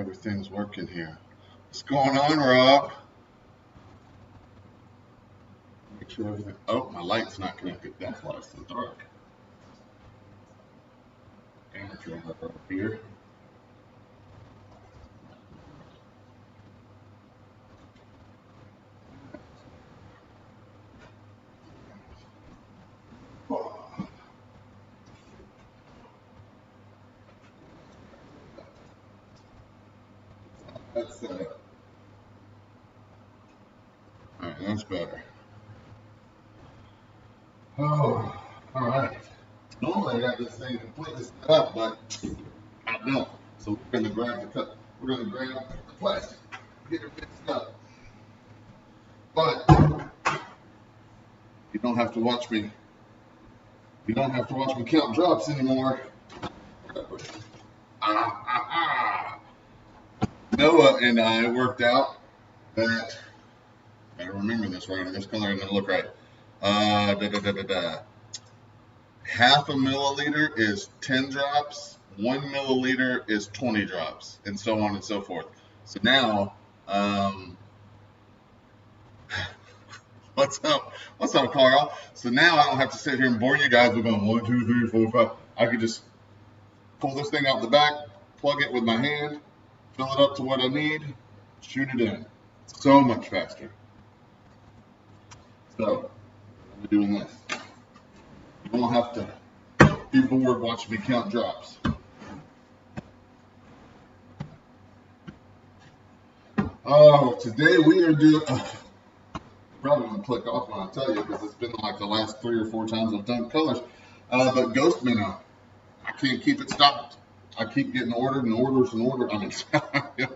everything's working here. What's going on, Rob? Make sure everything. Oh, my light's not connected. That's why it's so dark. Amateur up here. That's all right, that's better. Oh, all right. Normally I got this thing completely set up, but I don't. So we're gonna grab the cut. We're gonna grab the plastic, get it fixed up. But you don't have to watch me. You don't have to watch me count drops anymore. Noah and I worked out that. I gotta remember this right. This color is gonna look right. Half a milliliter is 10 drops. 1 milliliter is 20 drops, and so on and so forth. So now, what's up? What's up, Carl? So now I don't have to sit here and bore you guys with going 1, 2, 3, 4, 5. I could just pull this thing out the back, plug it with my hand, fill it up to what I need, shoot it in. So much faster. So we're doing this. You don't have to be bored watching me count drops. Oh, today we are doing. Probably gonna click off when I tell you because it's been like the last 3 or 4 times I've done colors. But Ghost Minnow, I can't keep it stopped. I keep getting ordered and orders and orders. I mean,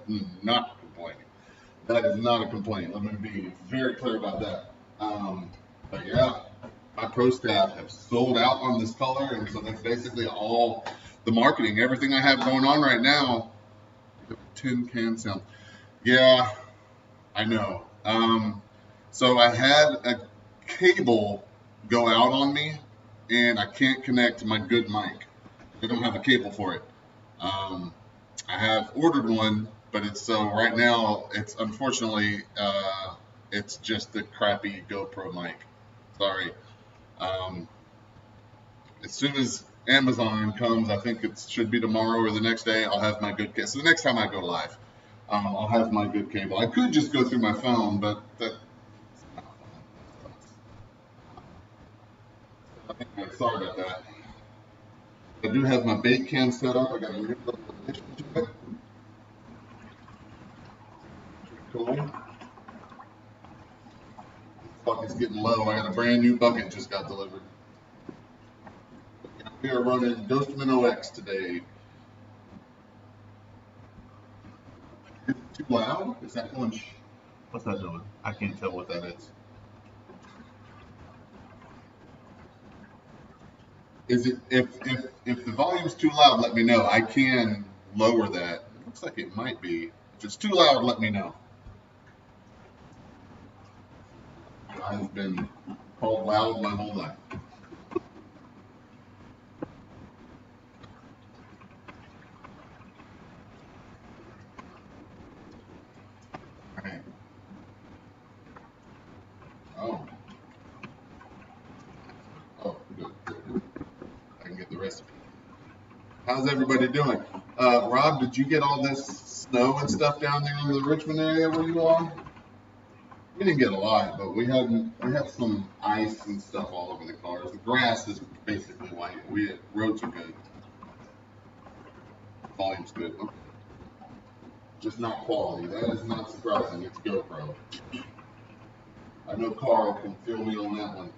I'm not complaining. That is not a complaint. Let me be very clear about that. But yeah, my pro staff have sold out on this color, and so that's basically all the marketing. Everything I have going on right now. Tin can sound. Yeah, I know. So I had a cable go out on me, and I can't connect my good mic. I don't have a cable for it. I have ordered one, but it's right now. It's unfortunately it's just the crappy GoPro mic. Sorry. As soon as Amazon comes, I think it should be tomorrow or the next day. I'll have my good cable. So the next time I go live, I'll have my good cable. I could just go through my phone, but that. Sorry about that. I do have my bait cam set up. I got a new little addition to it. Cool. Bucket's getting low. I got a brand new bucket just got delivered. We are running Ghost Minnow X today. Is it too loud? Is that going? What's that doing? I can't tell what that is. Is it if the volume's too loud? Let me know. I can lower that. It looks like it might be. If it's too loud, let me know. I've been called loud my whole life. All right. Oh, good. I can get the recipe. How's everybody doing? Rob, did you get all this snow and stuff down there in the Richmond area where you are? We didn't get a lot, but we had some ice and stuff all over the cars. The grass is basically white. Roads are good. Volume's good. Okay. Just not quality. That is not surprising. It's GoPro. I know Carl can fill me on that one.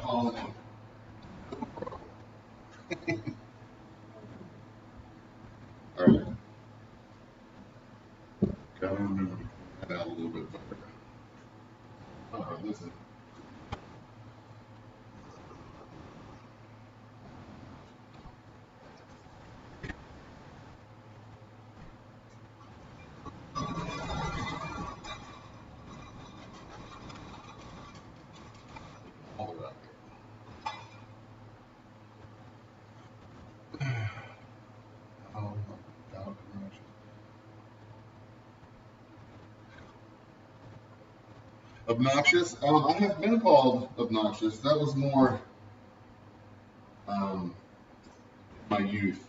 All right. Come that out a little bit better. Oh, this is. Obnoxious. I have been called obnoxious. That was more my youth.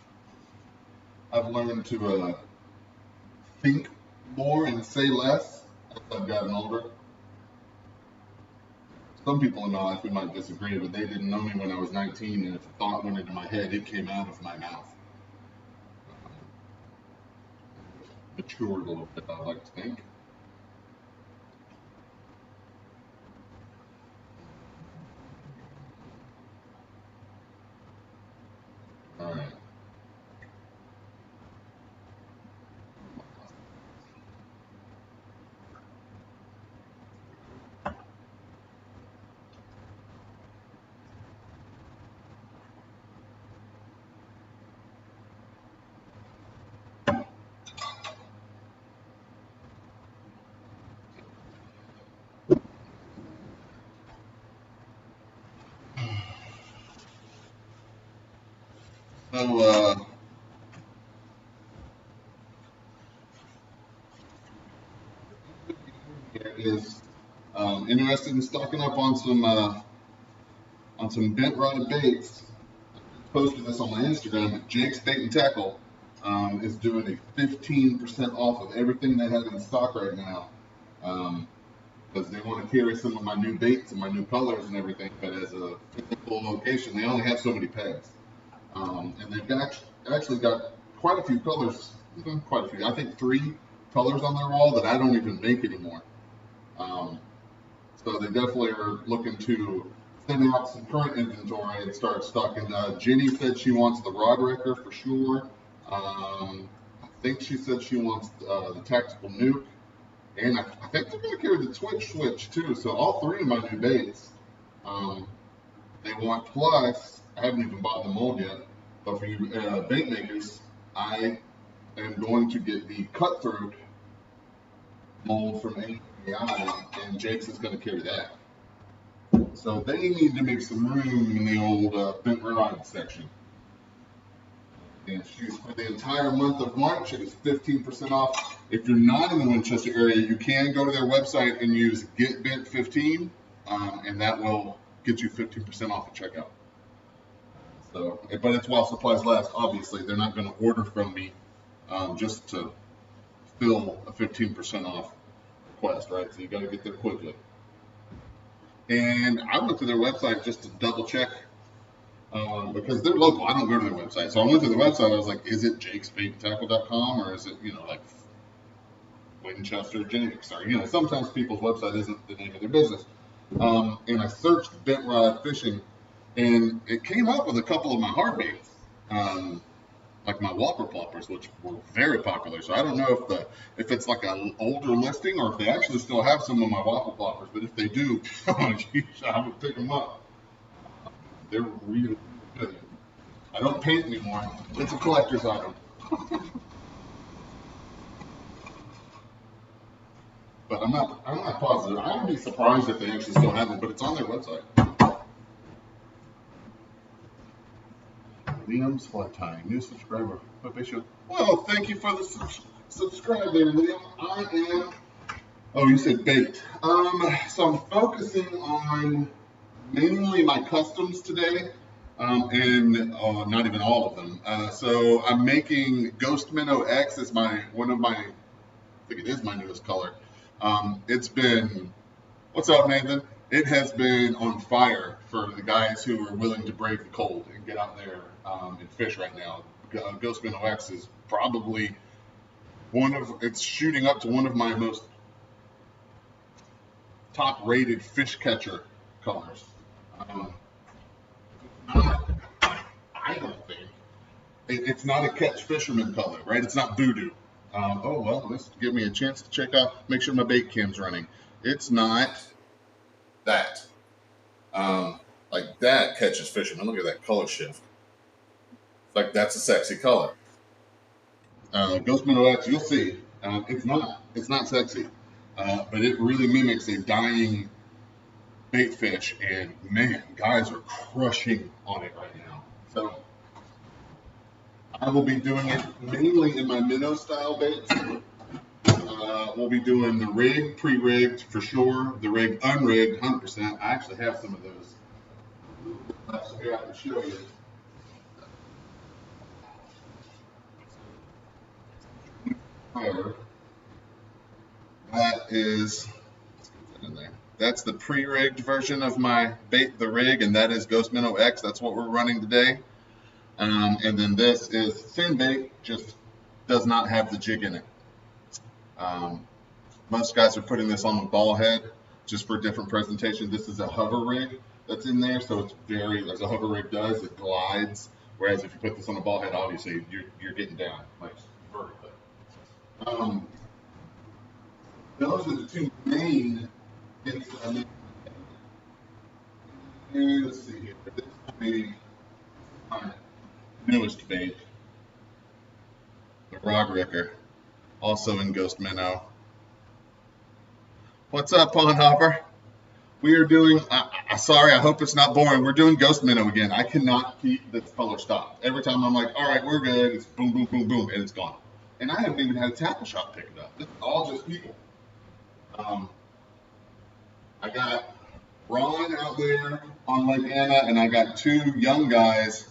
I've learned to think more and say less as I've gotten older. Some people in my life who might disagree, but they didn't know me when I was 19, and if a thought went into my head, it came out of my mouth. Matured a little bit, I like to think. All right. So, is interested in stocking up on some bent rod baits. I posted this on my Instagram, but Jake's Bait and Tackle is doing a 15% off of everything they have in stock right now, because they want to carry some of my new baits and my new colors and everything, but as a physical location, they only have so many pegs. And they've actually got quite a few colors, quite a few, I think 3 colors on their wall that I don't even make anymore. So they definitely are looking to thin out some current inventory and start stocking. Jenny said she wants the rod wrecker for sure. I think she said she wants the tactical nuke, and I think they're going to carry the twitch switch too. So all 3 of my new baits they want. Plus, I haven't even bought the mold yet, but for you bait makers, I am going to get the cutthroat mold from AI, and Jake's is going to carry that. So they need to make some room in the old bent rod section. And for the entire month of March, it is 15% off. If you're not in the Winchester area, you can go to their website and use GetBent15, and that will get you 15% off at checkout. So, but it's while supplies last. Obviously, they're not going to order from me just to fill a 15% off request, right? So you got to get there quickly. And I went to their website just to double check because they're local. I don't go to their website, so I went to the website. I was like, "Is it jakesbaitandtackle.com or is it, like Winchester Genetics?" Or sometimes people's website isn't the name of their business. And I searched bent rod fishing, and it came up with a couple of my hard baits. Like my whopper ploppers, which were very popular. So I don't know if it's like an older listing or if they actually still have some of my whopper ploppers. But if they do, I would pick them up. They're really good. I don't paint anymore. It's a collector's item. But I'm not positive. I would be surprised if they actually still have it, but it's on their website. Liam's flat tying, new subscriber. Well, thank you for the subscribe there, Liam. I am. Oh, you said bait. So I'm focusing on mainly my customs today, and not even all of them. So I'm making Ghost Minnow X as I think it is my newest color. It's been. What's up, Nathan? It has been on fire for the guys who are willing to brave the cold and get out there and fish right now. Ghost Minnow X is probably it's shooting up to one of my most top-rated fish catcher colors. I don't think it's not a catch fisherman color, right? It's not voodoo. Oh well, this give me a chance to check out, make sure my bait cam's running. It's not that. Like that catches fishermen. Look at that color shift. It's like that's a sexy color. Ghost Minnow X, you'll see. It's not sexy, but it really mimics a dying bait fish, and man, guys are crushing on it right now. So I will be doing it mainly in my minnow style baits. we'll be doing the rig, pre-rigged for sure, the rig unrigged, 100%. I actually have some of those. Here I can show you. That is, let's get that in there. That's the pre-rigged version of my bait, the rig, and that is Ghost Minnow X. That's what we're running today. And then this is same bait, just does not have the jig in it. Most guys are putting this on the ball head just for different presentation. This is a hover rig that's in there, so it's very, as a hover rig does, it glides. Whereas if you put this on a ball head, obviously you're getting down like vertically. Those are the two main things that I make. Let's see here. This will be my newest bait, the Rod Ricker, also in Ghost Minnow. What's up, Pond Hopper? We are doing, sorry, I hope it's not boring. We're doing Ghost Minnow again. I cannot keep this color stopped. Every time I'm like, all right, we're good. It's boom, boom, boom, boom, and it's gone. And I haven't even had a tackle shop pick it up. This is all just people. I got Ron out there on Lake Anna, and I got two young guys.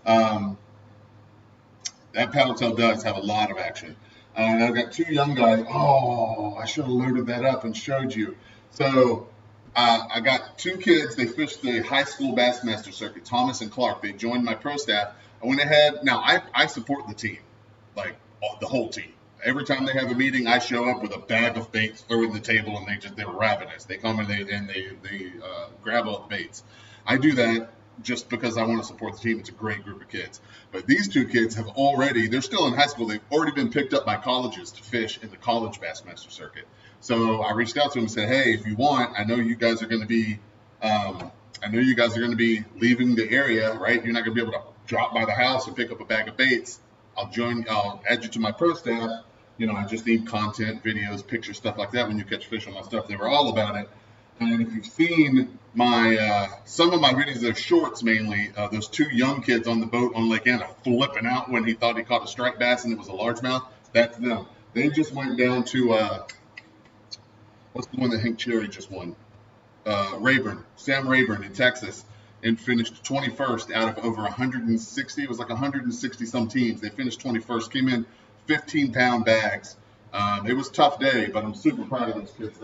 That paddle tail does have a lot of action. And I've got two young guys. Oh, I should have loaded that up and showed you. So I got two kids. They fished the high school Bassmaster circuit, Thomas and Clark. They joined my pro staff. I went ahead. Now, I support the team, like the whole team. Every time they have a meeting, I show up with a bag of baits, throw it in the table, and they're ravenous. They come and they grab all the baits. I do that just because I want to support the team. It's a great group of kids. But these two kids have already, they're still in high school. They've already been picked up by colleges to fish in the college Bassmaster circuit. So I reached out to them and said, hey, if you want, I know you guys are going to be, leaving the area, right? You're not going to be able to drop by the house and pick up a bag of baits. I'll add you to my pro staff. You know, I just need content, videos, pictures, stuff like that when you catch fish on my stuff. They were all about it. And if you've seen my some of my videos, they're shorts mainly, those two young kids on the boat on Lake Anna flipping out when he thought he caught a striped bass and it was a largemouth, that's them. They just went down to, what's the one that Hank Cherry just won? Sam Rayburn in Texas, and finished 21st out of over 160. It was like 160 some teams. They finished 21st, came in 15-pound bags. It was a tough day, but I'm super proud of those kids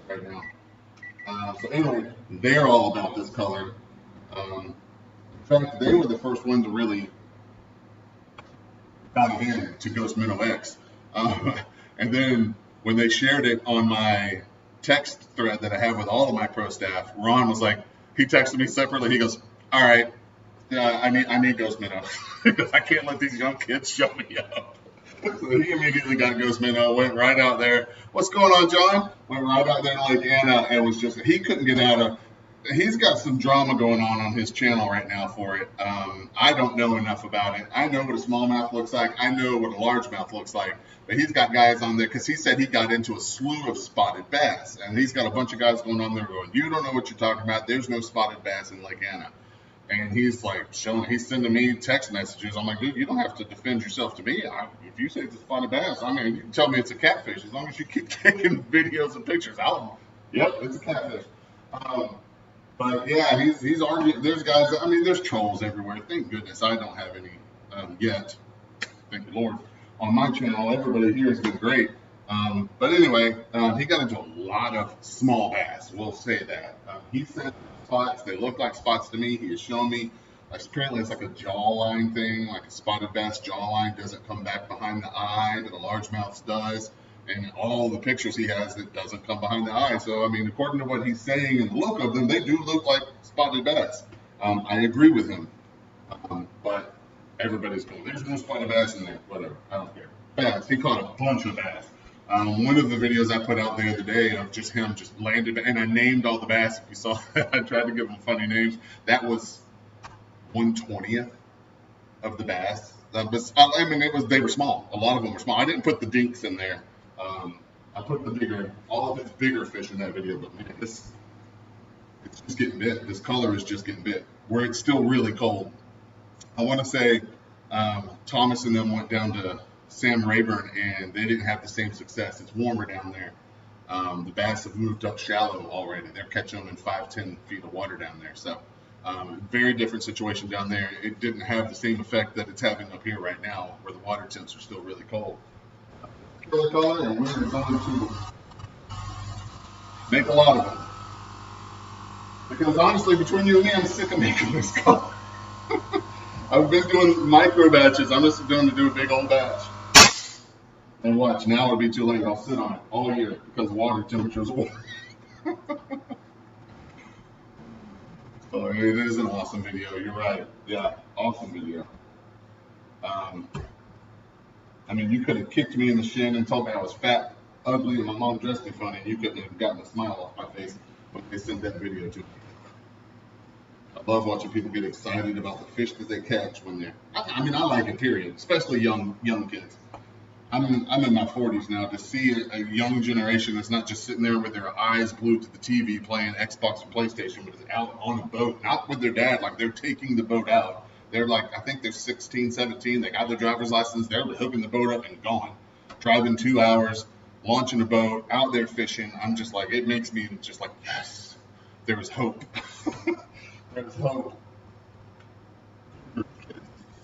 right now. So anyway, they're all about this color. In fact, they were the first one to really dive in to Ghost Minnow X. And then when they shared it on my text thread that I have with all of my pro staff, Ron was like, he texted me separately. He goes, all right, I need Ghost Minnow. I can't let these young kids show me up. So he immediately got Ghost Minnow, went right out there. What's going on, John? Went right out there to Lake Anna and was just, he couldn't get out of, he's got some drama going on his channel right now for it. I don't know enough about it. I know what a smallmouth looks like. I know what a largemouth looks like. But he's got guys on there because he said he got into a slew of spotted bass. And he's got a bunch of guys going on there going, you don't know what you're talking about. There's no spotted bass in Lake Anna. And he's like he's sending me text messages. I'm like, dude, you don't have to defend yourself to me. If you say it's a spotted bass, I mean, you can tell me it's a catfish as long as you keep taking videos and pictures. Yep, it's a catfish. But yeah, he's arguing. There's guys. I mean, there's trolls everywhere. Thank goodness I don't have any yet. Thank the Lord. On my channel, everybody here has been great. But anyway, he got into a lot of small bass. We'll say that. He said spots. They look like spots to me. He has shown me. Apparently, it's like a jawline thing, like a spotted bass jawline doesn't come back behind the eye, but a largemouth does. And all the pictures he has, it doesn't come behind the eye. So, I mean, according to what he's saying and the look of them, they do look like spotted bass. I agree with him. But everybody's going, there's no spotted bass in there. Whatever. I don't care. Bass. He caught a bunch of bass. One of the videos I put out the other day of just him just landed, and I named all the bass. If you saw that, I tried to give them funny names. That was 1/20th of the bass. I mean, they were small. A lot of them were small. I didn't put the dinks in there. I put all of its bigger fish in that video, but man, it's just getting bit. This color is just getting bit. Where it's still really cold. I want to say Thomas and them went down to Sam Rayburn, and they didn't have the same success. It's warmer down there. The bass have moved up shallow already. They're catching them in 5-10 feet of water down there. So very different situation down there. It didn't have the same effect that it's having up here right now, where the water temps are still really cold. Color, and we're going to make a lot of them. Because honestly, between you and me, I'm sick of making this color. I've been doing micro batches. I'm just going to do a big old batch. And watch, now it'll be too late. I'll sit on it all year because water temperatures will. So it is an awesome video. You're right. Yeah, awesome video. I mean, you could have kicked me in the shin and told me I was fat, ugly, and my mom dressed me funny, and you couldn't have gotten a smile off my face when they sent that video to me. I love watching people get excited about the fish that they catch when they're. I mean, I like it, period. Especially young kids. I'm in my 40s now. To see a young generation that's not just sitting there with their eyes glued to the TV playing Xbox or PlayStation, but is out on a boat, not with their dad, like they're taking the boat out. They're like, I think they're 16, 17. They got their driver's license. They're hooking the boat up and gone. Driving 2 hours, launching a boat, out there fishing. I'm just like, it makes me just like, yes, there is hope. There's hope.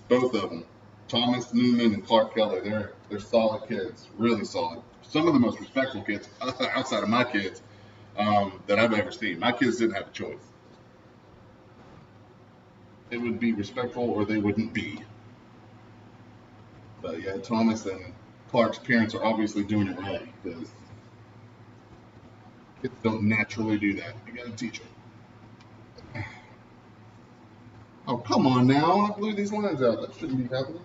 Both of them. Thomas Newman and Clark Kelly, they're solid kids, really solid. Some of the most respectful kids outside of my kids that I've ever seen. My kids didn't have a choice. They would be respectful or they wouldn't be. But yeah, Thomas and Clark's parents are obviously doing it right because kids don't naturally do that. You gotta teach them. Oh, come on now. I blew these lines out. That shouldn't be happening.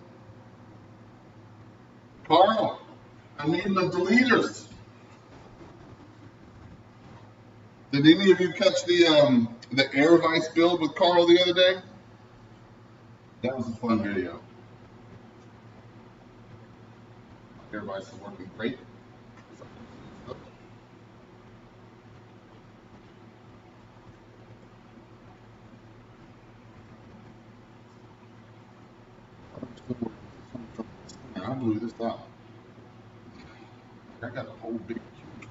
Carl, I need the deleters. Did any of you catch the air vice build with Carl the other day? That was a fun video. Air vice is working great. I blew this out. I got a whole big huge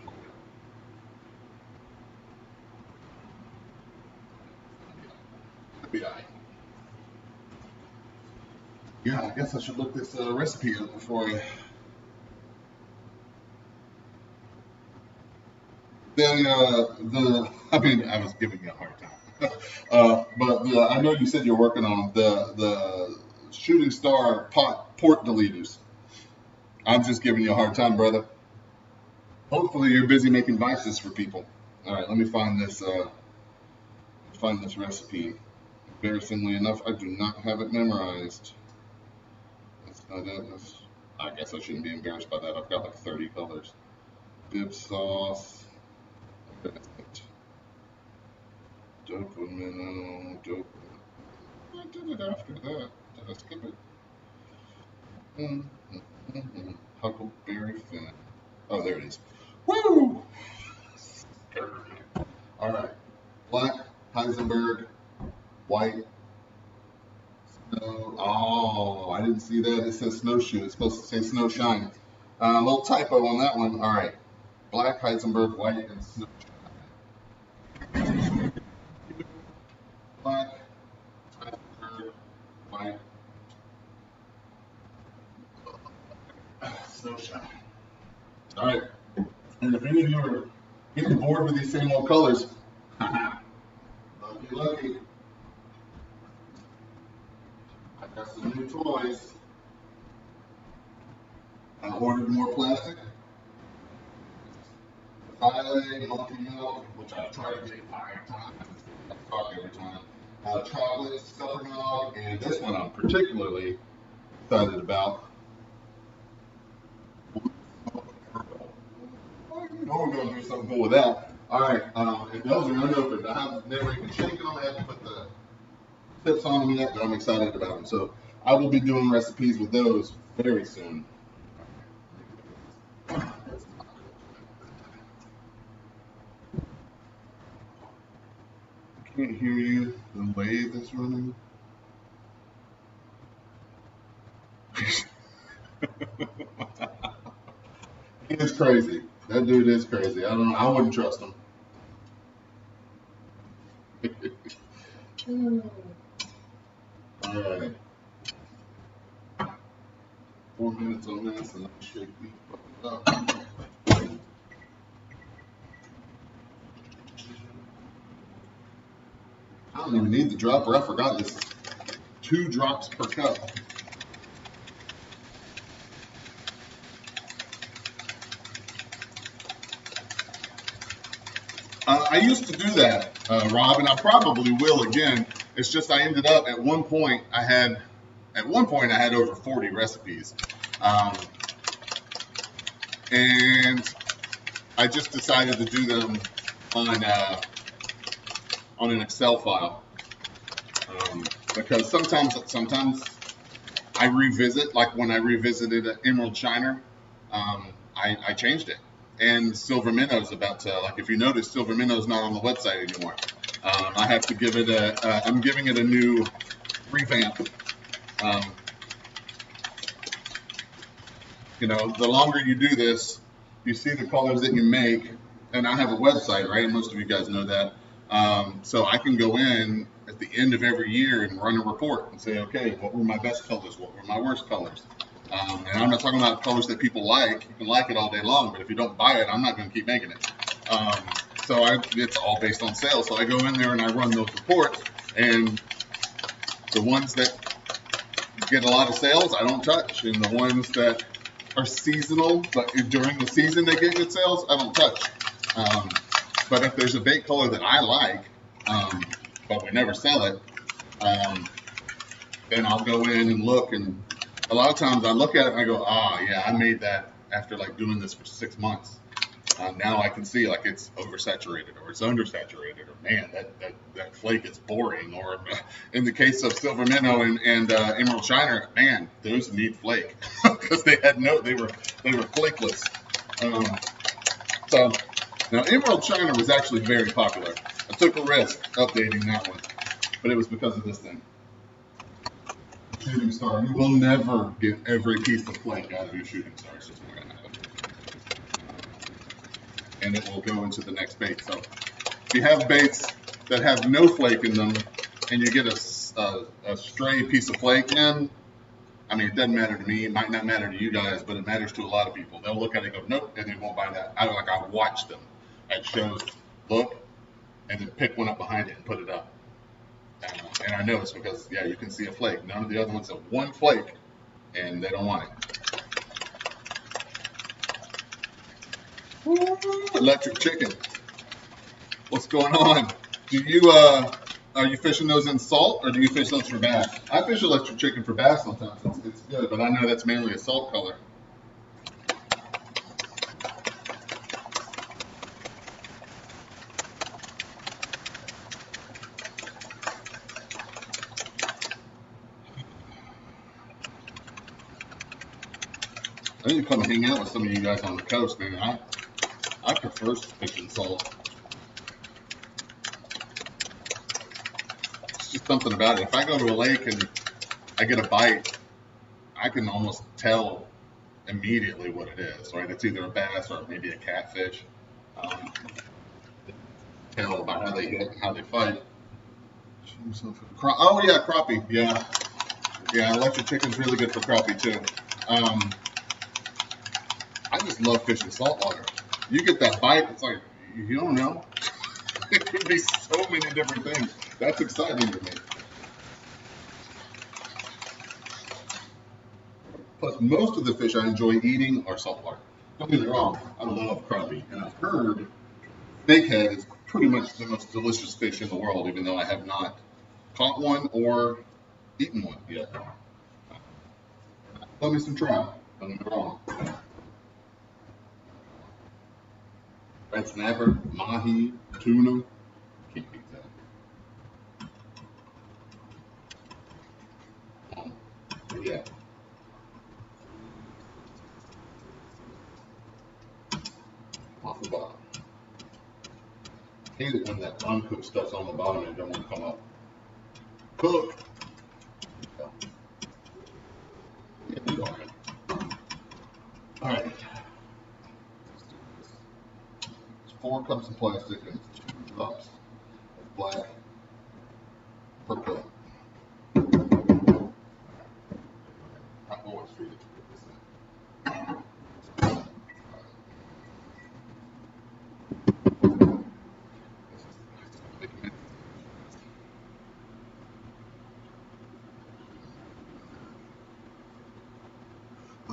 player. Yeah, I guess I should look this recipe up before I. I mean, I was giving you a hard time. But I know you said you're working on the shooting star port deleters. I'm just giving you a hard time, brother. Hopefully you're busy making vices for people. All right, let me find this recipe. Embarrassingly enough, I do not have it memorized. That's not it. I guess I shouldn't be embarrassed by that. I've got like 30 colors. Bib sauce. Dopamino. I did it after that. Did I skip it? Huckleberry fin. Oh, there it is. Woo! All right. Black, Heisenberg, white, snow. Oh, I didn't see that. It says snowshoe. It's supposed to say snow shine. A little typo on that one. All right. Black, Heisenberg, white, and snow shine. Black, Heisenberg, white, snow shine. All right. And if any of you are getting bored with these same old colors, lucky. I got some new toys. I ordered more plastic. Filet, multi-milk, which I try to get 5 times. I talk every time. Chocolate, scuppernong, and this one I'm particularly excited about. You know we're going to do something cool with that. All right, and those are unopened. I have never even shaken them. I haven't put the tips on them yet, but I'm excited about them. So I will be doing recipes with those very soon. I can't hear you. The lathe is running. He is crazy. That dude is crazy. I don't know. I wouldn't trust him. All right. 4 minutes on this, and let's shake these up. I don't even need the dropper. I forgot this is 2 drops per cup. I used to do that, Rob, and I probably will again. It's just I ended up at one point I had over 40 recipes, and I just decided to do them on an Excel file, because sometimes I revisit, like when I revisited Emerald Shiner, I changed it. And Silver Minnow's about to, like, if you notice, Silver Minnow's not on the website anymore. I have to give it I'm giving it a new revamp. You know, the longer you do this, you see the colors that you make, and I have a website, right? Most of you guys know that. So I can go in at the end of every year and run a report and say, okay, what were my best colors? What were my worst colors? And I'm not talking about colors that people like. You can like it all day long, but if you don't buy it, I'm not going to keep making it. So it's all based on sales. So I go in there and I run those reports, and the ones that get a lot of sales, I don't touch. And the ones that are seasonal, but during the season they get good sales, I don't touch. But if there's a bait color that I like, but we never sell it, then I'll go in and look, and a lot of times I look at it and I go, yeah, I made that after like doing this for 6 months. Now I can see like it's oversaturated or it's undersaturated, or man, that flake is boring. Or in the case of Silver Minnow and Emerald Shiner, man, those need flake because they were flakeless. So now Emerald Shiner was actually very popular. I took a risk updating that one, but it was because of this thing. Shooting star. You will never get every piece of flake out of your shooting star. It's just not going to happen. And it will go into the next bait. So if you have baits that have no flake in them, and you get a stray piece of flake in, I mean, it doesn't matter to me. It might not matter to you guys, but it matters to a lot of people. They'll look at it and go, nope, and they won't buy that. I watch them at shows, look, and then pick one up behind it and put it up. And I know it's because, yeah, you can see a flake. None of the other ones have one flake, and they don't want it. Ooh, electric chicken. What's going on? Are you fishing those in salt, or do you fish those for bass? I fish electric chicken for bass sometimes. It's good, but I know that's mainly a salt color. I need to come hang out with some of you guys on the coast, man. I prefer fishing salt. It's just something about it. If I go to a lake and I get a bite, I can almost tell immediately what it is, right? It's either a bass or maybe a catfish. Tell by how they hit, how they fight. Oh yeah, crappie. Yeah, electric chicken's really good for crappie too. I just love fishing saltwater. You get that bite, it's like, you don't know. It could be so many different things. That's exciting to me. Plus, most of the fish I enjoy eating are saltwater. Don't get me wrong, I love crappie. And I've heard snakehead is pretty much the most delicious fish in the world, even though I have not caught one or eaten one yet. Love me some trout. Don't get me wrong. Red snapper, mahi, tuna, can't beat that. Yeah. Off the bottom. Hate it when that uncooked stuff's on the bottom and it don't want to come up. Cook. Yeah, you go ahead. 4 cups of plastic and 2 drops of black per cup. I always feed it to this thing.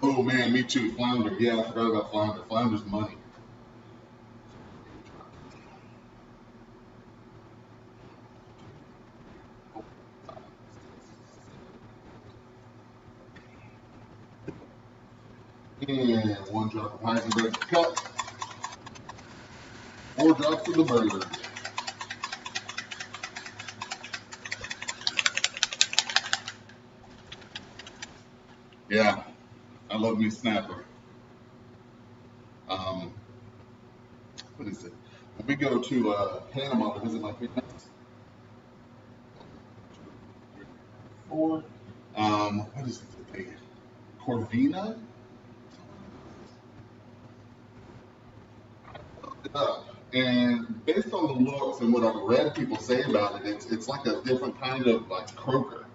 Oh man, me too. Flounder. Yeah, I forgot about flounder. Flounder's money. And 1 drop of Hangin cut. 4 drops of the bird. Yeah, I love me snapper. What is it? When we go to Panama to visit my parents, 4. What is it? Corvina? And based on the looks and what I've read people say about it, it's like a different kind of like croaker.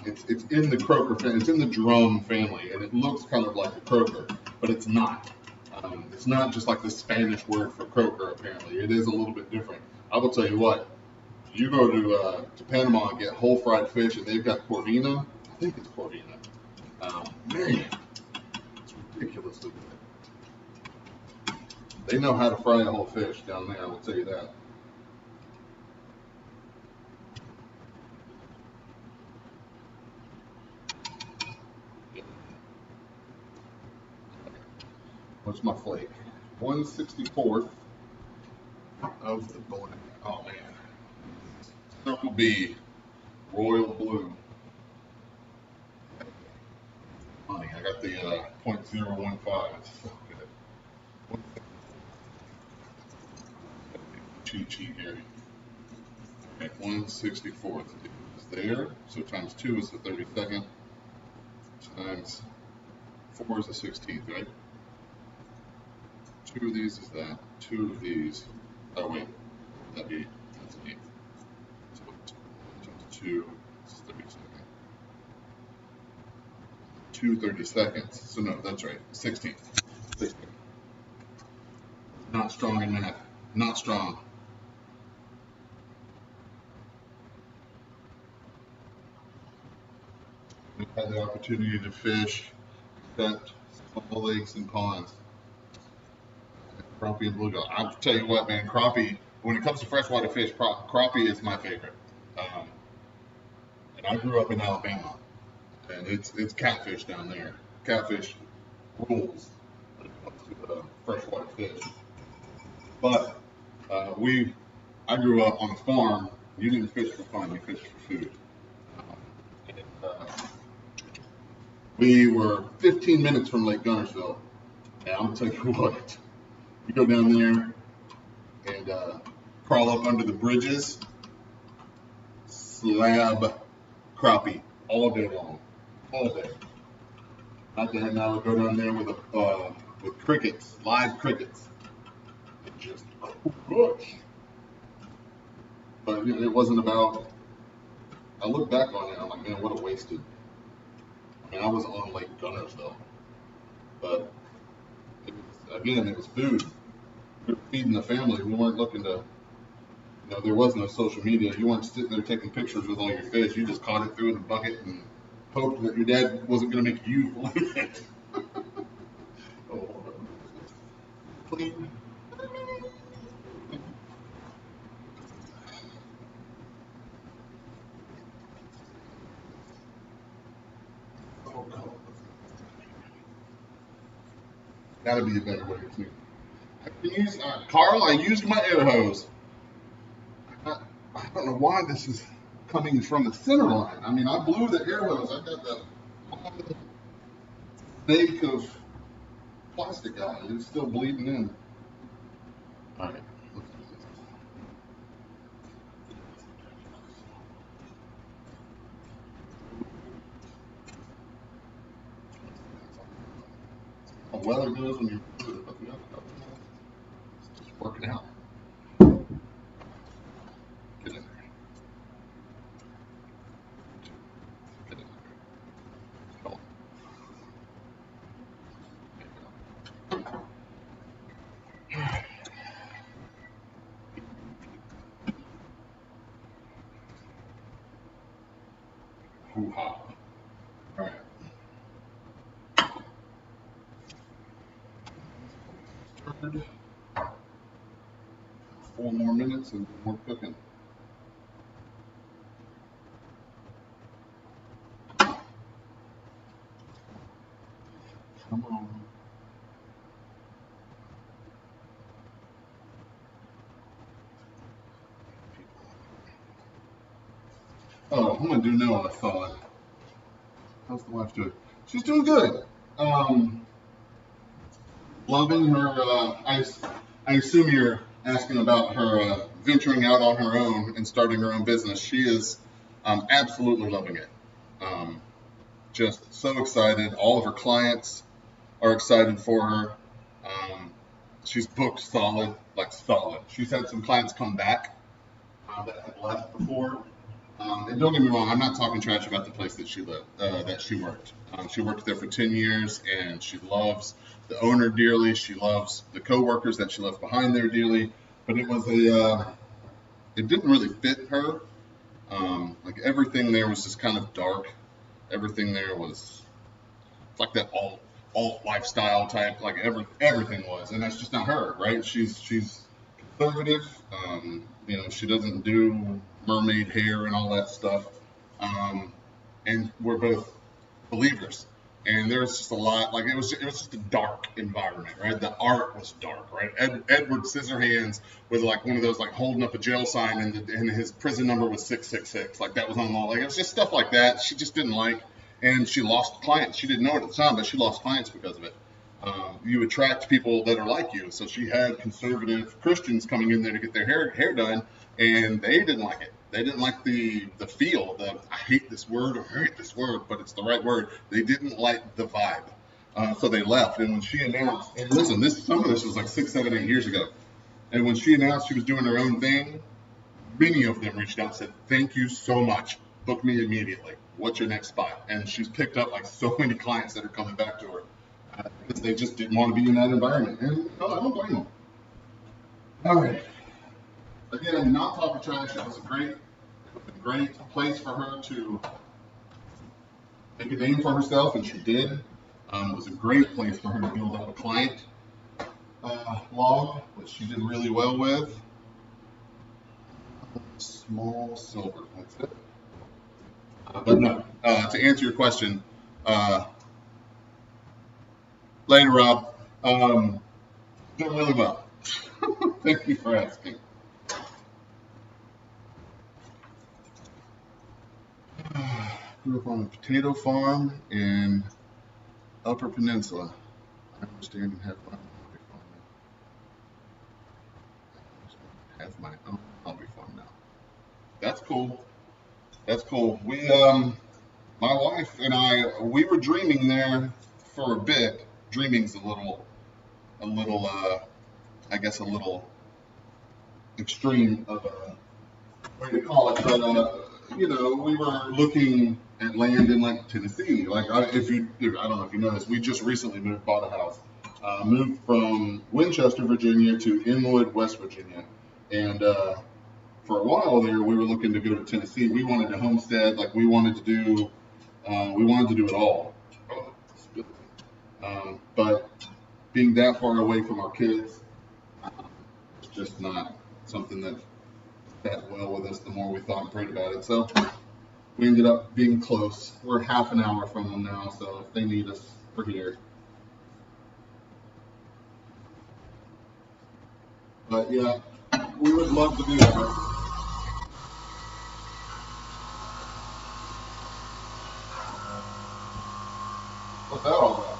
It's in the croaker family, it's in the drum family, and it looks kind of like a croaker, but it's not. It's not just like the Spanish word for croaker. Apparently, it is a little bit different. I will tell you what. You go to Panama and get whole fried fish, and they've got Corvina. I think it's Corvina. Man, it's ridiculously good. They know how to fry a whole fish down there. I will tell you that. What's my flake? 1/64th of the black. Oh man. Circle B, royal blue. Funny, I got the .015. It's so good. Cheat sheet here. Okay, 1/64th is there. So times 2 is the 32nd. Times 4 is the 16th, right? 2 of these is that. 2 of these. Oh wait, that'd be that's an 8th. So 2 is 32nd. 2 32nds. So no, that's right. 16th. 16th. Not strong in math. Not strong. We've had the opportunity to fish that small lakes and ponds. Crappie and bluegill. I'll tell you what, man, crappie, when it comes to freshwater fish, crappie is my favorite. And I grew up in Alabama, and it's catfish down there. Catfish rules when it comes to freshwater fish. But I grew up on a farm. You didn't fish for fun, you fished for food. And, we were 15 minutes from Lake Guntersville, and I'm gonna tell you what. You go down there and crawl up under the bridges, slab crappie all day long, all day. Not that now go down there with crickets, live crickets. It just gosh. But it wasn't about. I look back on it, I'm like, man, what a wasted. I mean, I was on Lake Guntersville, but it was food. We were feeding the family. We weren't looking to, there was no social media. You weren't sitting there taking pictures with all your fish. You just caught it, threw it in a bucket, and hoped that your dad wasn't going to make you like it. Oh, clean. Oh, God. Gotta be a better way to clean. Carl, I used my air hose. I don't know why this is coming from the center line. I mean, I blew the air hose. I got the snake of plastic out. It's still bleeding in. All right, let's do this. How well it goes when you put it up. Just work working out. Get in there. Get in there. Come on. Hoo-ha. All right. 4 more minutes and we're cooking. Come on. Oh, I'm gonna do Noah, I thought. How's the wife doing? She's doing good. Loving her. I assume you're asking about her venturing out on her own and starting her own business. She is absolutely loving it. Just so excited. All of her clients are excited for her. She's booked solid, like solid. She's had some clients come back that had left before. And don't get me wrong, I'm not talking trash about the place that she lived, that she worked. She worked there for 10 years, and she loves the owner dearly. She loves the coworkers that she left behind there dearly. But it was it didn't really fit her. Like everything there was just kind of dark. Everything there was like that alt lifestyle type, like everything was, and that's just not her, right? She's conservative. She doesn't do mermaid hair and all that stuff. And we're both believers. And there's just a lot, like it was just a dark environment, right? The art was dark, right? Edward Scissorhands was like one of those, like holding up a jail sign, and his prison number was 666. Like that was on the wall. Like it was just stuff like that. She just didn't like, and she lost clients. She didn't know it at the time, but she lost clients because of it. You attract people that are like you. So she had conservative Christians coming in there to get their hair done, and they didn't like it. They didn't like the feel. I hate this word, but it's the right word. They didn't like the vibe, so they left. And when she announced, and listen, some of this was like 6, 7, 8 years ago. And when she announced she was doing her own thing, many of them reached out and said, "Thank you so much. Book me immediately. What's your next spot?" And she's picked up like so many clients that are coming back to her because they just didn't want to be in that environment. And I don't blame them. All right. Again, not talking trash. It was a great place for her to make a name for herself, and she did. It was a great place for her to build up a client log, which she did really well with. Small silver, that's it. But no, to answer your question, later, Rob, doing really well. Thank you for asking. Grew up on a potato farm in Upper Peninsula. I understand and have my own hobby farm now. Have my own hobby farm now. That's cool. That's cool. We, my wife and I, we were dreaming there for a bit. Dreaming's a little, I guess, a little extreme of a way to call it, but we were looking at land in like Tennessee. Like I don't know if you know this, we just recently bought a house. Moved from Winchester, Virginia to Inwood, West Virginia, and for a while there, we were looking to go to Tennessee. We wanted to homestead, like we wanted to do it all. But being that far away from our kids, it's just not something that sat well with us the more we thought and prayed about it. So we ended up being close. We're half an hour from them now, so if they need us, we're here. But yeah, we would love to do that. What's that all about?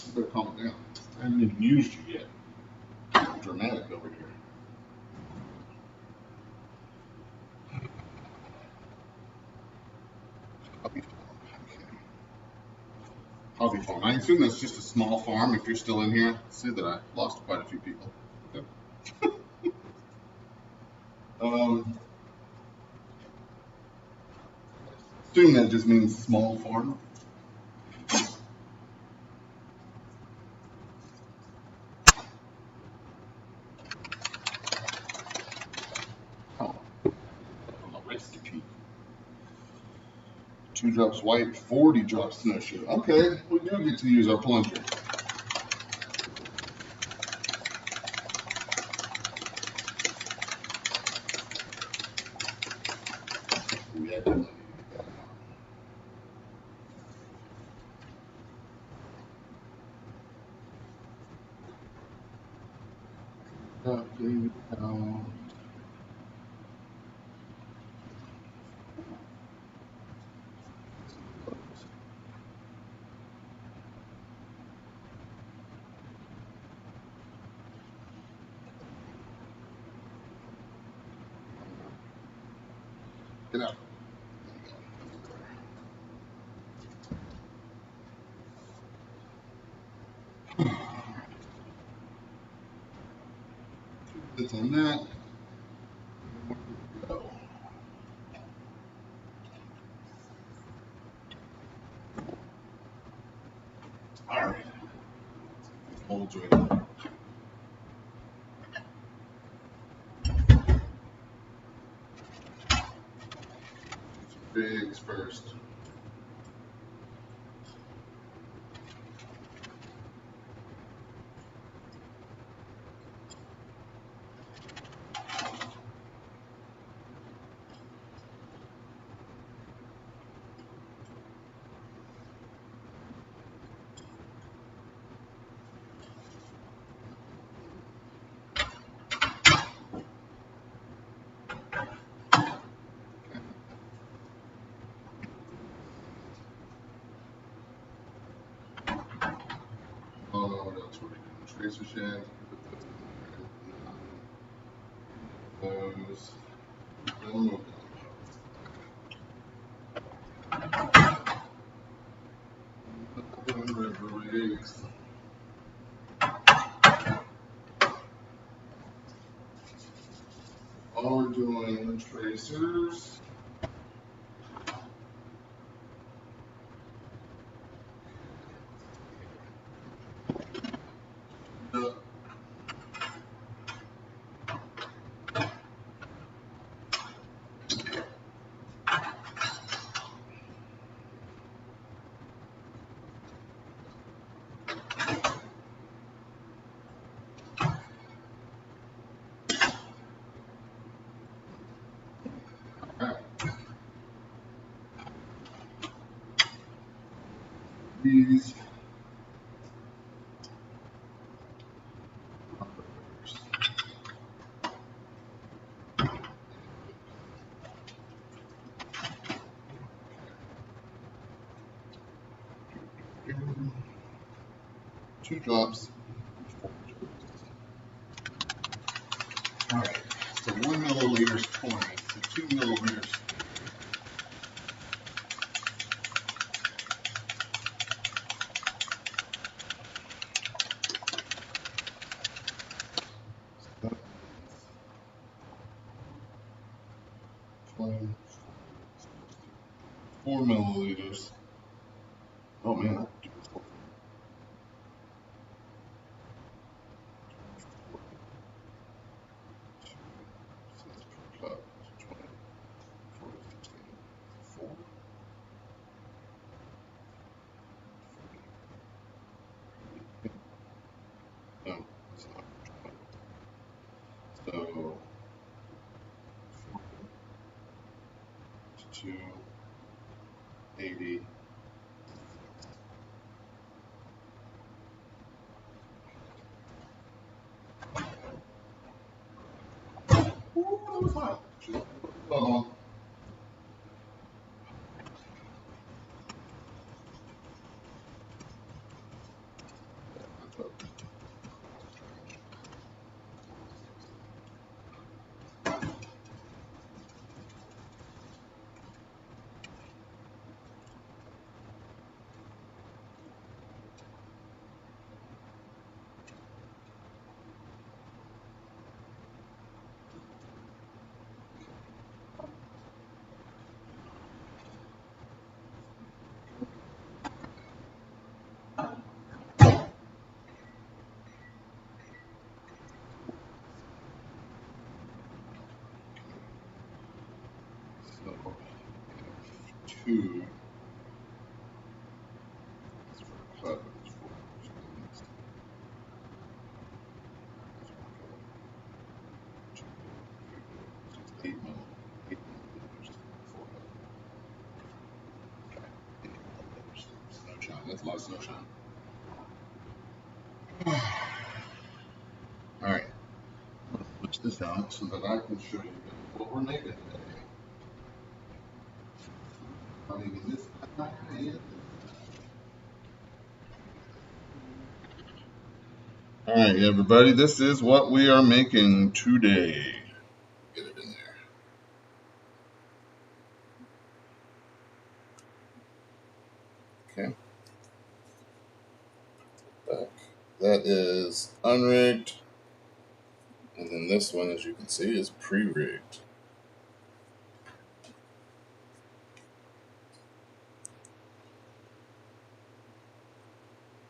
You better calm it down. I haven't even used you yet. I'm dramatic over here. hobby farm. I assume that's just a small farm if you're still in here. See that I lost quite a few people. Okay. Assume that just means small farm. Oh, a recipe. 2 drops white, 40 drops snowshoe. Okay, we do get to use our plunger. We definitely need to get that out. Get out. It's on that. Go. All right. Hold joint. Bigs first. What else were we doing? Tracer shad. Those. unRIGged. All we're doing tracers. These two drops. All right, so 1 milliliter is 20, so 2 milliliters. So 4 milliliters. Oh man, cup. 20, 40, 16, 4. No, it's not. So 280. Ooh, that was hot. 2. Cut. 8 millimeters. Okay. 8 millimeters. Snowshine. That's a lot of snowshine. All right. Let's switch this out so that I can show you what we're making today. I mean, this. All right, everybody. This is what we are making today. Get it in there. Okay. Back. That is unrigged. And then this one, as you can see, is pre-rigged.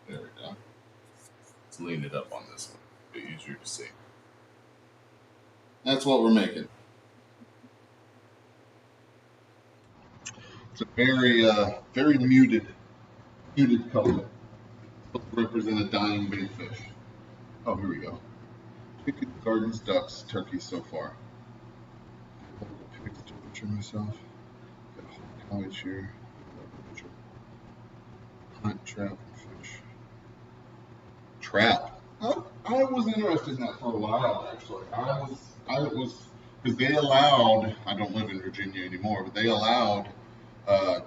There we go. Let's lean it up on this one. A bit easier to see. That's what we're making. It's a very, very muted color. Supposed to represent a dying bait fish. Oh, here we go. Chickens, gardens, ducks, turkeys so far. Pick the temperature myself. Got a whole college here. Hunt, trap, and fish. Trap. I was interested in that for a while, actually. I was, because they allowed, I don't live in Virginia anymore, but they allowed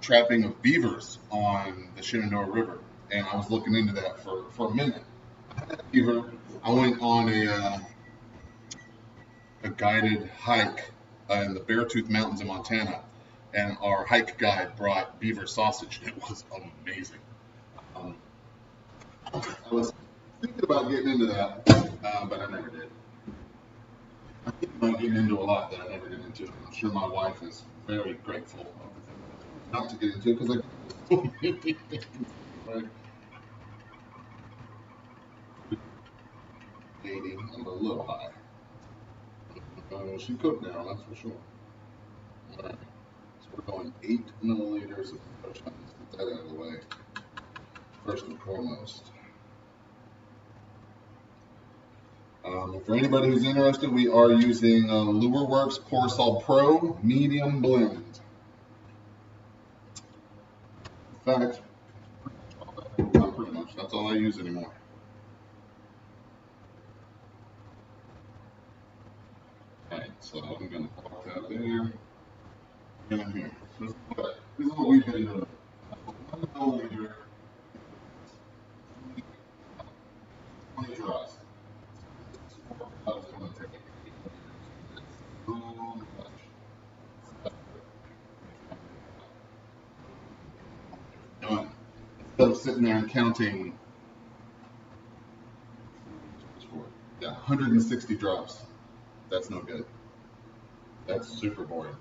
trapping of beavers on the Shenandoah River. And I was looking into that for a minute. Beaver, I went on a guided hike in the Beartooth Mountains in Montana, and our hike guide brought beaver sausage. It was amazing. I was thinking about getting into that, but I never did. I think about getting into a lot that I never get into. I'm sure my wife is very grateful not to get into because I so many things. Right? I'm a little high. She cooked now, that's for sure. All right. So we're going 8 milliliters of sunshine. Let's get that out of the way. First and foremost. For anybody who's interested, we are using LureWorks Pour Salt Pro Medium Blend. In fact, not pretty much. That's all I use anymore. Alright, so I'm going to pop that there. Get in here. This is what we've been doing. 1 milliliter, 20 drops. Done. Instead of sitting there and counting 160 drops. That's no good. That's super boring.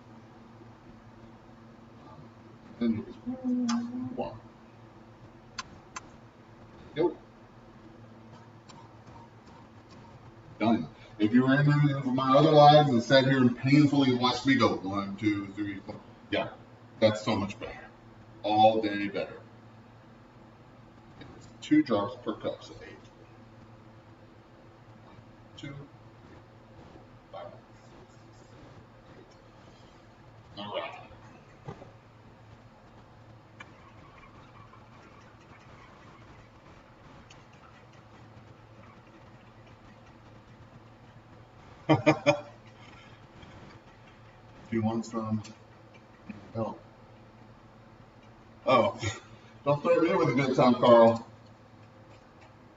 Then you just one. Nope. Done. If you were in any of my other lives and sat here and painfully watched me go 1, 2, 3, 4, yeah, that's so much better. All day better. It's 2 drops per cup, so 8. 2, 5, 6, 8. All right. If you want some help. Oh, don't throw me in with a good time, Carl.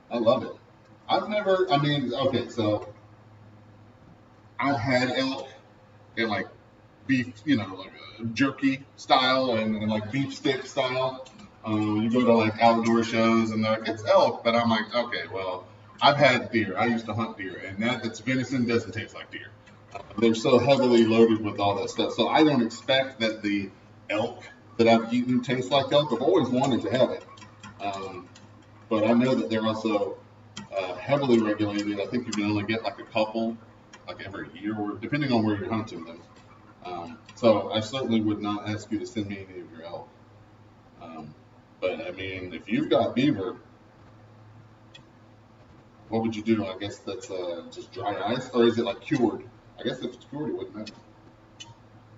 I love it. I've never, I mean, okay, so I've had elk in like beef, you know, like jerky style and like beef stick style. You go to like outdoor shows and they're like, it's elk, but I'm like, okay, well, I've had deer. I used to hunt deer, and that's venison doesn't taste like deer. They're so heavily loaded with all that stuff. So I don't expect that the elk that I've eaten tastes like elk. I've always wanted to have it. But I know that they're also heavily regulated. I think you can only get like a couple, like every year, or depending on where you're hunting them. So I certainly would not ask you to send me any of your elk. But I mean, if you've got beaver, what would you do? I guess that's just dry ice, or is it like cured? I guess if it's cured, it wouldn't matter.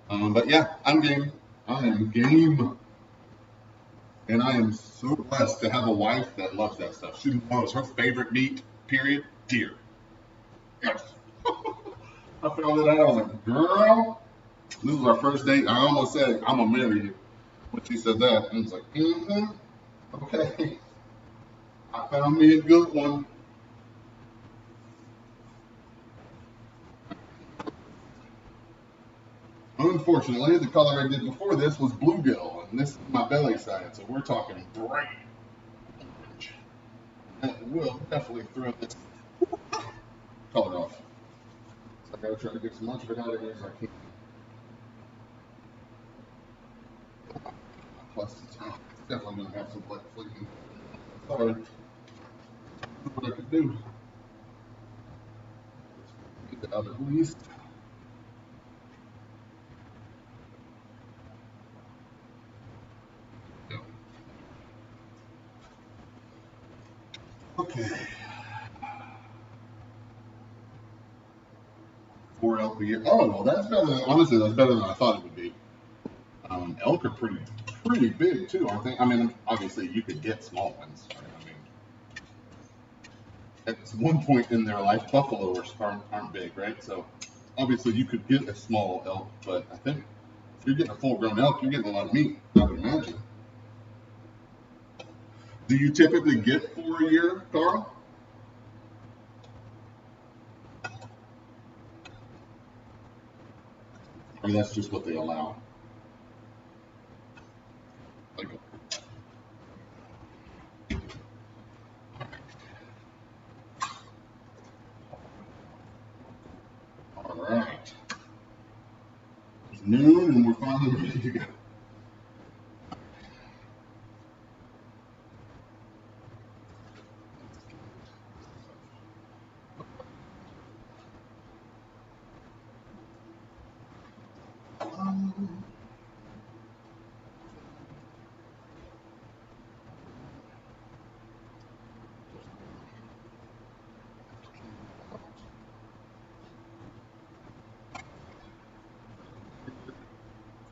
But yeah, I'm game. I am game. And I am so blessed to have a wife that loves that stuff. She knows her favorite meat, period, deer. Yes. I found it out. I was like, girl, this was our first date. I almost said, I'm going to marry you when she said that. And I was like, okay. I found me a good one. Unfortunately, the color I did before this was bluegill, and this is my belly side, so we're talking bright orange. That will definitely throw this color off. So I gotta try to get as much of it out of here as I can. Plus, it's definitely gonna have some black fleeting. Sorry, what I could do. Get it out at least. Okay. 4 elk a year. Oh, well, that's better than, honestly, that's better than I thought it would be. Elk are pretty big too, aren't they? I mean, obviously you could get small ones. Right? I mean, at one point in their life, buffalo aren't big, right? So obviously you could get a small elk, but I think if you're getting a full-grown elk, you're getting a lot of meat, I would imagine. Do you typically get 4 a year, Carl? Or that's just what they allow? Like, all right. It's noon and we're finally ready to go.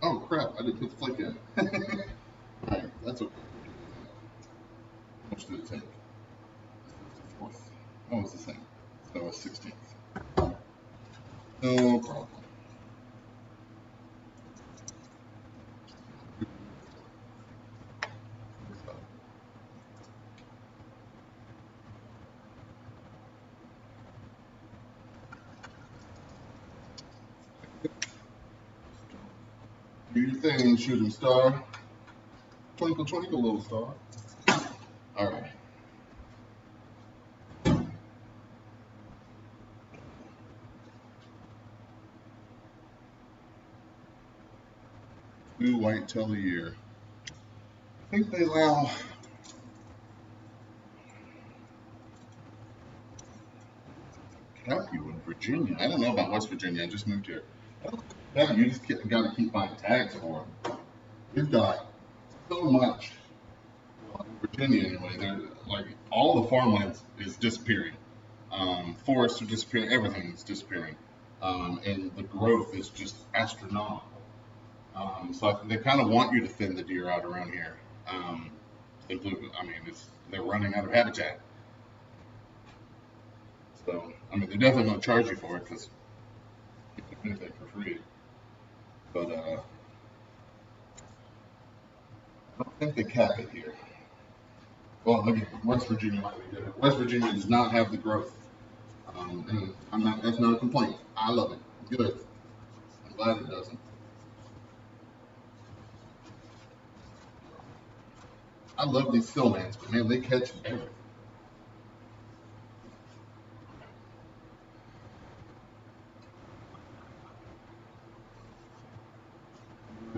Oh crap, I didn't put the flake in. Alright, that's okay. How much did it take? Fourth. Oh, it's the same. So it's 16th. No problem. Do your thing, shooting star. Twinkle, twinkle, little star. Alright. Blue whitetail a year. I think they allow Capu in Virginia. I don't know about West Virginia. I just moved here. Yeah, you just got to keep buying tags for them. We've got so much. Well, in Virginia, anyway, they're like all the farmland is disappearing. Forests are disappearing. Everything is disappearing, and the growth is just astronomical. So they kind of want you to thin the deer out around here. Simply, I mean, they're running out of habitat. So, I mean, they're definitely going to charge you for it because you can do anything for free. But I don't think they cap it here. Well, again, West Virginia might be different. West Virginia does not have the growth. And that's not a complaint. I love it. Good. I'm glad it doesn't. I love these stillmans, but man, they catch everything.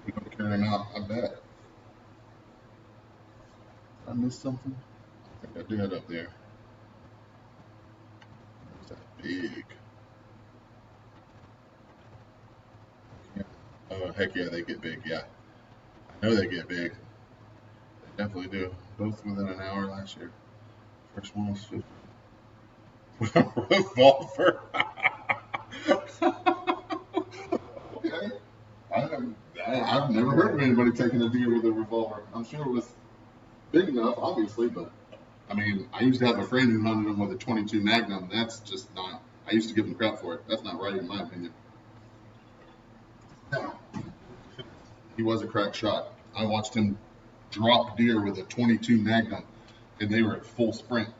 You're going to carry them out, I bet. I missed something? I think I did it up there. There's that big. Yeah. Oh, heck yeah, they get big, yeah. I know they get big. They definitely do. Both within an hour last year. First one was 50. Revolver. Okay. I've never heard of anybody taking a deer with a revolver. I'm sure it was big enough, obviously, but I mean, I used to have a friend who hunted them with a 22 Magnum. That's just not. I used to give him crap for it. That's not right, in my opinion. He was a crack shot. I watched him drop deer with a 22 Magnum, and they were at full sprint.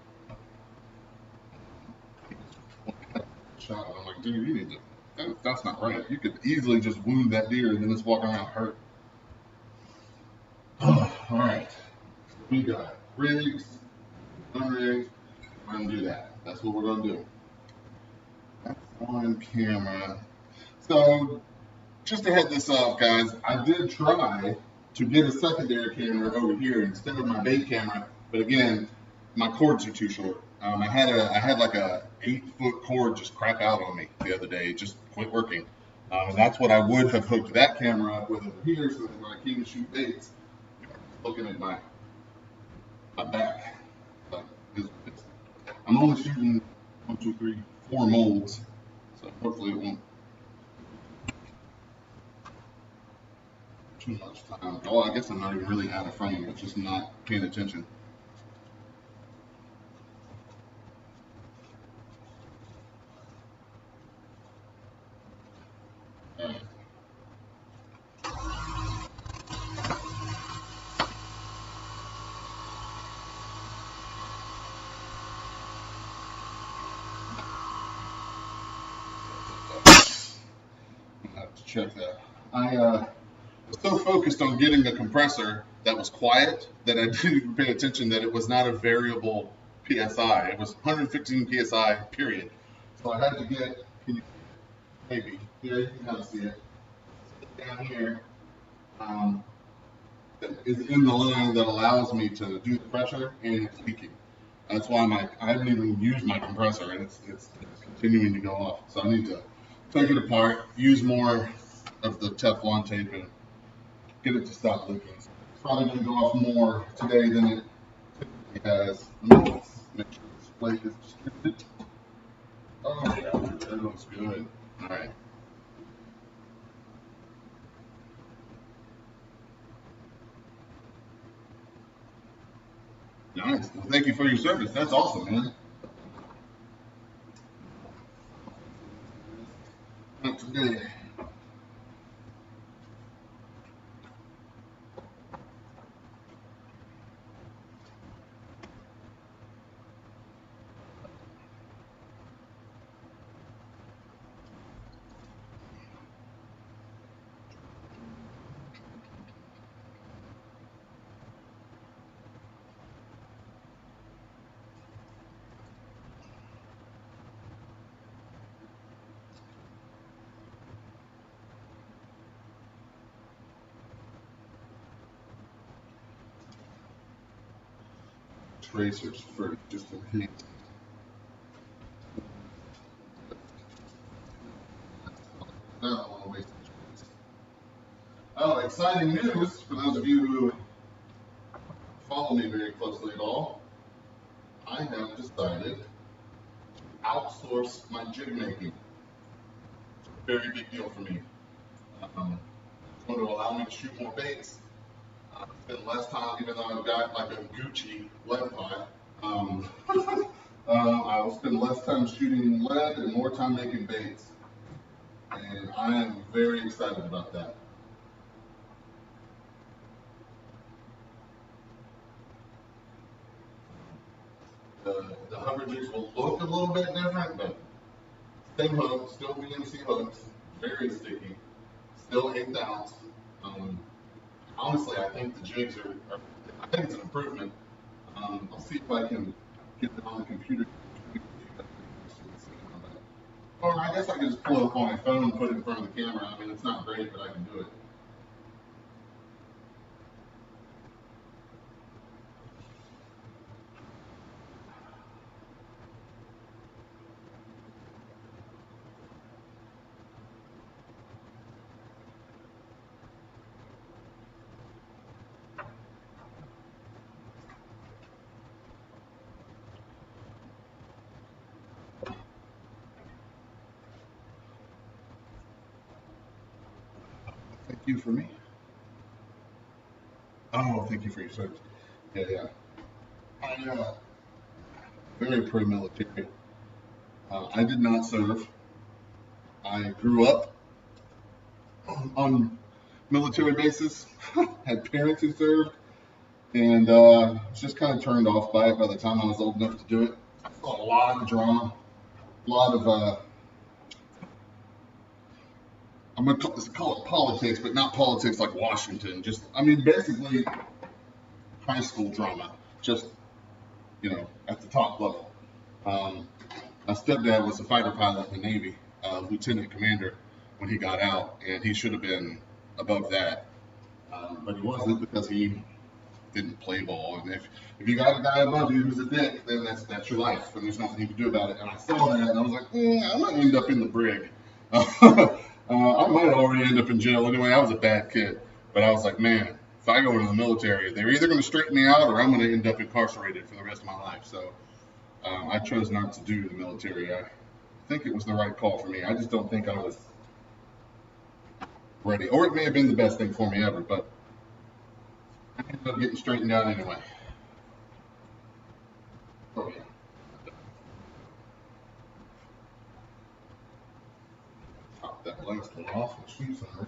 Shot. I'm like, dude, you need to. That's not right. You could easily just wound that deer and then just walk around hurt. All right. We got rigs, unrigged. We're gonna do that. That's what we're gonna do. That's on camera. So, just to head this off, guys, I did try to get a secondary camera over here instead of my bait camera, but again, my cords are too short. I had like a 8-foot cord just crap out on me the other day. It just quit working. And that's what I would have hooked that camera up with over here, so that when I came to shoot baits, looking at my back. But I'm only shooting 1, 2, 3, 4 molds, so hopefully it won't too much time. Oh, I guess I'm not even really out of frame. It's just not paying attention. I have to check that. I was so focused on getting the compressor that was quiet that I didn't even pay attention that it was not a variable PSI. It was 115 PSI, period. So I had to get, maybe, here you can kind of see it. Down here is in the line that allows me to do the pressure, and it's leaking. That's why I haven't even used my compressor, and it's continuing to go off. So I need to take it apart, use more of the Teflon tape, and get it to stop leaking. It's probably going to go off more today than it typically has. Let me make sure this plate is distributed. Oh yeah, that looks good. All right. Nice. Well, thank you for your service. That's awesome, man. Not today. Tracers first, just in case. I don't want to waste the trace. Oh, exciting news for those of you who follow me very closely at all. I have decided to outsource my jig making. It's a very big deal for me. It's going to allow me to shoot more baits, spend less time, even though I've got like a Gucci lead pot. I will spend less time shooting lead and more time making baits. And I am very excited about that. The hover jigs will look a little bit different, but same hook, still BMC hooks, very sticky, still 8th ounce. Honestly, I think the jigs I think it's an improvement. I'll see if I can get it on the computer. Or I guess I can just pull it up on my phone and put it in front of the camera. I mean, it's not great, but I can do it. you for me. Oh, thank you for your service. Yeah, yeah. I very pro-military. I did not serve. I grew up on military bases, had parents who served, and was just kind of turned off by it by the time I was old enough to do it. I saw a lot of drama, a lot of, I'm going to call it politics, but not politics like Washington. Just, I mean, basically high school drama, just, you know, at the top level. My stepdad was a fighter pilot in the Navy, lieutenant commander when he got out, and he should have been above that. But he wasn't because he didn't play ball. And if you got a guy above you who's a dick, then that's your life, and there's nothing you can do about it. And I saw that, and I was like, I might end up in the brig. I might already end up in jail anyway. I was a bad kid, but I was like, man, if I go into the military, they're either going to straighten me out or I'm going to end up incarcerated for the rest of my life. So I chose not to do the military. I think it was the right call for me. I just don't think I was ready, or it may have been the best thing for me ever, but I ended up getting straightened out anyway. Oh yeah. Top that last one off and shoot some.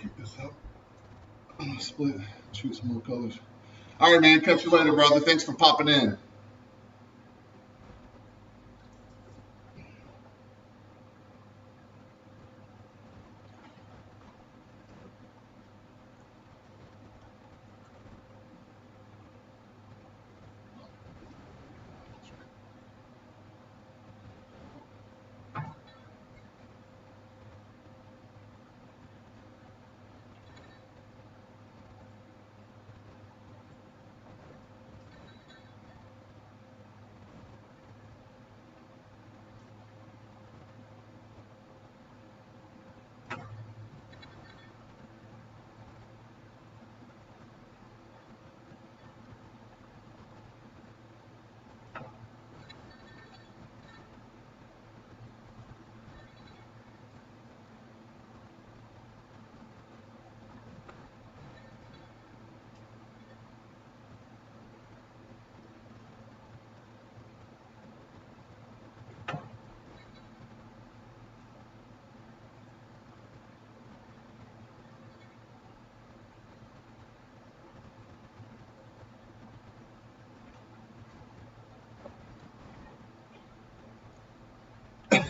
Keep this up. I'm gonna split, shoot some more colors. All right, man. Catch you later, brother. Thanks for popping in.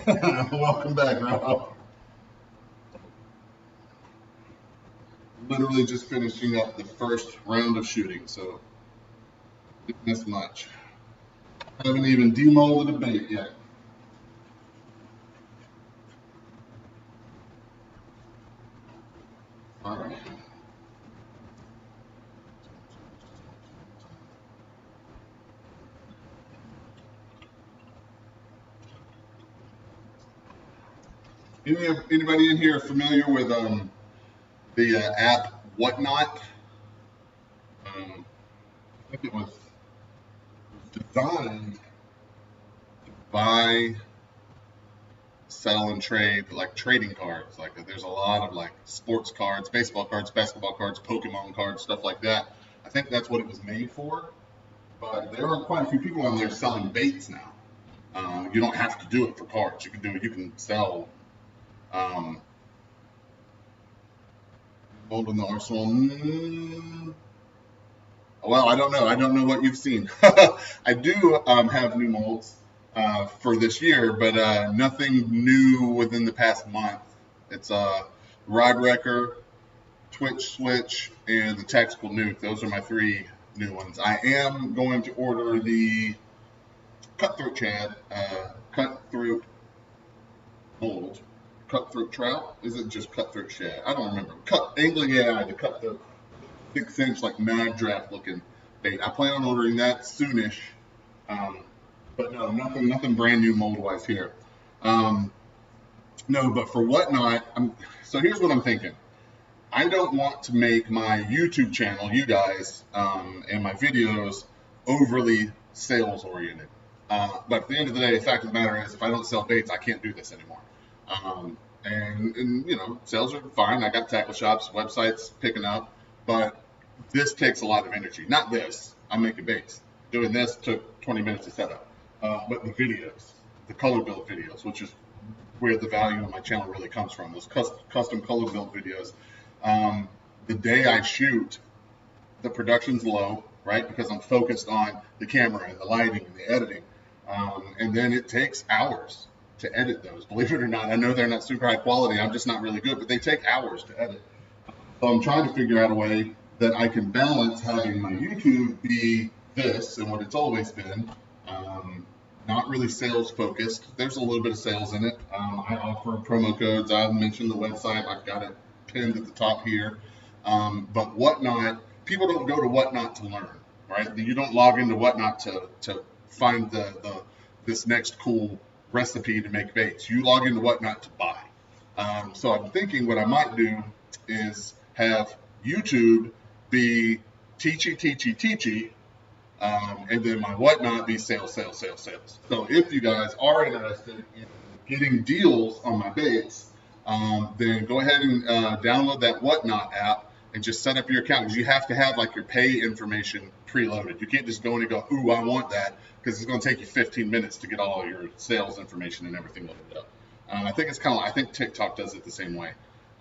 Welcome back, Rob. Literally just finishing up the first round of shooting, so didn't miss much. Haven't even demolded a bait yet. All right. Anybody in here familiar with the app Whatnot? I think it was designed to buy, sell, and trade like trading cards. Like there's a lot of like sports cards, baseball cards, basketball cards, Pokemon cards, stuff like that. I think that's what it was made for. But there are quite a few people on there selling baits now. You don't have to do it for cards. You can sell. Mold in the arsenal. Well, I don't know. I don't know what you've seen. I do have new molds for this year, but nothing new within the past month. It's Rod Wrecker, Twitch Switch, and the Tactical Nuke. Those are my three new ones. I am going to order the cutthroat shad, cutthroat mold, cutthroat trout. Is it just cutthroat shad? I don't remember. Angling AI, the cutthroat 6-inch like mag draft looking bait. I plan on ordering that soonish. But no, nothing brand new mold wise here. No, but for whatnot, so here's what I'm thinking. I don't want to make my YouTube channel, you guys, and my videos overly sales oriented. But at the end of the day, the fact of the matter is, if I don't sell baits, I can't do this anymore. And you know, sales are fine. I got tackle shops, websites picking up, but this takes a lot of energy. Not this. I'm making baits. Doing this took 20 minutes to set up. But the videos, the color build videos, which is where the value of my channel really comes from, those custom color build videos. The day I shoot, the production's low, right? Because I'm focused on the camera and the lighting and the editing. And then it takes hours to edit those. Believe it or not, I know they're not super high quality. I'm just not really good, but they take hours to edit. So I'm trying to figure out a way that I can balance having my YouTube be this and what it's always been. Not really sales focused. There's a little bit of sales in it. I offer promo codes. I've mentioned the website. I've got it pinned at the top here. But Whatnot, people don't go to Whatnot to learn, right? You don't log into Whatnot to find this next cool recipe to make baits. You log into Whatnot to buy. So I'm thinking what I might do is have YouTube be teachy, and then my Whatnot be sales. So if you guys are interested in getting deals on my baits, then go ahead and download that Whatnot app and just set up your account, because you have to have like your pay information preloaded. You can't just go in and go, ooh, I want that, because it's going to take you 15 minutes to get all your sales information and everything loaded up. I think it's kind of, I think TikTok does it the same way.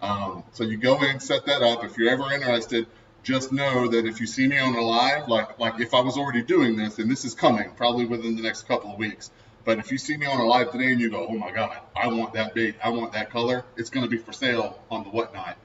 So you go in, set that up. If you're ever interested, just know that if you see me on a live, like if I was already doing this, and this is coming probably within the next couple of weeks, but if you see me on a live today and you go, oh my God, I want that bait, I want that color, it's going to be for sale on the Whatnot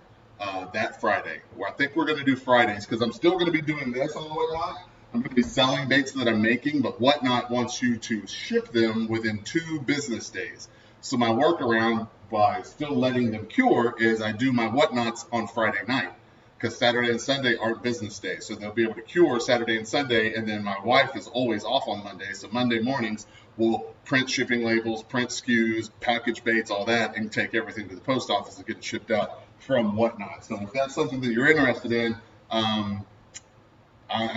that Friday. Well, I think we're going to do Fridays, because I'm still going to be doing this on the Whatnot. I'm going to be selling baits that I'm making, but Whatnot wants you to ship them within 2 business days. So my workaround by still letting them cure is I do my Whatnots on Friday night, because Saturday and Sunday aren't business days. So they'll be able to cure Saturday and Sunday, and then my wife is always off on Monday. So Monday mornings, we'll print shipping labels, print SKUs, package baits, all that, and take everything to the post office and get it shipped out from Whatnot. So if that's something that you're interested in, I'm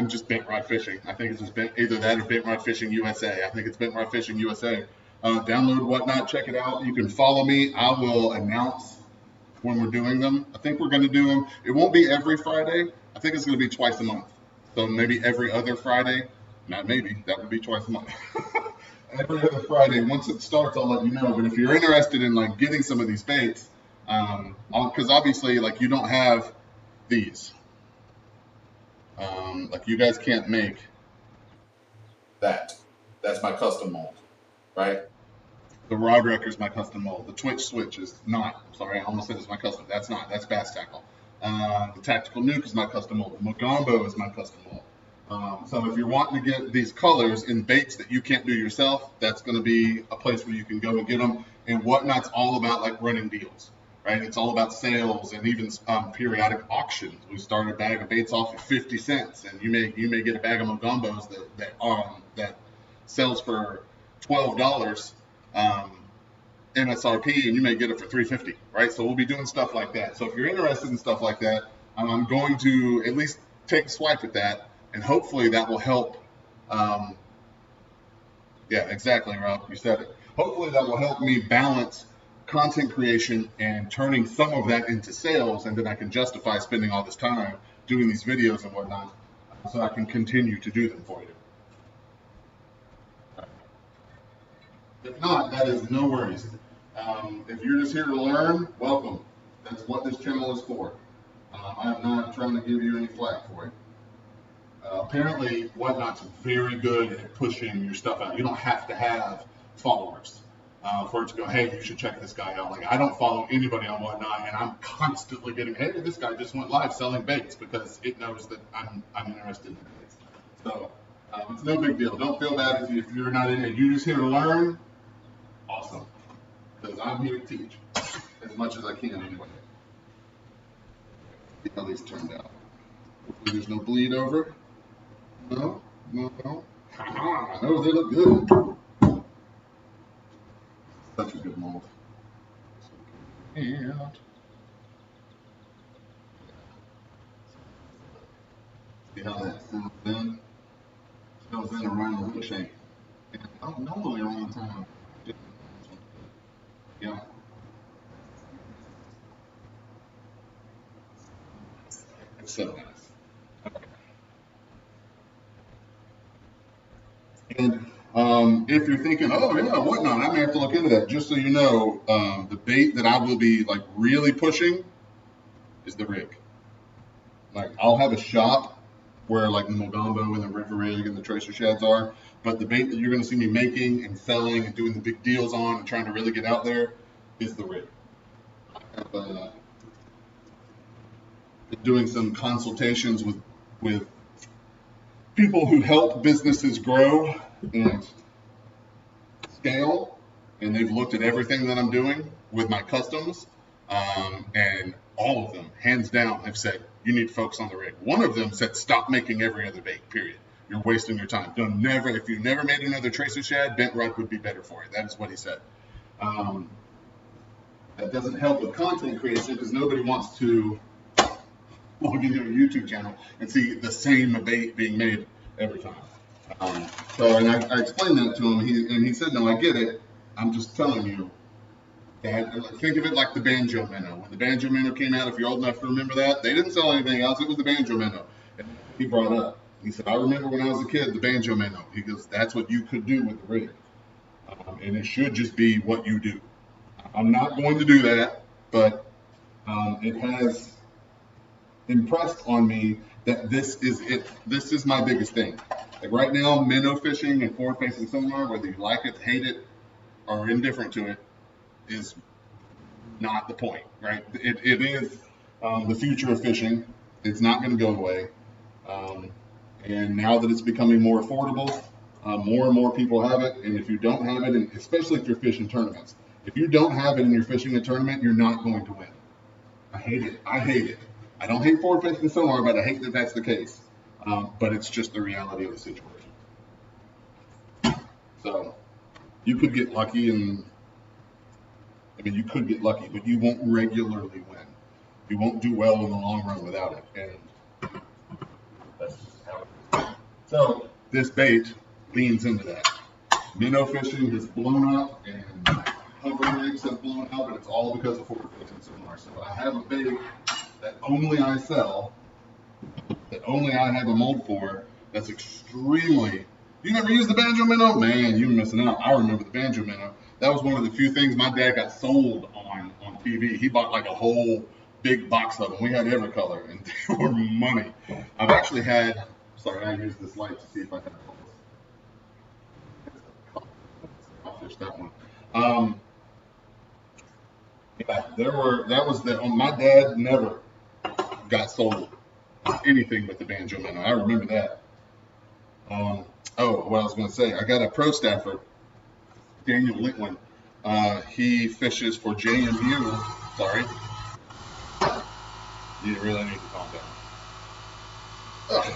just Bent Rod Fishing. I think it's just either that or Bent Rod Fishing USA. I think it's Bent Rod Fishing USA. Download Whatnot, check it out. You can follow me. I will announce when we're doing them. I think we're going to do them. It won't be every Friday. I think it's going to be twice a month. So maybe every other Friday. Not maybe. That would be twice a month. Every other Friday. Once it starts, I'll let you know. But if you're interested in like getting some of these baits, because obviously like you don't have these. Like you guys can't make that. That's my custom mold, right? The rod wrecker is my custom mold. The twitch switch is not. Sorry, I almost said it's my custom. That's not. That's bass tackle. The tactical nuke is my custom mold. The Mogombo is my custom mold. So if you're wanting to get these colors in baits that you can't do yourself, that's going to be a place where you can go and get them. And Whatnot's all about like running deals, right? It's all about sales and even periodic auctions. We start a bag of baits off at 50 cents, and you may get a bag of Mogombos that sells for $12. MSRP, and you may get it for $3.50, right? So we'll be doing stuff like that. So if you're interested in stuff like that, I'm going to at least take a swipe at that, and hopefully that will help. Yeah, exactly, Rob. You said it. Hopefully that will help me balance content creation and turning some of that into sales, and then I can justify spending all this time doing these videos and whatnot, so I can continue to do them for you. If not, that is no worries. If you're just here to learn, welcome. That's what this channel is for. I'm not trying to give you any flack for it. Apparently, Whatnot's very good at pushing your stuff out. You don't have to have followers for it to go, hey, you should check this guy out. Like, I don't follow anybody on Whatnot, and I'm constantly getting, hey, this guy just went live selling baits, because it knows that I'm interested in baits. So It's no big deal. Don't feel bad if you're not in it. You're just here to learn. Awesome. Because I'm here to teach as much as I can anyway. See how these turned out. Hopefully there's no bleed over. No, no, no. No, they look good. Such a good mold. And see how that fills in? Fills in around the hook shape. And normally around the time. Yeah. It's so nice. Okay. And if you're thinking, oh yeah, whatnot, I may have to look into that. Just so you know, the bait that I will be like really pushing is the rig. Like I'll have a shop where like the Mogambo and the River Rig and the Tracer Shads are, but the bait that you're going to see me making and selling and doing the big deals on and trying to really get out there is the rig. I have been doing some consultations with people who help businesses grow and scale, and they've looked at everything that I'm doing with my customs, and all of them, hands down, have said, you need to focus on the rig. One of them said, stop making every other bait, period. You're wasting your time. If you never made another Tracer Shad, bent rock would be better for you. That is what he said. That doesn't help with content creation because nobody wants to log into a YouTube channel and see the same bait being made every time. And I explained that to him, and he said, no, I get it. I'm just telling you. Think of it like the Banjo Minnow. When the Banjo Minnow came out, if you're old enough to remember that, they didn't sell anything else. It was the Banjo Minnow. And he brought up. He said, I remember when I was a kid, the Banjo Minnow. He goes, that's what you could do with the rig. And it should just be what you do. I'm not going to do that, but it has impressed on me that this is it. This is my biggest thing. Like right now, minnow fishing and forward-facing sonar, whether you like it, hate it, or indifferent to it, is not the point, right? It is the future of fishing. It's not going to go away. And now that it's becoming more affordable, more and more people have it. And if you don't have it, and especially if you're fishing tournaments, if you don't have it and you're fishing a tournament, you're not going to win. I hate it. I hate it. I don't hate forward-facing sonar, but I hate that that's the case. But it's just the reality of the situation. So you could get lucky, and you could get lucky, but you won't regularly win. You won't do well in the long run without it. And that's just how it is. So this bait leans into that. Minnow fishing has blown up, and hover rigs have blown up, and it's all because of forward-facing sonar. So I have a bait that only I sell, that only I have a mold for, that's extremely... You never used the Banjo Minnow? Man, you're missing out. I remember the Banjo Minnow. That was one of the few things my dad got sold on TV. He bought like a whole big box of them. We had every color, and they were money. I've actually had... Sorry, I used this light to see if I can... I'll fish that one. Yeah, my dad never got sold anything but the Banjo Minnow. I remember that. What I was going to say, I got a pro staffer, Daniel Litwin. He fishes for JMU. Sorry. You really need to calm down. Ugh.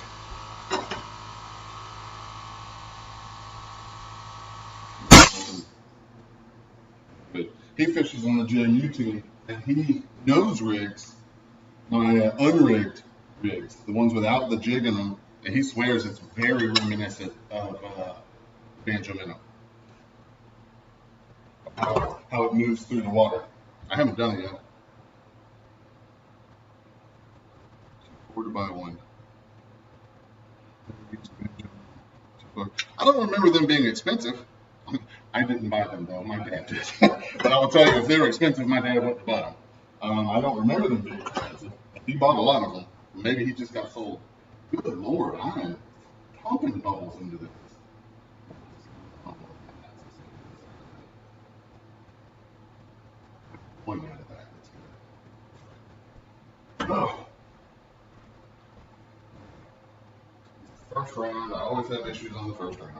But he fishes on the JMU team, and he nose rigs my unrigged rigs, the ones without the jig in them, and he swears it's very reminiscent of Banjo Minnow. How it moves through the water. I haven't done it yet. $4 1. I don't remember them being expensive. I didn't buy them though, my dad did. But I will tell you, if they were expensive, my dad wouldn't have bought them. I don't remember them being expensive. He bought a lot of them. Maybe he just got sold. Good Lord, I am pumping bubbles into this. Point out of that. That's good. Oh. first round. I always have issues on the first round.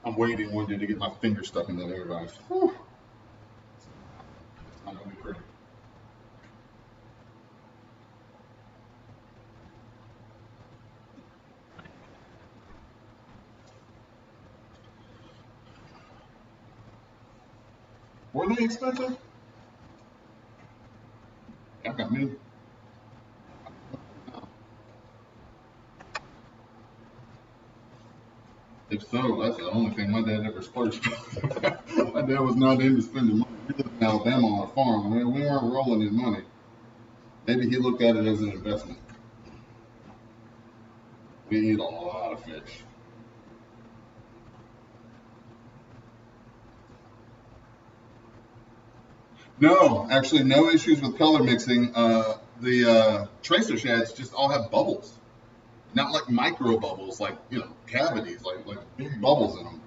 I'm waiting one day to get my finger stuck in that air vise. Whew. It's not going to be pretty. Were they expensive? I got me. If so, that's the only thing my dad ever splurged on. My dad was not into spending money. We lived in Alabama on a farm. I mean, we weren't rolling in money. Maybe he looked at it as an investment. We eat a lot of fish. No, actually, no issues with color mixing. The tracer shads just all have bubbles. Not like micro bubbles, like, you know, cavities, like big bubbles in them.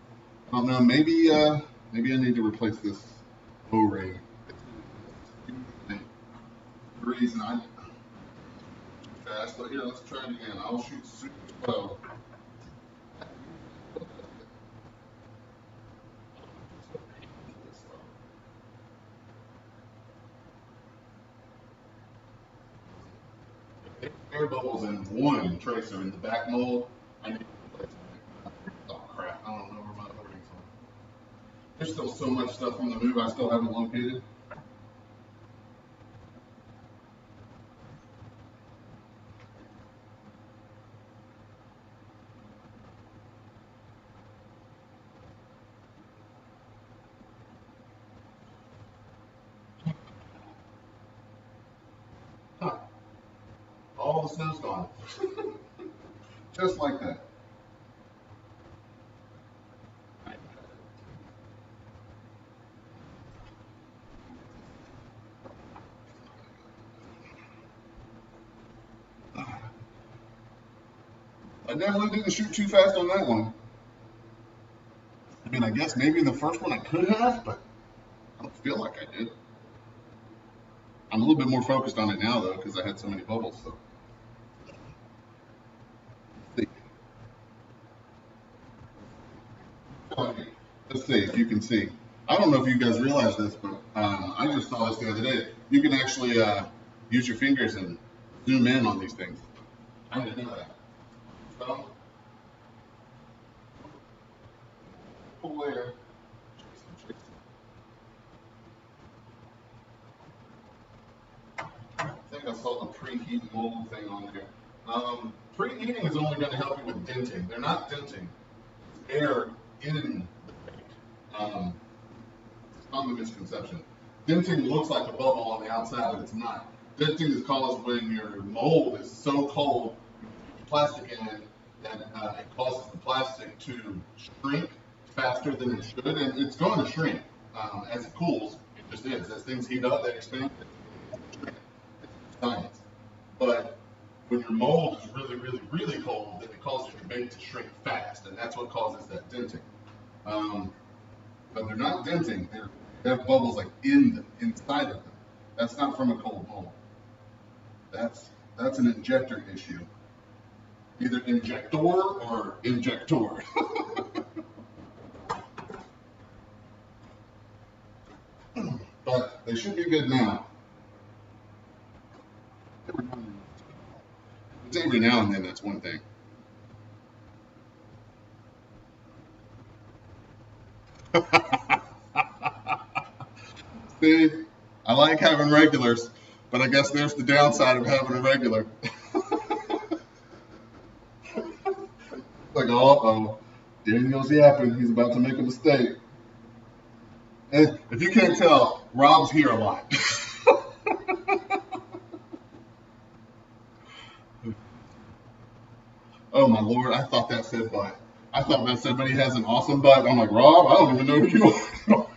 I don't know. Maybe I need to replace this O-ring. The reason I fast, but here, let's try it again. I'll shoot super slow. Air bubbles in one tracer in the back mold. I need to replace it. Oh crap! I don't know where my O-rings are. There's still so much stuff on the move I still haven't located. Huh. All the snow's gone. Just like that. I definitely didn't shoot too fast on that one. I mean, I guess maybe in the first one I could have, but I don't feel like I did. I'm a little bit more focused on it now, though, because I had so many bubbles. So. Let's see if you can see. I don't know if you guys realize this, but I just saw this the other day. You can actually use your fingers and zoom in on these things. I didn't know that. So, where? I think I saw the preheat mold thing on there. Preheating is only going to help you with denting. They're not denting. It's air in the paint. It's not the misconception. Denting looks like a bubble on the outside, but it's not. Denting is caused when your mold is so cold, you put plastic in it, that it causes the plastic to shrink faster than it should, and it's going to shrink as it cools. It just is. As things heat up, they expand. It's science. But when your mold is really, really, really cold, then it causes your bait to shrink fast, and that's what causes that denting. But they're not denting. They have bubbles like inside of them. That's not from a cold mold. That's an injector issue. Either injector or injector. But they should be good now. It's every now and then, that's one thing. See, I like having regulars, but I guess there's the downside of having a regular. Like, uh-oh, Daniel's yapping. He's about to make a mistake. And if you can't tell, Rob's here a lot. Oh my Lord, I thought that said butt. I thought that said, but he has an awesome butt. I'm like, Rob, I don't even know who you are.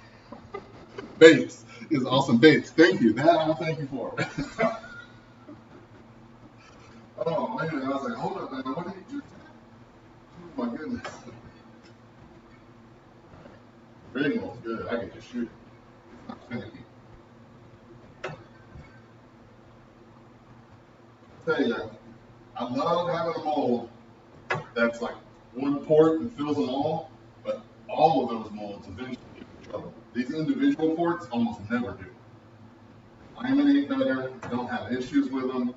Bates is awesome. Bates, thank you. That I'll thank you for. Oh man, I was like, hold up, man, what did he just say? Oh my goodness. shoot. It's not finicky. I'll tell you, I love having a mold that's like one port and fills them all, but all of those molds eventually get in trouble. These individual ports almost never do. Laminate better, don't have issues with them.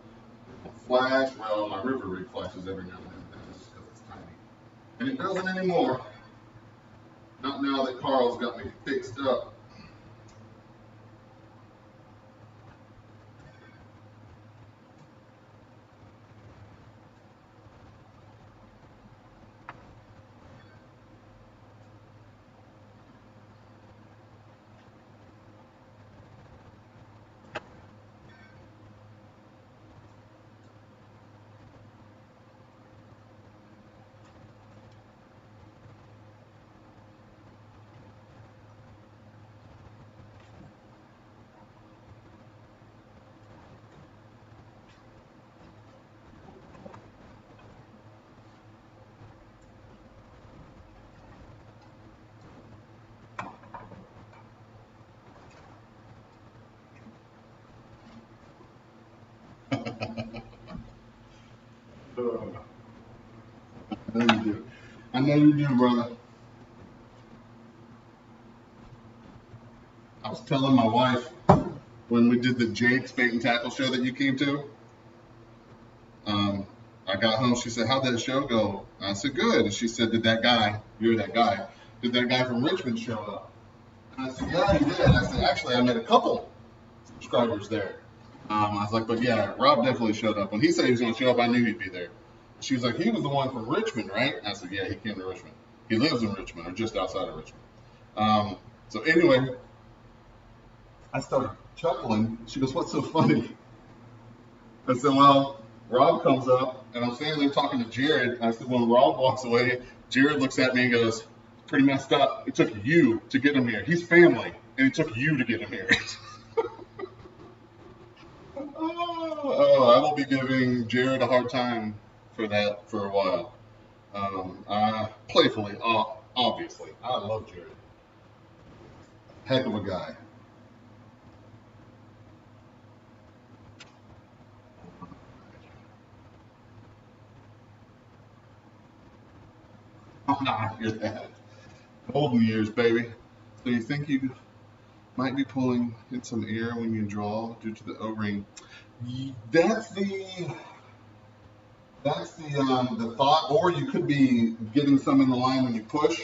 Flash, well, my river rig flashes every now and then, that's just because it's tiny. And it doesn't anymore. Not now that Carl's got me fixed up. I know you do. I know you do, brother. I was telling my wife when we did the Jake's Bait and Tackle show that you came to. I got home. She said, "How'd that show go?" I said, "Good." And she said, "Did that guy? You're that guy. Did that guy from Richmond show up?" And I said, "Yeah, he did." And I said, "Actually, I met a couple subscribers there." I was like, "But yeah, Rob definitely showed up. When he said he was going to show up, I knew he'd be there." She was like, "He was the one from Richmond, right?" I said, "Yeah, he came to Richmond. He lives in Richmond or just outside of Richmond." So anyway, I started chuckling. She goes, "What's so funny?" I said, "Well, Rob comes up, and I'm standing there talking to Jared." I said, "When Rob walks away, Jared looks at me and goes, 'Pretty messed up. It took you to get him here. He's family, and it took you to get him here.'" Oh, I will be giving Jared a hard time for that for a while. Playfully, obviously. I love Jared. Heck of a guy. You're that. Golden years, baby. So you think you might be pulling in some air when you draw due to the O-ring? That's the thought, or you could be getting some in the line when you push.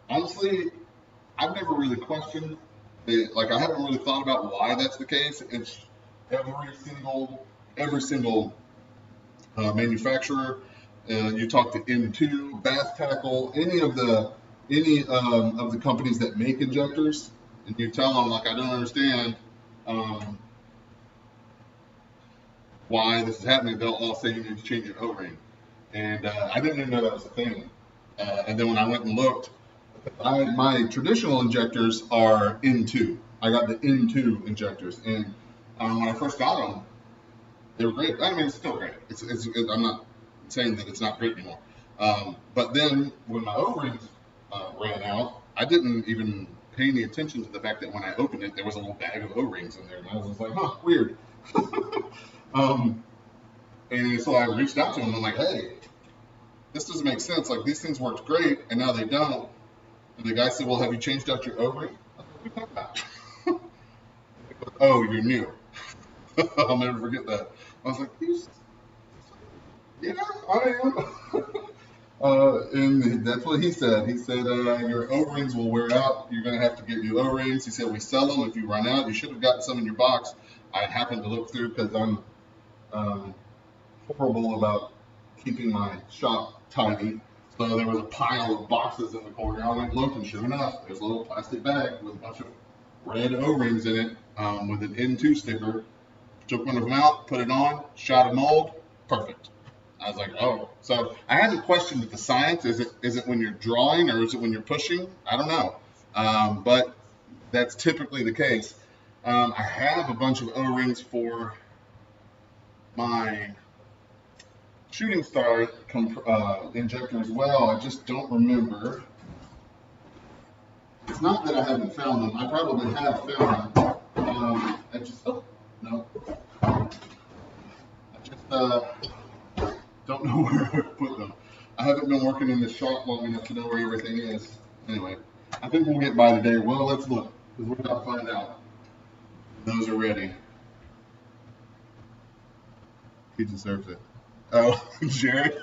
Honestly, I've never really questioned it. Like, I haven't really thought about why that's the case. It's every single manufacturer. You talk to M2, Bass Tackle, any of the companies that make injectors, and you tell them, like, I don't understand why this is happening. They'll all say you need to change your O-ring, and I didn't even know that was a thing. And then when I went and looked, my traditional injectors are N2. I got the N2 injectors, and when I first got them, they were great. I mean, it's still great. I'm not saying that it's not great anymore. But then when my O-rings ran out, I didn't even pay any attention to the fact that when I opened it, there was a little bag of O-rings in there, and I was just like, "Huh, weird." And so I reached out to him. I'm like, "Hey, this doesn't make sense. Like, these things worked great, and now they don't." And the guy said, "Well, have you changed out your O-ring?" I was like, "What are you talking about?" Goes, "Oh, you're new." I'll never forget that. I was like, "Yeah, I am." And that's what he said. He said, "Your O-rings will wear out. You're going to have to get new O-rings." He said, "We sell them. If you run out, you should have gotten some in your box." I happened to look through because I'm horrible about keeping my shop tidy. So there was a pile of boxes in the corner. I went and looked, and sure enough, there's a little plastic bag with a bunch of red O-rings in it with an N2 sticker. Took one of them out, put it on, shot a mold, perfect. I was like, "Oh." So I hadn't questioned the science. Is it when you're drawing or is it when you're pushing? I don't know. But that's typically the case. I have a bunch of O-rings for my shooting star injector as well. I just don't remember It's not that I haven't found them. I probably have found them. I just, oh, no. I just don't know where to put them. I haven't been working in the shop long enough to know where everything is. Anyway, I think we'll get by today. Well, let's look, because we're about to find out. Those are ready. He deserves it. Oh, Jared.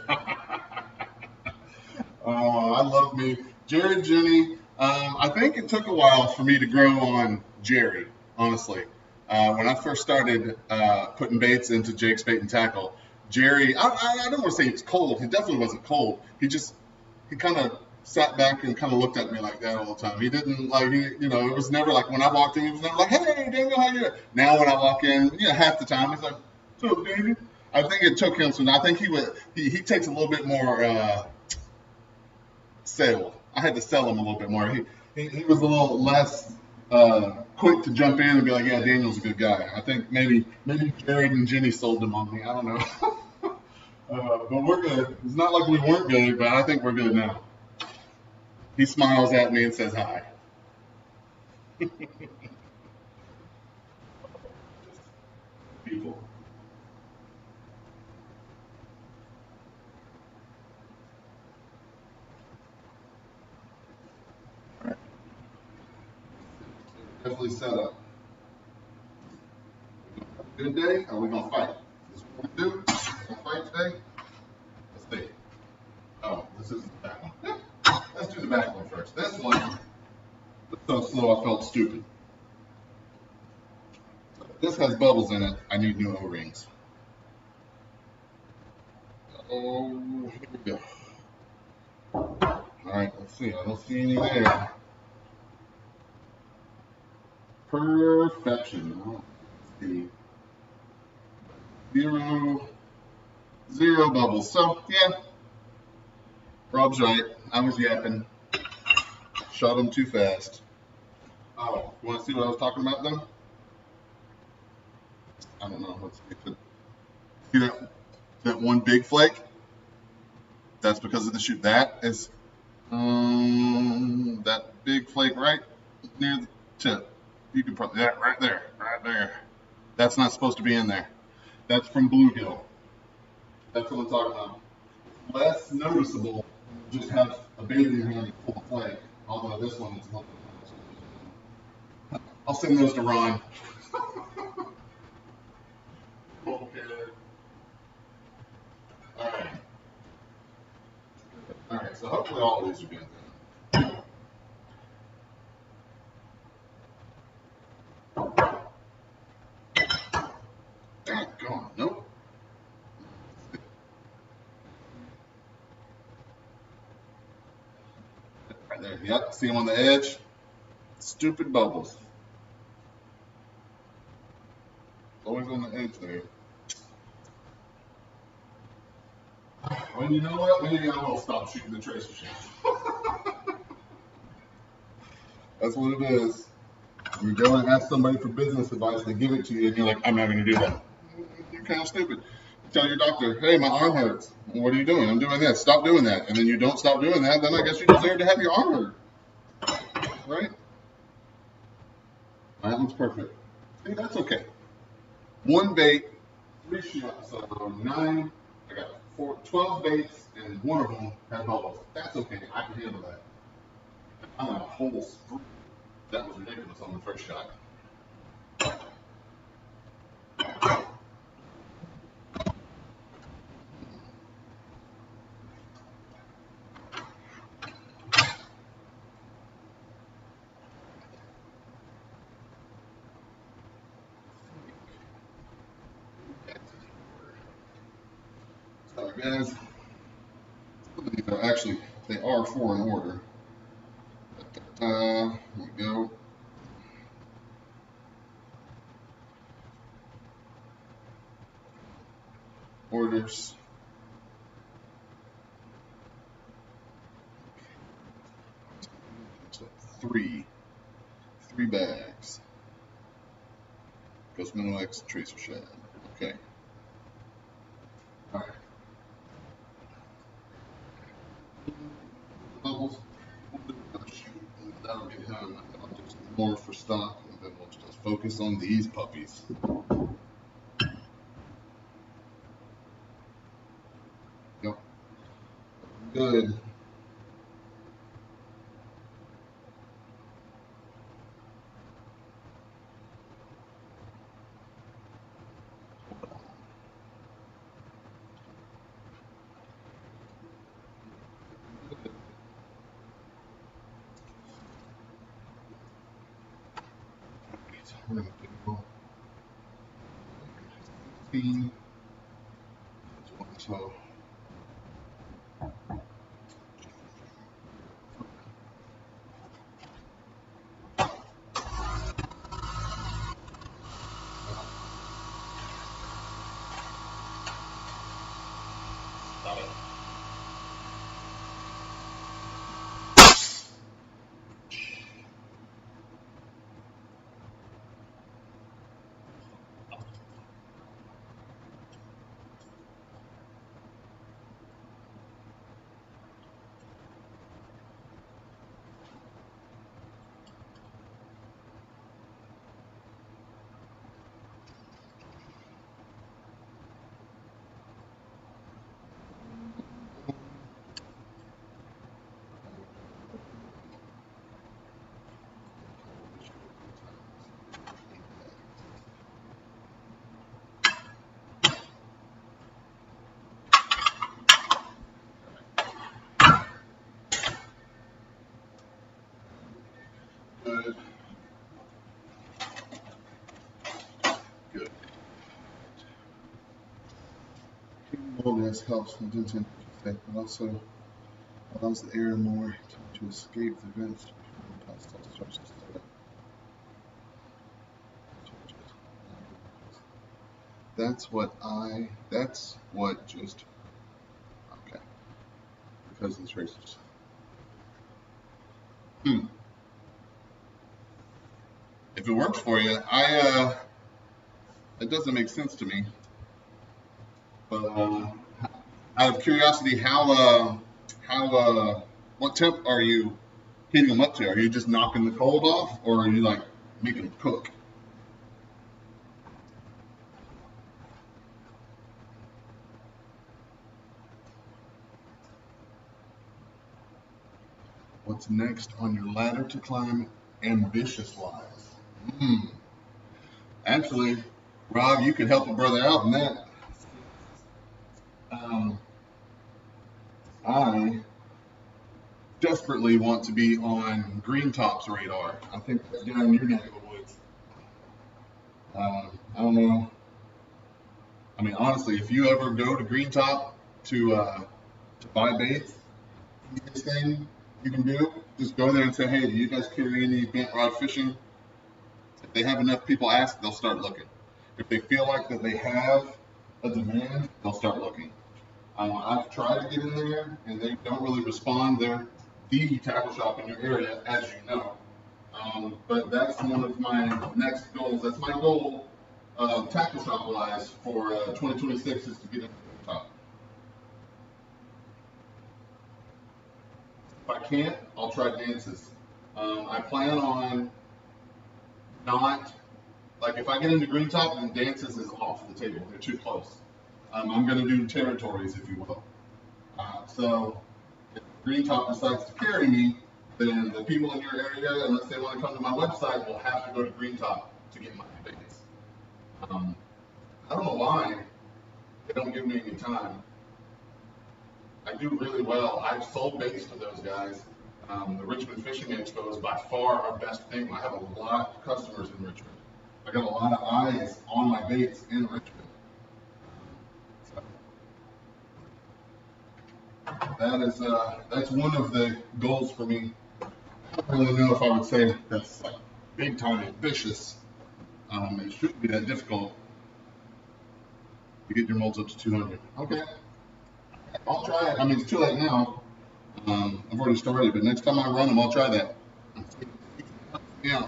Oh, I love me. Jared, Jenny. I think it took a while for me to grow on Jerry, honestly. When I first started putting baits into Jake's Bait and Tackle, Jerry, I don't want to say he was cold. He definitely wasn't cold. He kind of sat back and kind of looked at me like that all the time. He didn't it was never like when I walked in, he was never like, hey, Daniel, how you doing? Now when I walk in, half the time he's like, what's up, Daniel? I think it took him some. I think he takes a little bit more sale. I had to sell him a little bit more. He was a little less quick to jump in and be like, yeah, Daniel's a good guy. I think maybe Jared and Jenny sold him on me. I don't know. But we're good. It's not like we weren't good, but I think we're good now. He smiles at me and says hi. People. All right. Definitely set up. Good day? Or are we gonna fight? This is what we do? We're gonna fight today? Let's see. Oh, this is the back one. Let's do the back one first. This one was so slow I felt stupid. This has bubbles in it. I need new O-rings. Oh, here we go. Alright, let's see. I don't see any there. Perfection. Let's see. Zero bubbles. So, yeah. Rob's right. I was yapping. Shot him too fast. Oh, you want to see what I was talking about, though? I don't know. Let's see that one big flake? That's because of the shoot. That is that big flake right near the tip. You can probably that right there. That's not supposed to be in there. That's from bluegill. That's what I'm talking about. Less noticeable. Just have a bait in your hand and pull a flake. Although this one is a little bit. I'll send those to Ron. Okay. All right. So hopefully all of these are good. Gone. Nope. Right there. Yep. See them on the edge. Stupid bubbles. Always on the edge there. Well, you know what? Maybe I will stop shooting the tracer shad. That's what it is. You go and ask somebody for business advice, they give it to you, and you're like, I'm not going to do that. You're kind of stupid. You tell your doctor, hey, my arm hurts. What are you doing? I'm doing this. Stop doing that. And then you don't stop doing that, then I guess you deserve to have your arm hurt. Right? That one's perfect. See, that's okay. One bait, 3 shots, so 9. I got 12 baits, and one of them had bubbles. That's okay. I can handle that. I'm on a whole spree. That was ridiculous on the first shot. Sorry, guys. Some of these are actually, they are 4 in order. Here we go. Orders. So 3 bags. Ghost Minnow X Tracer Shad. Okay. All right. Bubbles. That'll get him. more for stock, and then we'll just focus on these puppies. Yep. Good. We're going to go 15. So got it. Good. Good. All this helps with dentin effect, but also allows the air more to escape the vents before the pasta starts to set up. That's what just, okay, because of the tracers. If it works for you, it doesn't make sense to me. But out of curiosity, what temp are you heating them up to? Are you just knocking the cold off, or are you like making them cook? What's next on your ladder to climb ambitious-wise? Actually, Rob, you could help a brother out in that. I desperately want to be on Green Top's radar. I think that's down in your neck of the woods. I don't know. I mean, honestly, if you ever go to Green Top to buy baits, the easiest thing you can do, just go there and say, hey, do you guys carry any bent rod fishing? If they have enough people ask, they'll start looking. If they feel like that they have a demand, they'll start looking. I've tried to get in there, and they don't really respond. They're the tackle shop in your area, as you know. But that's one of my next goals. That's my goal, tackle shop wise, for 2026 is to get into the top. If I can't, I'll try dances. I plan on not, like if I get into Green Top, then dances is off the table. They're too close. I'm going to do territories, if you will. So if Green Top decides to carry me, then the people in your area, unless they want to come to my website, will have to go to Green Top to get my baits. I don't know why they don't give me any time. I do really well. I've sold baits to those guys. The Richmond Fishing Expo is by far our best thing. I have a lot of customers in Richmond. I got a lot of eyes on my baits in Richmond. That's one of the goals for me. I don't really know if I would say that's like big time ambitious. It shouldn't be that difficult to get your molds up to 200. Okay, I'll try it. I mean, it's too late now. I've already started, but next time I run them, I'll try that. Yeah.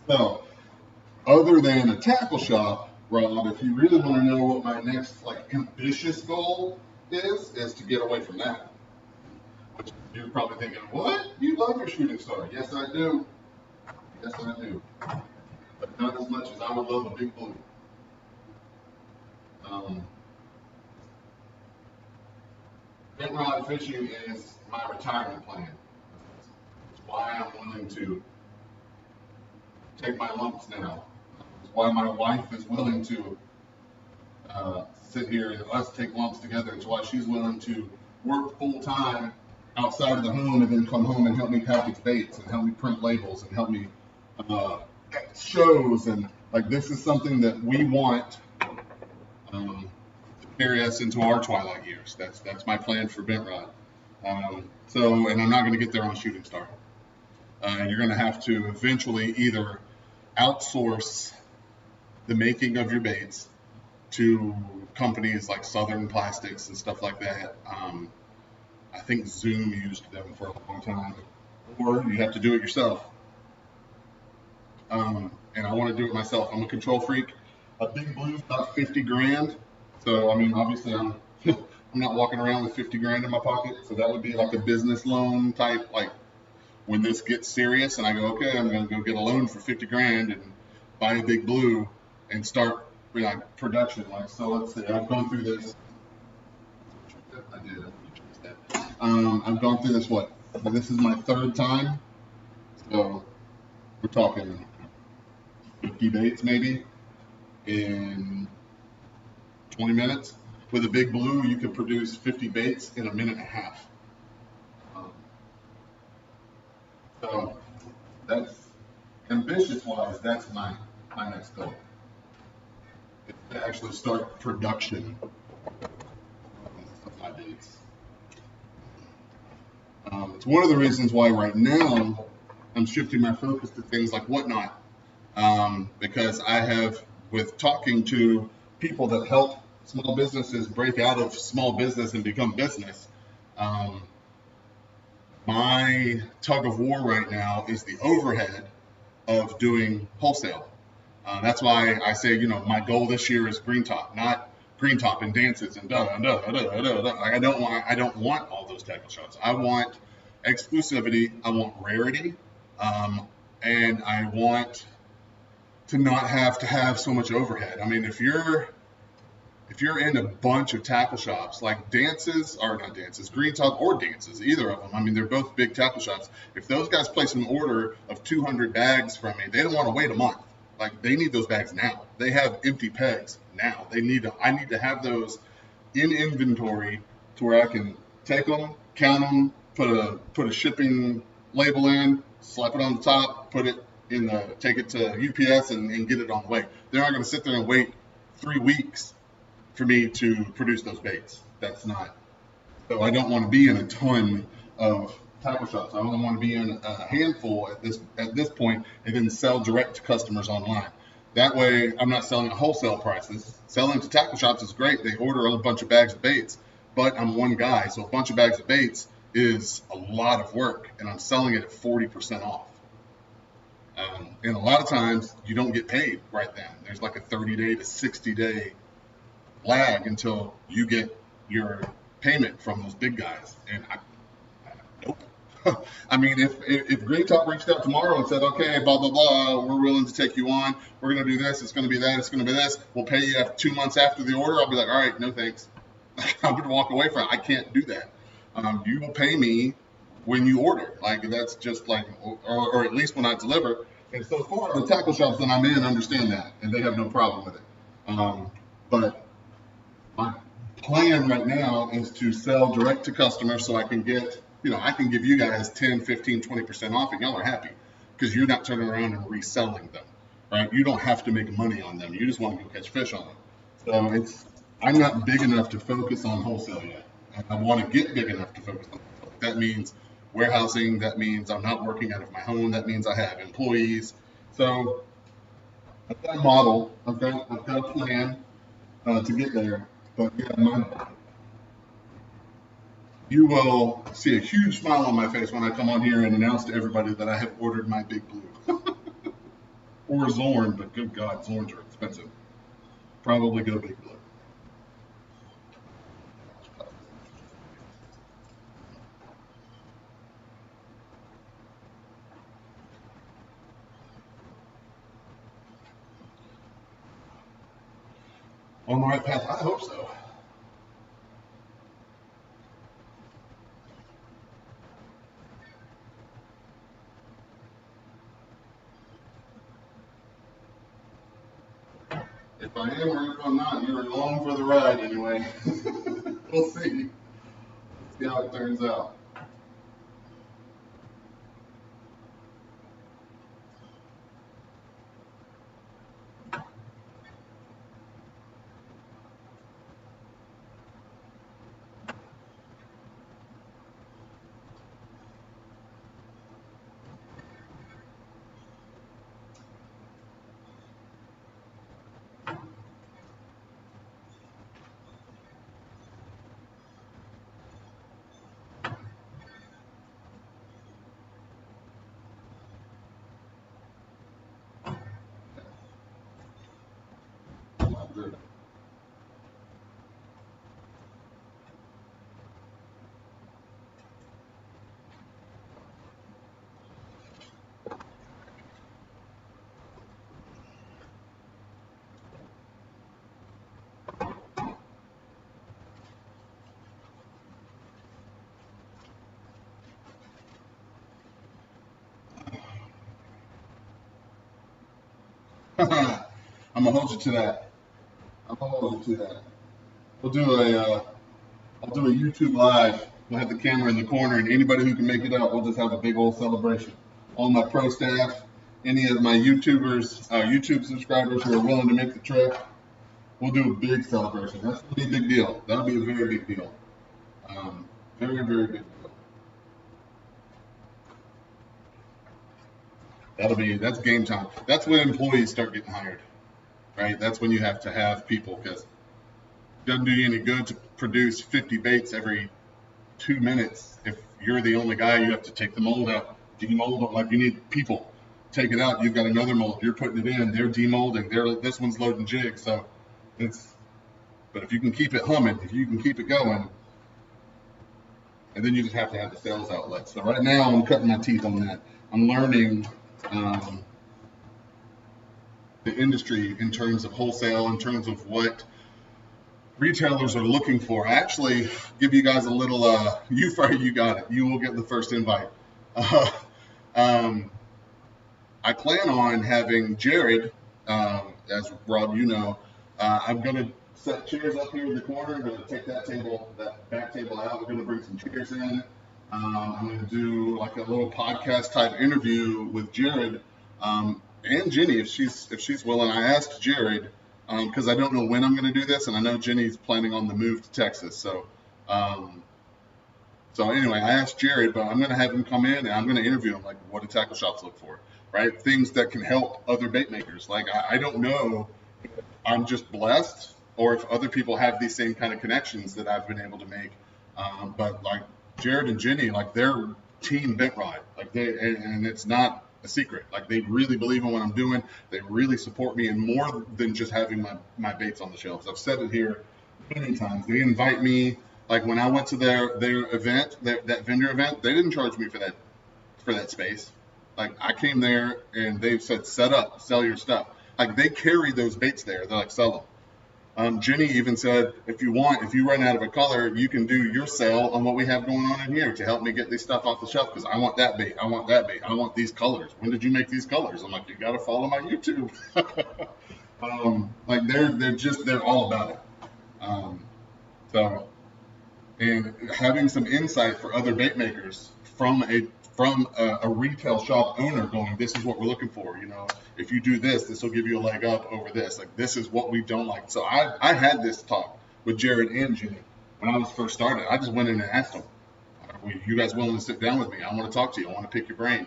So, other than a tackle shop, Rob, if you really want to know what my next like ambitious goal is to get away from that, which is You're probably thinking, what? You love your shooting star. Yes, I do. Yes, I do. But not as much as I would love a big blue. Bent rod fishing is my retirement plan. It's why I'm willing to take my lumps now. It's why my wife is willing to sit here and us take lumps together. It's why she's willing to work full time outside of the home and then come home and help me package baits and help me print labels and help me shows. And like, this is something that we want to carry us into our twilight years. That's my plan for bent rod. And I'm not going to get there on shooting star. You're going to have to eventually either outsource the making of your baits to companies like Southern Plastics and stuff like that. I think Zoom used them for a long time, or you have to do it yourself. And I want to do it myself. I'm a control freak. A big blue's about 50 grand. So, I mean, obviously I'm not walking around with 50 grand in my pocket. So that would be like a business loan type, like when this gets serious and I go, okay, I'm going to go get a loan for 50 grand and buy a big blue and start like production. Like, so let's say I've gone through this. I did. I've gone through this, this is my third time. So we're talking 50 baits maybe in 20 minutes. With a big blue, you can produce 50 baits in a minute and a half. So that's, ambitious wise, that's my next goal. It's to actually start production of my baits. It's one of the reasons why right now I'm shifting my focus to things like Whatnot, because I have, with talking to people that help small businesses break out of small business and become business, my tug of war right now is the overhead of doing wholesale. That's why I say, my goal this year is green top, not green top and dances and I don't want all those tackle shots. I want exclusivity. I want rarity, and I want to not have to have so much overhead. I mean, if you're in a bunch of tackle shops, like green top or dances, either of them, I mean, they're both big tackle shops. If those guys place an order of 200 bags from me, they don't want to wait a month. Like, they need those bags now. They have empty pegs now. I need to have those in inventory to where I can take them, count them, put a shipping label in, slap it on the top, take it to UPS and get it on the way. They're not going to sit there and wait 3 weeks for me to produce those baits. That's not. So I don't want to be in a ton of tackle shops. I only want to be in a handful at this point, and then sell direct to customers online. That way, I'm not selling at wholesale prices. Selling to tackle shops is great. They order a bunch of bags of baits, but I'm one guy, so a bunch of bags of baits is a lot of work, and I'm selling it at 40% off. And a lot of times, you don't get paid right then. There's like a 30-day to 60-day lag until you get your payment from those big guys. And nope. I mean, if Green Top reached out tomorrow and said, okay, blah, blah, blah, we're willing to take you on, we're going to do this, it's going to be that, it's going to be this, we'll pay you 2 months after the order, I'll be like, all right, no thanks. I'm going to walk away from it. I can't do that. You will pay me when you order. Like, that's just like, or at least when I deliver. And so far, the tackle shops that I'm in understand that, and they have no problem with it. But my plan right now is to sell direct to customers so I can get, I can give you guys 10, 15, 20% off, and y'all are happy because you're not turning around and reselling them, right? You don't have to make money on them. You just want to go catch fish on them. So I'm not big enough to focus on wholesale yet. And I want to get big enough to focus on wholesale. That means warehousing. That means I'm not working out of my home. That means I have employees. So I've got a model. I've got a plan to get there. But yeah, you will see a huge smile on my face when I come on here and announce to everybody that I have ordered my big blue. Or Zorn, but good God, Zorns are expensive. Probably go big blue. on the right path? I hope so. If I am or if I'm not, you're along for the ride anyway. We'll see. See how it turns out. Good. I'm gonna hold you to that. I'm gonna hold you to that. We'll do I'll do a YouTube live. We'll have the camera in the corner, and anybody who can make it out, we'll just have a big old celebration. All my pro staff, any of my YouTubers, YouTube subscribers who are willing to make the trip, we'll do a big celebration. That's gonna be a big deal. That'll be a very big deal. Very, very big deal. That's game time. That's when employees start getting hired, right? That's when you have to have people, because it doesn't do you any good to produce 50 baits every 2 minutes. If you're the only guy, you have to take the mold out, demold it. Like, you need people. Take it out. You've got another mold. You're putting it in. They're demolding. This one's loading jigs. So but if you can keep it humming, if you can keep it going, and then you just have to have the sales outlet. So right now I'm cutting my teeth on that. I'm learning the industry in terms of wholesale, in terms of what retailers are looking for. I actually give you guys a little, you got it. You will get the first invite. I plan on having Jared, as Rob, you know, I'm going to set chairs up here in the corner. I'm going to take that back table out. We're going to bring some chairs in. I'm going to do like a little podcast type interview with Jared and Jenny if she's willing. I asked Jared because I don't know when I'm going to do this, and I know Jenny's planning on the move to Texas. So anyway, I asked Jared, but I'm going to have him come in and I'm going to interview him, like, what do tackle shops look for, right? Things that can help other bait makers. Like, I don't know if I'm just blessed or if other people have these same kind of connections that I've been able to make. But like Jared and Jenny, like, they're team bent rod, like and it's not a secret. Like, they really believe in what I'm doing. They really support me, and more than just having my baits on the shelves. I've said it here many times. They invite me. Like, when I went to their event, that vendor event, they didn't charge me for that space. Like, I came there and they said, set up, sell your stuff. Like, they carry those baits there. They're like, sell them. Jenny even said, if you run out of a color, you can do your sale on what we have going on in here to help me get this stuff off the shelf, because I want that bait. I want that bait. I want these colors. When did you make these colors? I'm like, you got to follow my YouTube. Like, they're all about it. And having some insight for other bait makers from a retail shop owner going, this is what we're looking for. You know, if you do this, this will give you a leg up over this. Like, this is what we don't like. So I had this talk with Jared and Jenny when I was first started. I just went in and asked them, are you guys willing to sit down with me? I want to talk to you. I want to pick your brain.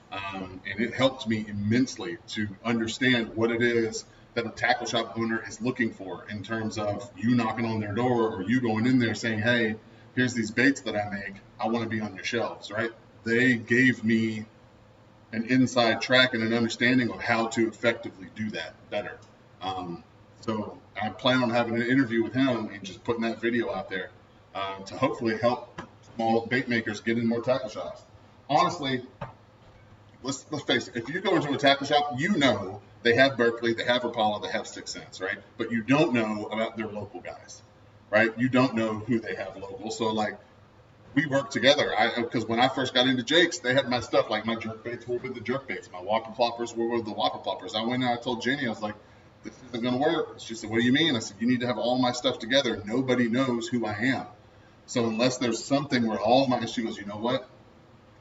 And it helped me immensely to understand what it is that a tackle shop owner is looking for in terms of you knocking on their door or you going in there saying, hey, here's these baits that I make. I want to be on your shelves, right? They gave me an inside track and an understanding of how to effectively do that better. So I plan on having an interview with him and just putting that video out there to hopefully help small bait makers get in more tackle shops. Honestly, let's face it, if you go into a tackle shop, you know They have Berkeley, they have Rapala, they have 6 Cents, right? But you don't know about their local guys, right? You don't know who they have local. So like we work together. Because when I first got into Jake's, they had my stuff like my jerk baits were with the jerk baits, my whopper ploppers were with the whopper ploppers. I went and I told Jenny, I was like, this isn't going to work. She said, what do you mean? I said, you need to have all my stuff together. Nobody knows who I am. So unless there's something where all my, and she goes, you know what?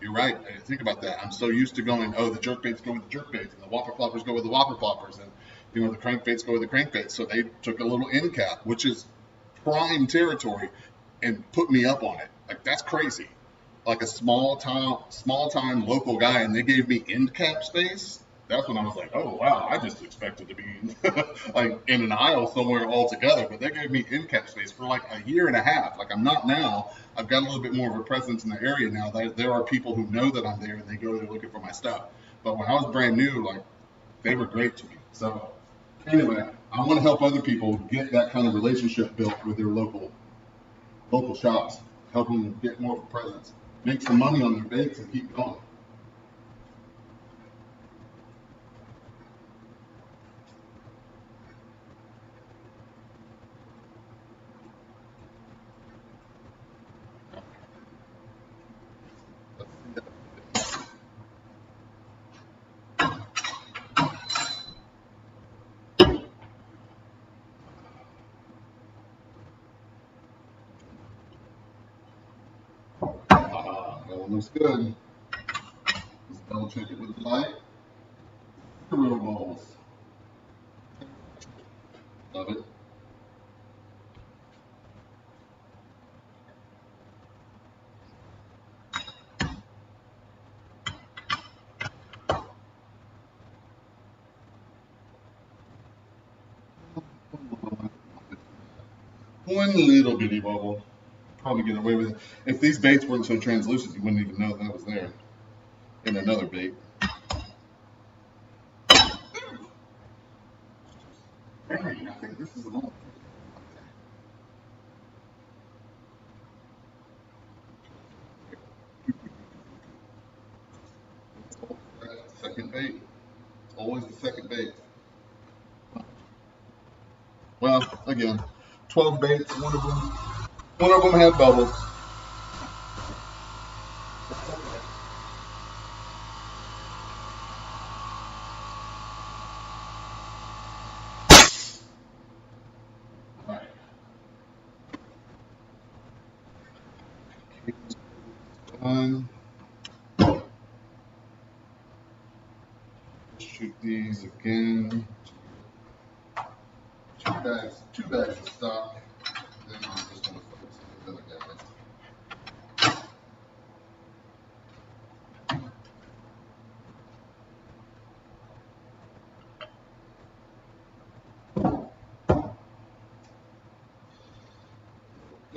You're right. I didn't think about that. I'm so used to going, oh, the jerk baits go with the jerk baits, and the whopper ploppers go with the whopper ploppers, and you know the crankbaits go with the crankbaits. So they took a little end cap, which is prime territory, and put me up on it. Like that's crazy. Like a small time local guy, and they gave me end cap space. That's when I was like, oh wow, I just expected to be like in an aisle somewhere altogether, but they gave me end cap space for like a year and a half. Like I'm not now. I've got a little bit more of a presence in the area now. There are people who know that I'm there and they go there looking for my stuff. But when I was brand new, like they were great to me. So anyway, I want to help other people get that kind of relationship built with their local shops, help them get more of a presence, make some money on their baits, and keep going. That one looks good. Let's double check it with the light. Real balls. Love it. One little bitty bubble. Probably get away with it. If these baits weren't so translucent, you wouldn't even know that was there. In another bait. Dang, I think this is the one. Second bait. It's always the second bait. Well, again, 12 baits. One of them had bubbles. Done. Shoot these again. Two bags of stock. Then I'm just going to focus on the other guys.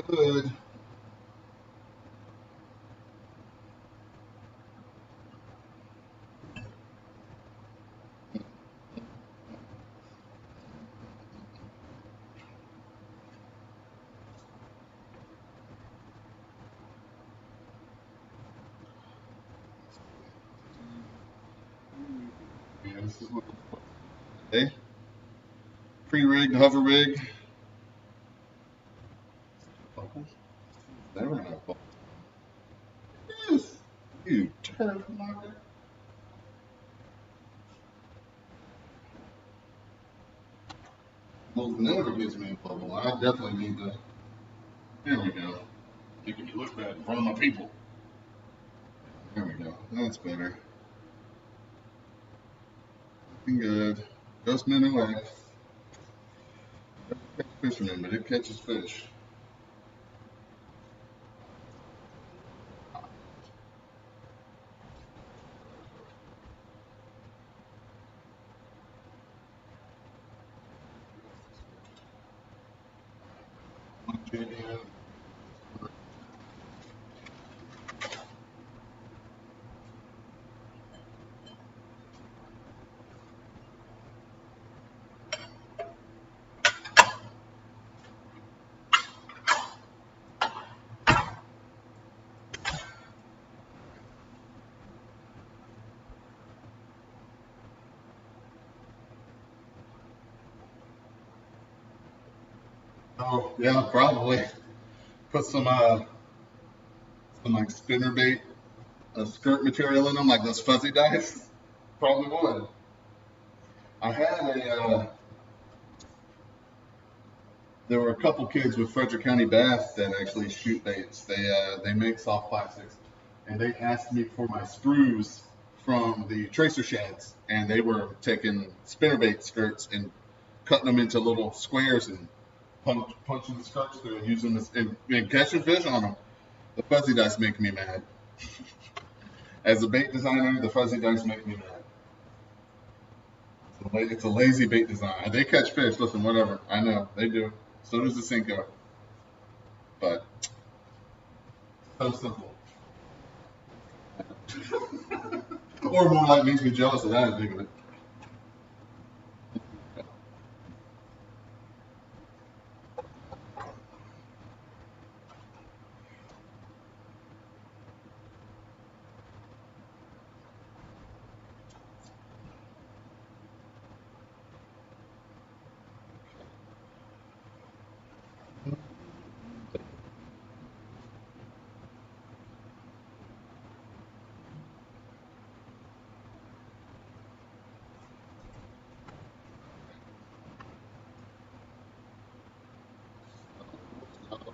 Good. Yeah, this is what today. Pre-rigged, hover rig. Bubbles? Never enough bubbles. Yes. You turd knocker. Well, never gives me a bubble. I definitely need to. There we go. Making me look bad in front of my people. There we go. That's better. Looking good. Ghost Minnow X. Doesn't catch fishermen, but it catches fish. One jig in. Oh yeah, probably. Put some like spinner bait, skirt material in them, like those fuzzy dice. Probably would. I had there were a couple kids with Frederick County Bass that actually shoot baits. They make soft plastics, and they asked me for my screws from the tracer shads, and they were taking spinnerbait skirts and cutting them into little squares and punching the skirts through and using this and catching fish on them. The fuzzy dice make me mad. As a bait designer, the fuzzy dice make me mad. It's a lazy bait design. They catch fish. Listen, whatever. I know they do. So does the Cinco. But so simple. Or more like makes me jealous that I didn't think of it.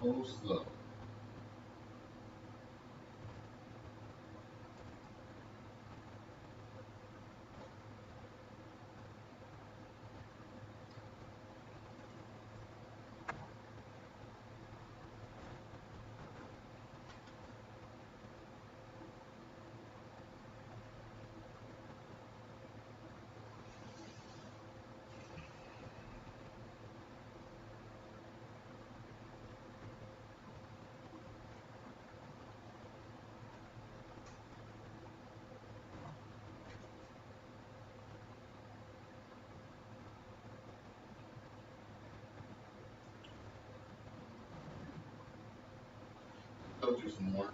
So slow. Told you some more.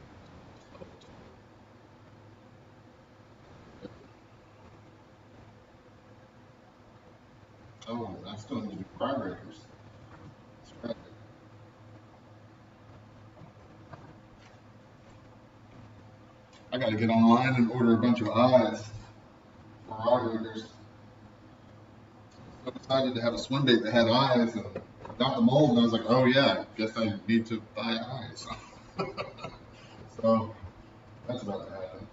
Oh, I still need to do fry breakers. That's right. I got to get online and order a bunch of eyes for fry breakers. So I decided to have a swim bait that had eyes and got the mold, and I was like, oh yeah, I guess I need to buy eyes. So that's about to happen.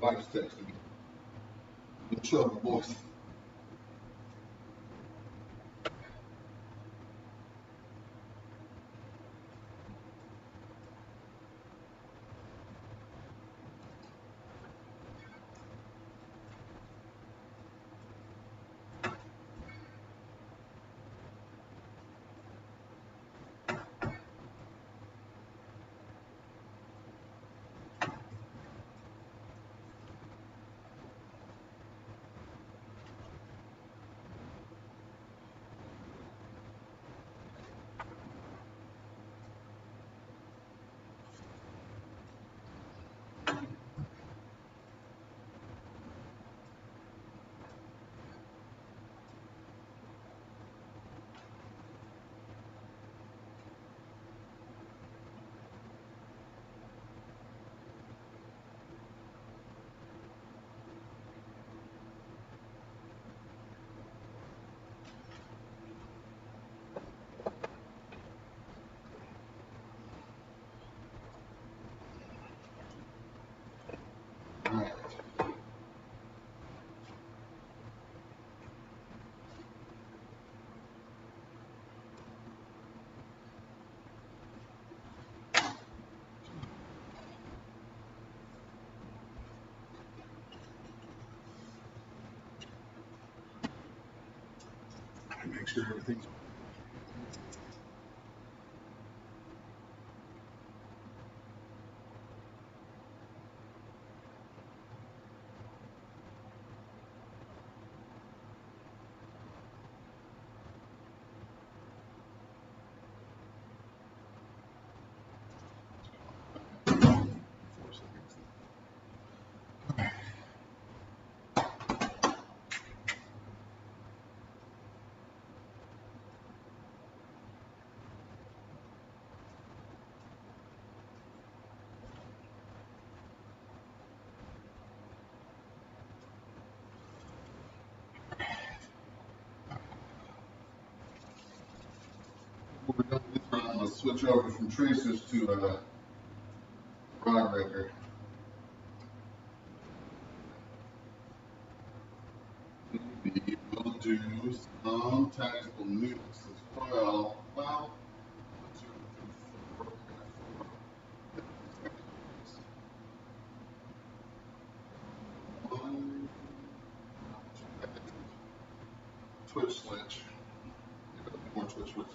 Wife's texting me. In trouble, boys. All right. sure everything's what we're doing this round. I'm going to switch over from tracers to rod breaker. Maybe we'll do some tactical nukes as well. Well, 1, 2, 3, 4. One twitch switch. More twitch switches.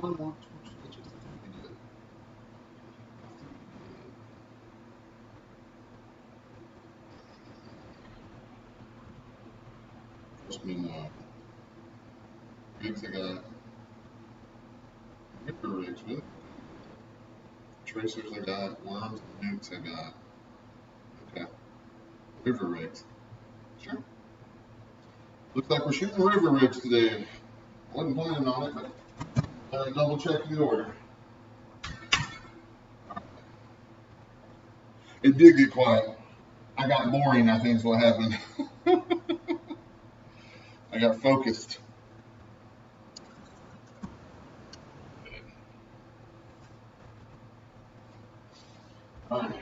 One more twitch switches. I think we did. Ghost Minnow X AGAIN. River rigs, really. Tracers I got, worms and nukes I got. Okay. River rigs. Sure. Looks like we're shooting river rigs today. Wasn't planning on it, but double check the order. It did get quiet. I got boring, I think is what happened. I got focused. All right.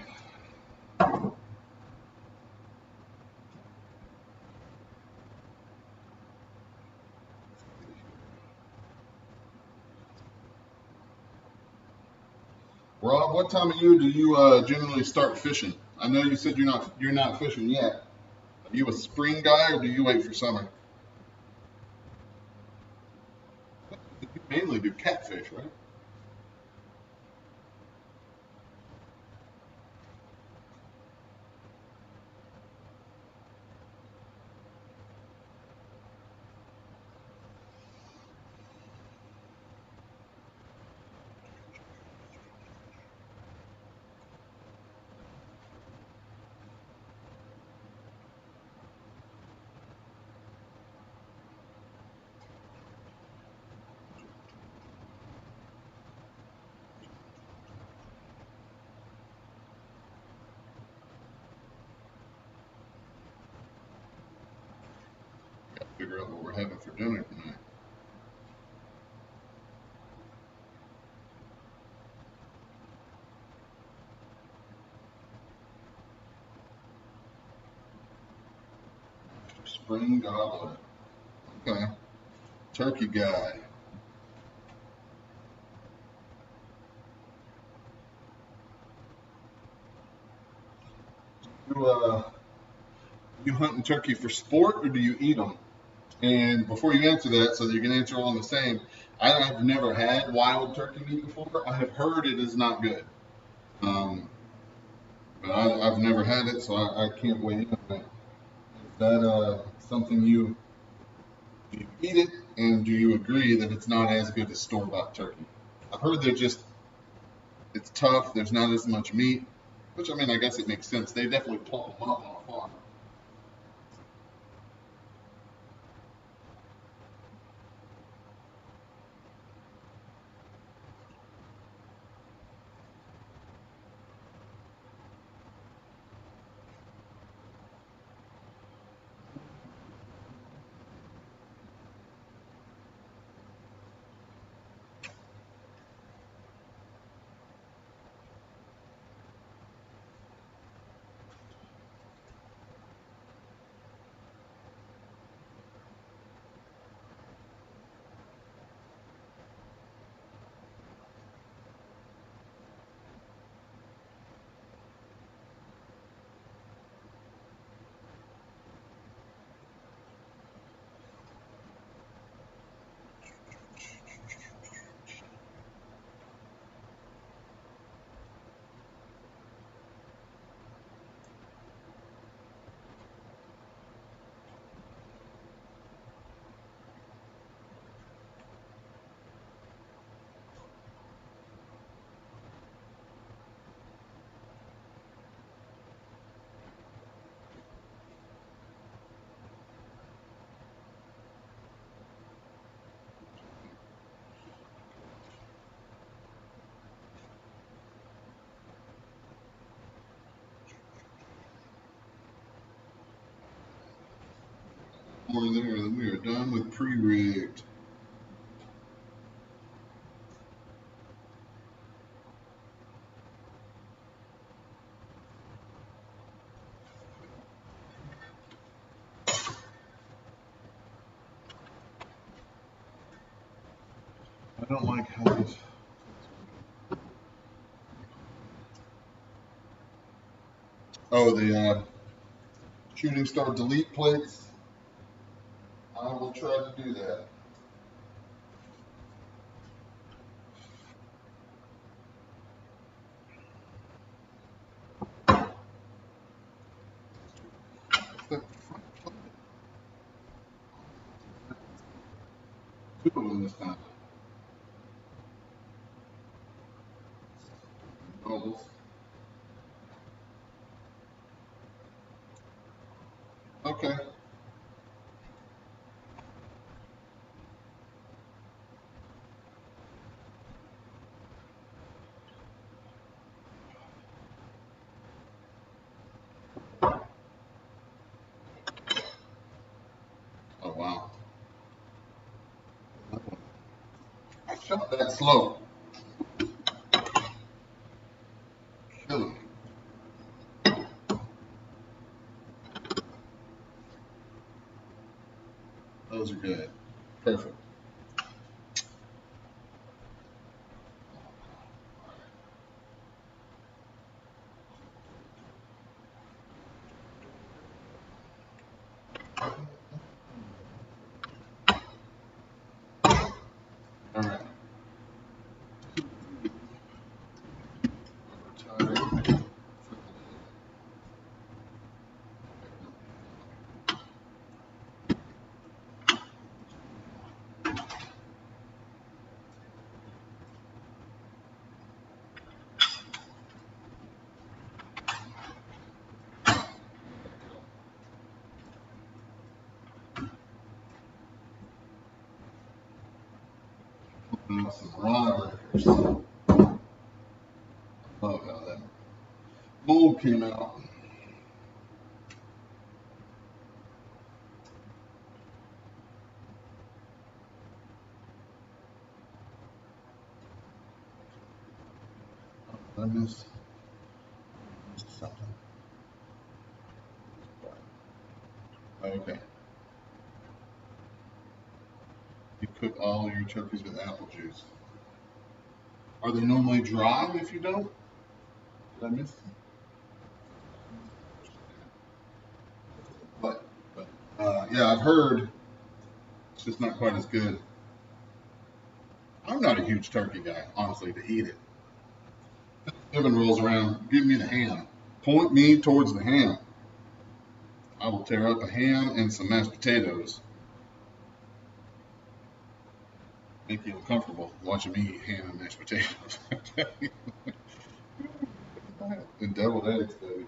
Rob, what time of year do you generally start fishing? I know you said you're not fishing yet. Are you a spring guy or do you wait for summer? You mainly do catfish, right? Got to figure out what we're having for dinner tonight. Spring gobbler. Okay. Turkey guy. You hunting turkey for sport or do you eat them? And before you answer that, so that you can answer all the same, I have never had wild turkey meat before. I have heard it is not good. Um, but I've never had it, so I can't weigh in on it. Is that something do you eat it, and do you agree that it's not as good as store-bought turkey? I've heard it's tough, there's not as much meat, which I mean, I guess it makes sense. They definitely plump them up on a farm. more in there, then we are done with pre-rigged. I don't like how this. Oh, the shooting star delete plates. I will try to do that. Two of them this time. Bubbles. Okay. Oh wow. I shot that slow. Killing me. Those are good. Perfect. All right. Some rod breakers. Love how that mold came out. I missed something. Okay. You cook all your turkeys with apple juice. Are they normally dry if you don't? Did I miss? But yeah, I've heard it's just not quite as good. I'm not a huge turkey guy, honestly, to eat it. Evan rolls around, give me the ham. Point me towards the ham. I will tear up a ham and some mashed potatoes. Make you uncomfortable watching me eat ham and mashed potatoes. And deviled eggs, baby.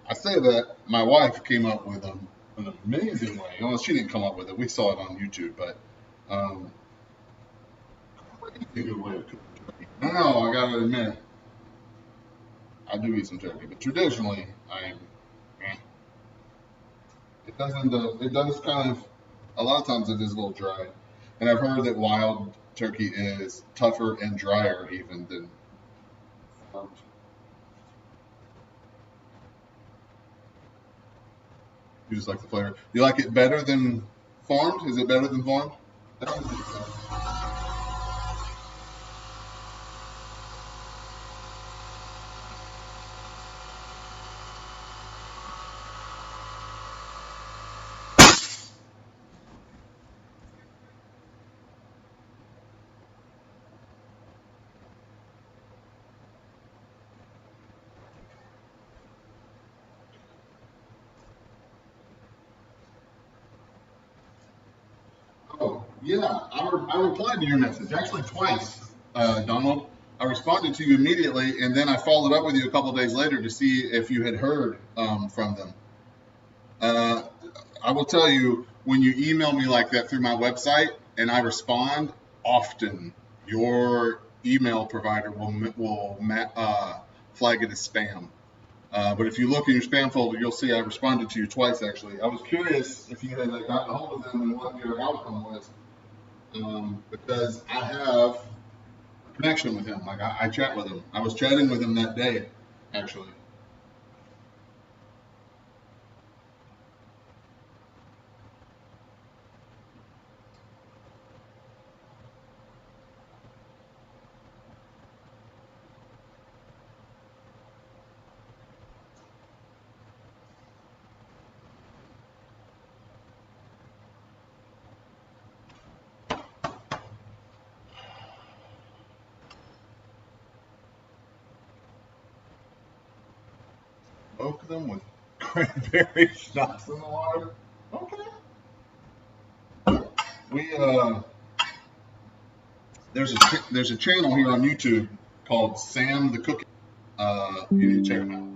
I say that my wife came up with an amazing way. Well, she didn't come up with it. We saw it on YouTube, but crazy good way to cook turkey. Now I gotta admit, I do eat some turkey, but traditionally, it doesn't. It does kind of. A lot of times it is a little dry, and I've heard that wild turkey is tougher and drier even than farmed. You just like the flavor. You like it better than farmed? Is it better than farmed? I don't think so. Oh, yeah. I replied to your message actually twice, Donald. I responded to you immediately, and then I followed up with you a couple of days later to see if you had heard from them. Uh, I will tell you, when you email me like that through my website and I respond, often your email provider will flag it as spam. But if you look in your spam folder, you'll see I responded to you twice, actually. I was curious if you had gotten a hold of them and what your outcome was, because I have a connection with him. Like, I chat with him. I was chatting with him that day, actually. Smoke them with cranberry schnapps in the water. Okay. We there's a channel here on YouTube called Sam the Cookie. You need to check him out.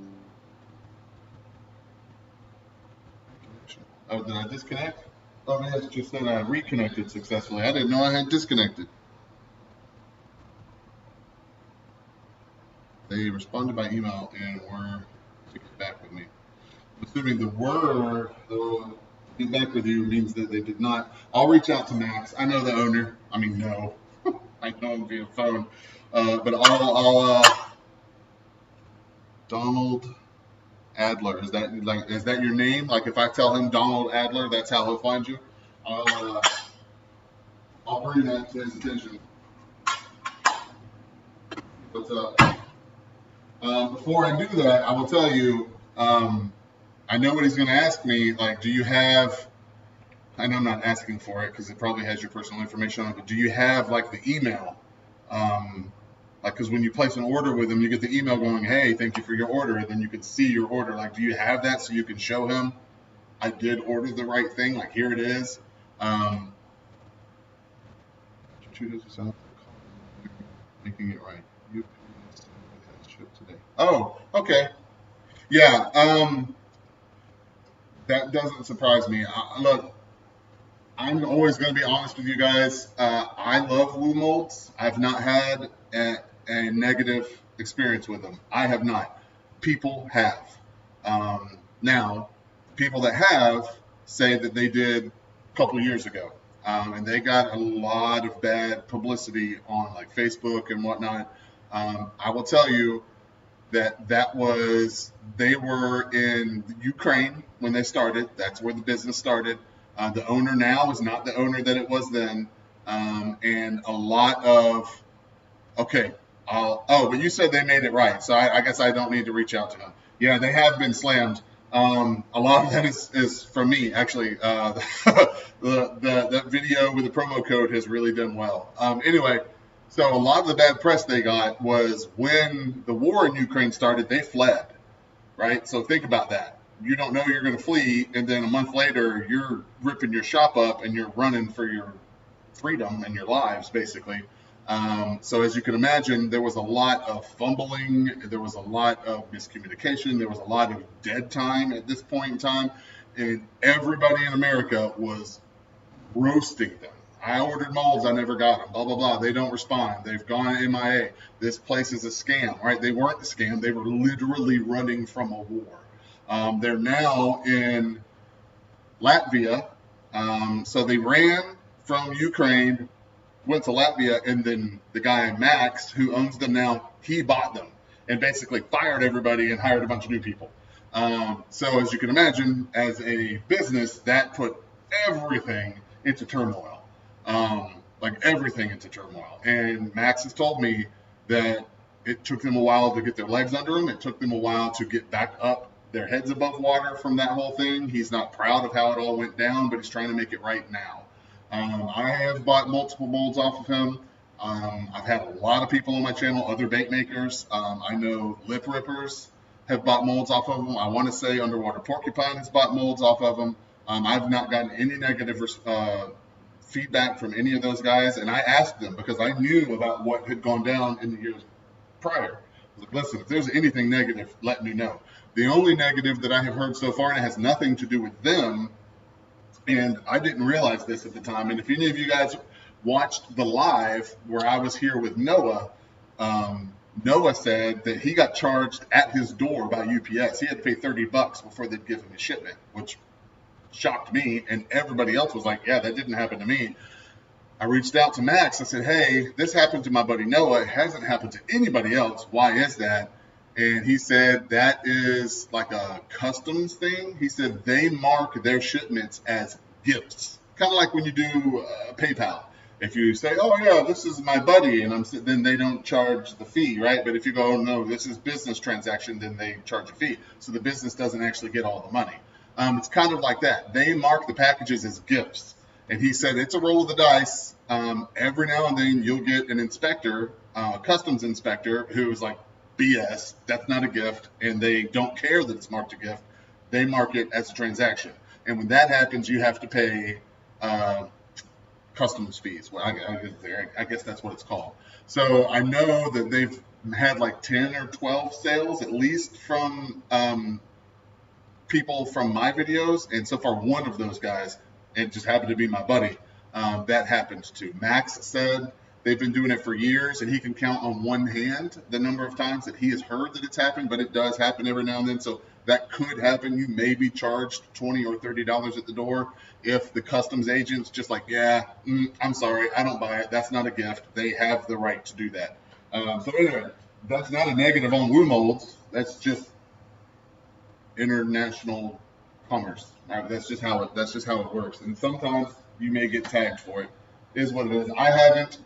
Oh, did I disconnect? Oh, yes, just said I reconnected successfully. I didn't know I had disconnected. They responded by email and were to get back with me. I'm assuming the word, the get back with you, means that they did not. I'll reach out to Max. I know the owner. I mean, no. I know him via phone. But I'll Donald Adler. Is that your name? Like, if I tell him Donald Adler, that's how he'll find you? I'll bring that to his attention. What's up? Before I do that, I will tell you, I know what he's going to ask me. Like, do you have, I know I'm not asking for it because it probably has your personal information on it, but do you have, like, the email? Like, because when you place an order with him, you get the email going, hey, thank you for your order, and then you can see your order. Like, do you have that so you can show him I did order the right thing? Like, here it is. Making it right. Today. Oh, okay. Yeah, that doesn't surprise me. Look, I'm always going to be honest with you guys. I love Woo molds. I've not had a negative experience with them. I have not. People have. Now, people that have say that they did a couple of years ago. And they got a lot of bad publicity on like Facebook and whatnot. I will tell you that they were in Ukraine when they started. That's where the business started. The owner now is not the owner that it was then. And a lot of, okay, but you said they made it right. So I guess I don't need to reach out to them. Yeah, they have been slammed. A lot of that is from me, actually. That video with the promo code has really done well. Anyway, so a lot of the bad press they got was when the war in Ukraine started, they fled, right? So think about that. You don't know you're going to flee, and then a month later, you're ripping your shop up and you're running for your freedom and your lives, basically. So as you can imagine, there was a lot of fumbling, there was a lot of miscommunication, there was a lot of dead time at this point in time, and everybody in America was roasting them. I ordered molds, I never got them, blah, blah, blah. They don't respond. They've gone MIA. This place is a scam, right? They weren't a scam. They were literally running from a war. They're now in Latvia. So they ran from Ukraine, went to Latvia, and then the guy, Max, who owns them now, he bought them and basically fired everybody and hired a bunch of new people. So as you can imagine, as a business, that put everything into turmoil. Like everything into turmoil. And Max has told me that it took them a while to get their legs under them. It took them a while to get back up, their heads above water from that whole thing. He's not proud of how it all went down, but he's trying to make it right now. I have bought multiple molds off of him. I've had a lot of people on my channel, other bait makers. I know Lip Rippers have bought molds off of him. I want to say Underwater Porcupine has bought molds off of him. I've not gotten any negative feedback from any of those guys, and I asked them because I knew about what had gone down in the years prior. I was like, listen, if there's anything negative, let me know. The only negative that I have heard so far, and it has nothing to do with them, and I didn't realize this at the time, and if any of you guys watched the live where I was here with Noah, Noah said that he got charged at his door by UPS. He had to pay $30 before they'd give him a shipment, which shocked me. And everybody else was like, yeah, that didn't happen to me. I reached out to Max. I said, hey, this happened to my buddy Noah. It hasn't happened to anybody else. Why is that? And he said that is like a customs thing. He said they mark their shipments as gifts, kind of like when you do PayPal. If you say, oh, yeah, this is my buddy, and then they don't charge the fee, right? But if you go, oh, no, this is business transaction, then they charge a fee. So the business doesn't actually get all the money. It's kind of like that. They mark the packages as gifts. And he said it's a roll of the dice. Every now and then you'll get an inspector, customs inspector, who is like, BS, that's not a gift, and they don't care that it's marked a gift. They mark it as a transaction. And when that happens, you have to pay customs fees. Well, I guess that's what it's called. So I know that they've had like 10 or 12 sales, at least from people from my videos, and so far one of those guys, it just happened to be my buddy, that happened to. Max said they've been doing it for years, and he can count on one hand the number of times that he has heard that it's happened, but it does happen every now and then, so that could happen. You may be charged $20 or $30 at the door if the customs agent's just like, yeah, I'm sorry, I don't buy it, that's not a gift. They have the right to do that. So anyway, that's not a negative on Woo Molds. That's just international commerce. That's just how it works. And sometimes you may get tagged for it. Is what it is. I haven't.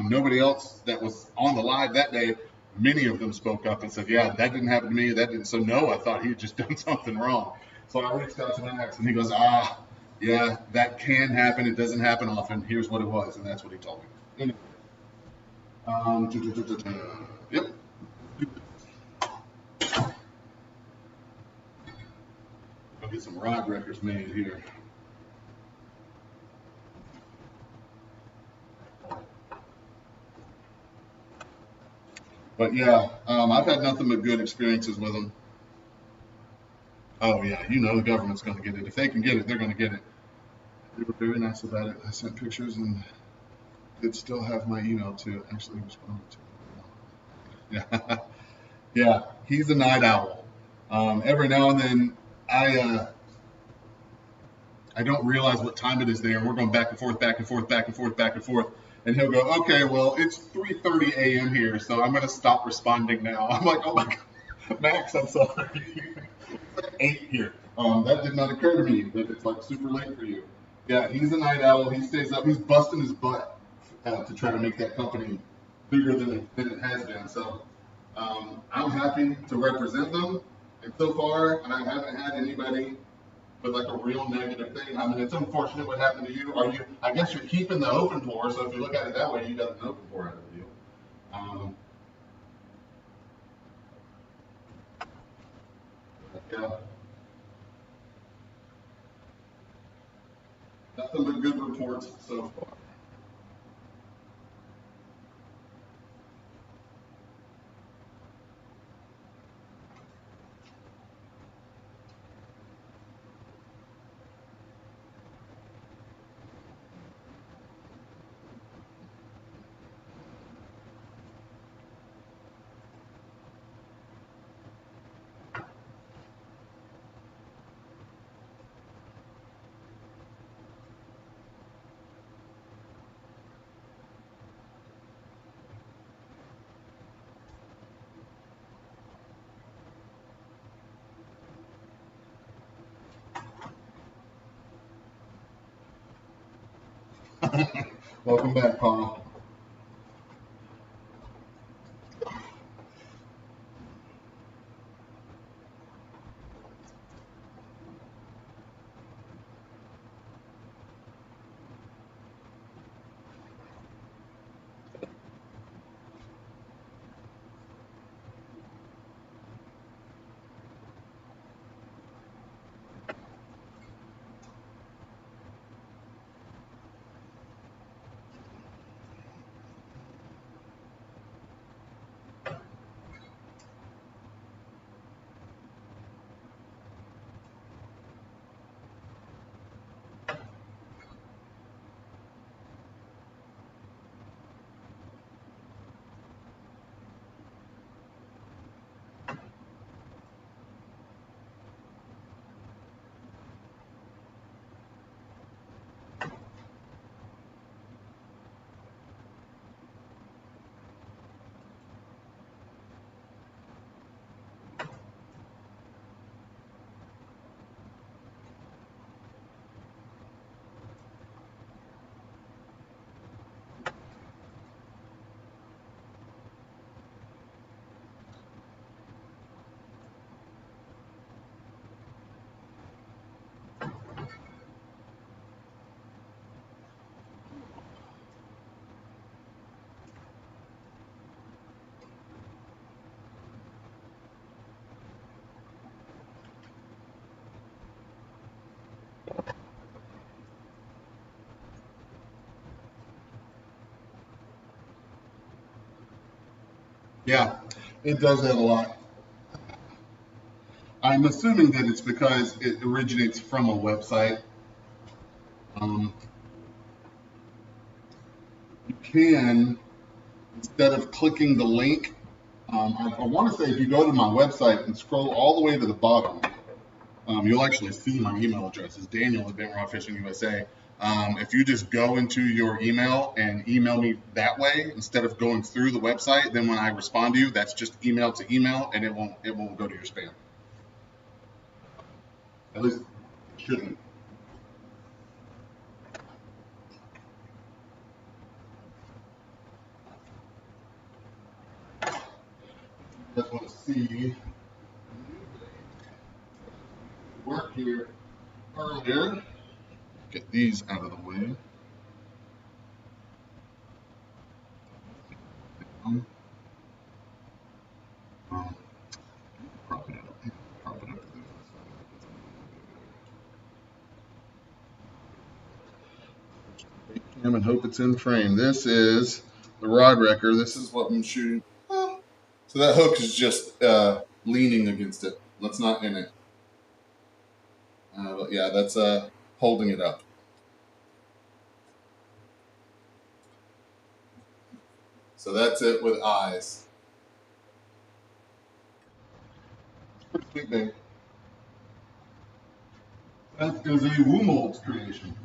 Nobody else that was on the live that day, many of them spoke up and said, yeah, that didn't happen to me. That didn't. So Noah thought he had just done something wrong. So I reached out to Max, and he goes, yeah, that can happen. It doesn't happen often. Here's what it was, and that's what he told me. Anyway. Yep. I'll get some rod wreckers made here. But yeah, I've had nothing but good experiences with them. Oh yeah, you know the government's going to get it. If they can get it, they're going to get it. They were very nice about it. I sent pictures and did still have my email to actually respond to. Yeah, yeah, he's a night owl. Every now and then, I don't realize what time it is there, and we're going back and forth, back and forth, back and forth, back and forth. And he'll go, okay, well, it's 3:30 a.m. here, so I'm going to stop responding now. I'm like, oh my God, Max, I'm sorry. It's like 8 here. That did not occur to me that it's like super late for you. Yeah, he's a night owl. He stays up. He's busting his butt to try to make that company bigger than it has been. So I'm happy to represent them. And so far, I haven't had anybody with like a real negative thing. I mean, it's unfortunate what happened to you. I guess you're keeping the open pour, so if you look at it that way, you got an open pour out of the deal. Yeah. Nothing but good reports so far. Welcome back, Paul. Yeah, it does that a lot. I'm assuming that it's because it originates from a website. Um, you can, instead of clicking the link, I want to say if you go to my website and scroll all the way to the bottom, you'll actually see my email address. It's Daniel at Bent Rod Fishing USA. If you just go into your email and email me that way instead of going through the website, then when I respond to you, that's just email to email, and it won't go to your spam. At least it shouldn't. Just want to see work here earlier. Get these out of the way. Um, prop it up. Prop it up. And hope it's in frame. This is the rod wrecker. This is what I'm shooting. So that hook is just leaning against it. That's not in it. But yeah, that's holding it up. So that's it with eyes. Pretty sweet, babe. That is a Wumold's creation.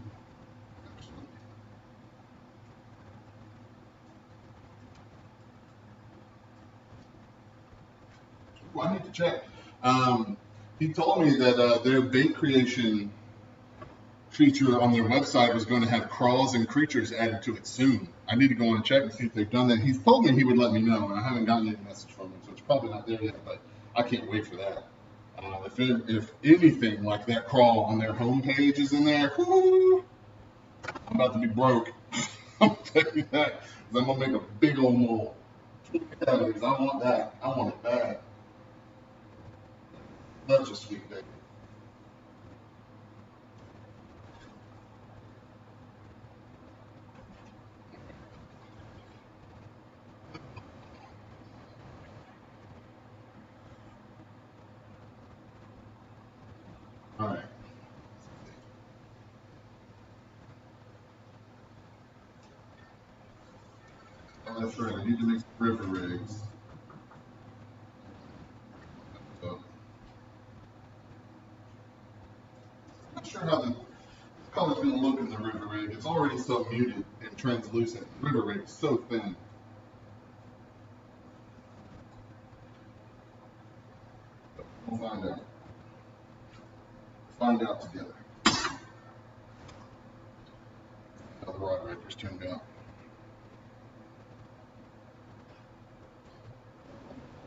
Ooh, I need to check. He told me that their bait creation feature on their website was going to have crawls and creatures added to it soon. I need to go on and check and see if they've done that. He's told me he would let me know, and I haven't gotten any message from him, so it's probably not there yet, but I can't wait for that. If anything like that crawl on their homepage is in there, whoo, I'm about to be broke. I'm telling you that. 'Cause I'm going to make a big old mole. I want that. I want it bad. Such a sweet baby. All right. Oh, that's right. I need to make some river rigs. So, not sure how the color's going to look in the river rig. It's already so muted and translucent. The river rig is so thin. We'll find out. Find out together. How the rod wreckers turned out.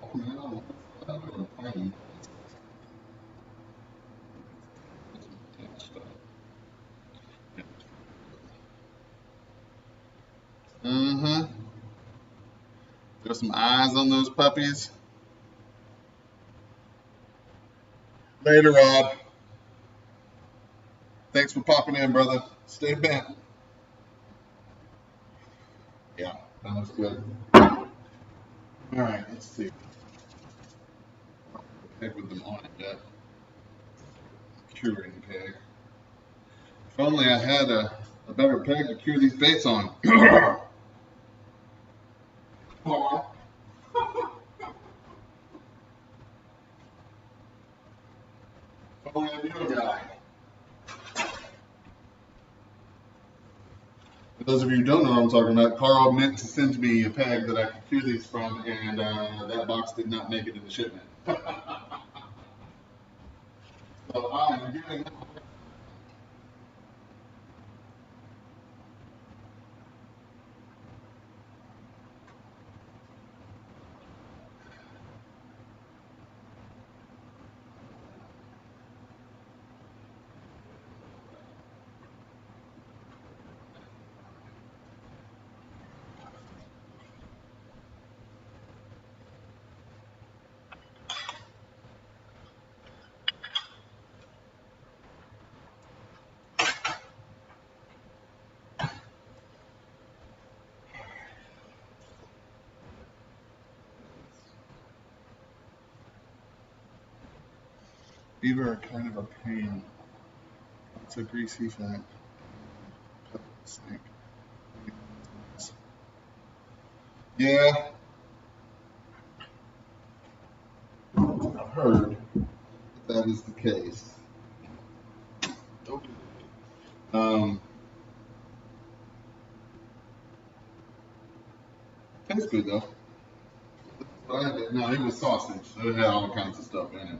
Oh, no. Mm-hmm. Got some eyes on those puppies. Later, Rob. Thanks for popping in, brother. Stay bent. Yeah, that looks good. All right, let's see. Peg with them on it yet. Curing peg. If only I had a better peg to cure these baits on. Oh, if only I knew a guy. For those of you who don't know what I'm talking about, Carl meant to send me a peg that I could cure these from, and that box did not make it in the shipment. So I'm giving. Beaver are kind of a pain. It's a greasy fat snake. Yeah, I've heard that is the case. Tastes good though. No, it was sausage. So it had all kinds of stuff in it.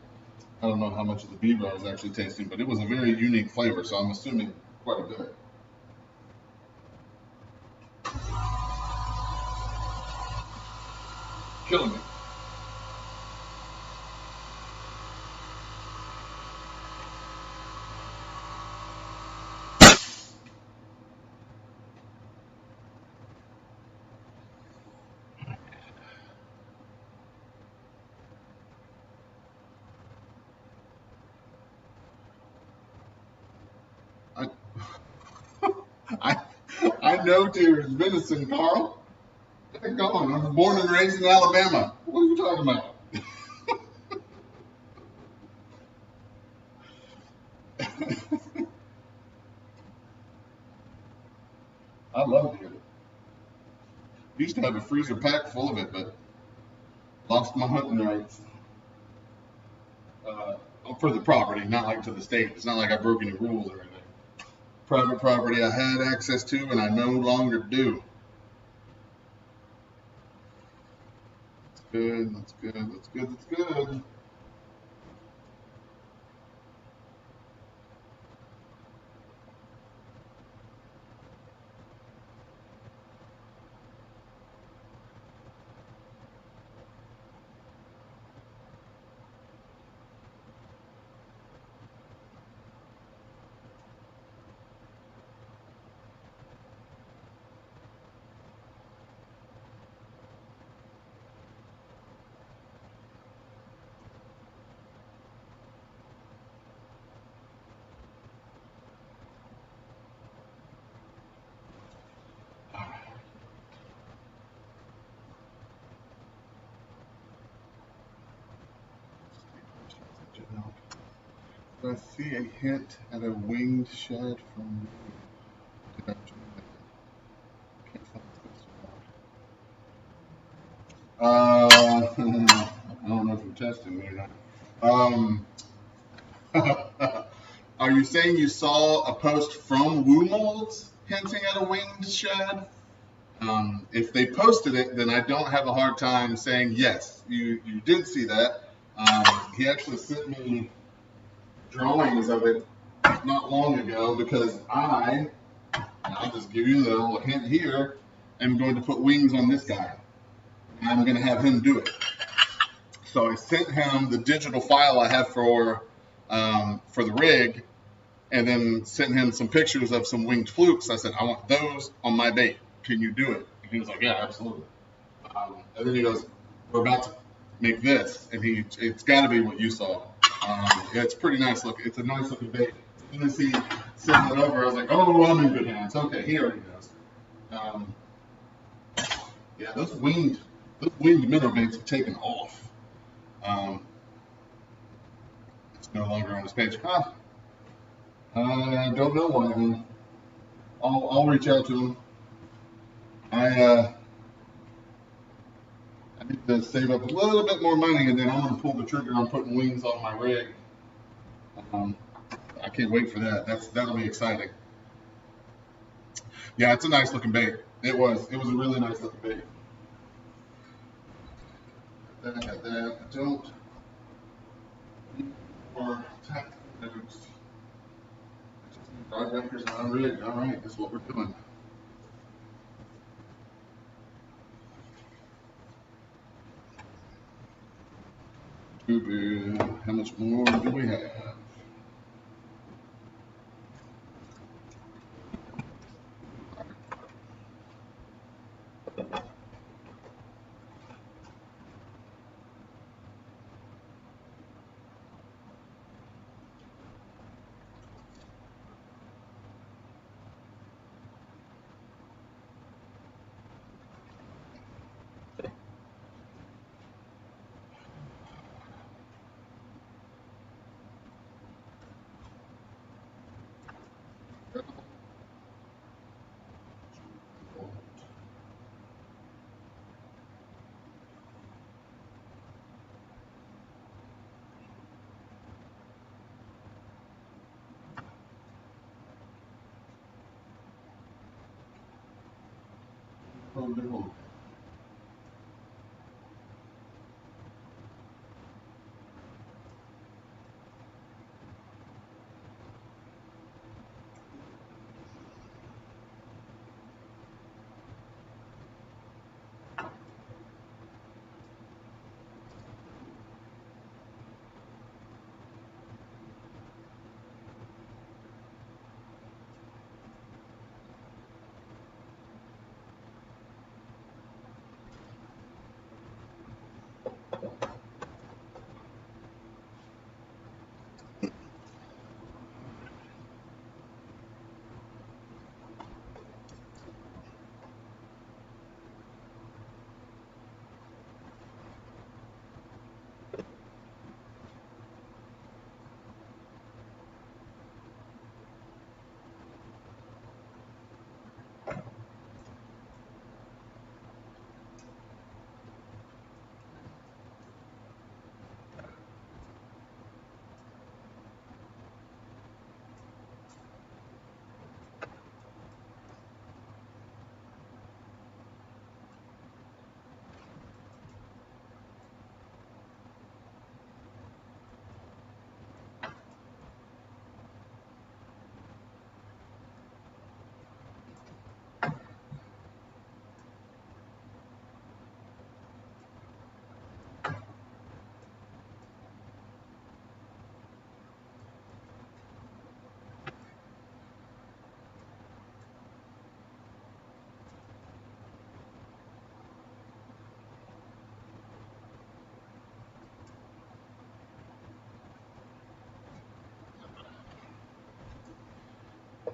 I don't know how much of the beaver I was actually tasting, but it was a very unique flavor, so I'm assuming quite a bit. Killing me. I, I, I know deer is venison, Carl. Get going. I was born and raised in Alabama. What are you talking about? I love deer. Used to have a freezer packed full of it, but lost my hunting rights. Uh, for the property, not like to the state. It's not like I broke any rules or anything. Private property I had access to, and I no longer do. That's good. That's good. That's good. That's good. Do I see a hint at a winged shad from? Did I join that? Can't find this I don't know if you're testing me or not. Are you saying you saw a post from Woo Molds hinting at a winged shad? If they posted it, then I don't have a hard time saying yes, you did see that. He actually sent me drawings of it not long ago because I'll just give you the little hint here, I'm going to put wings on this guy. And I'm going to have him do it. So I sent him the digital file I have for the rig, and then sent him some pictures of some winged flukes. I said, I want those on my bait. Can you do it? And he was like, yeah, absolutely. And then he goes, we're about to make this, and it's got to be what you saw. It's pretty nice look. It's a nice looking bait. As soon as he sent it over, I was like, oh, I'm in good hands. Okay, he already knows. Yeah, those winged minnow baits have taken off. It's no longer on his page. I don't know why. I'll reach out to him. I need to save up a little bit more money, and then I'm going to pull the trigger on putting wings on my rig. I can't wait for that. That'll be exciting. Yeah, it's a nice looking bait. It was a really nice looking bait. Then I got that. I don't need more tactical notes. I just need dry breakers and unRIGged. All right, that's what we're doing. How much more do we have? behold.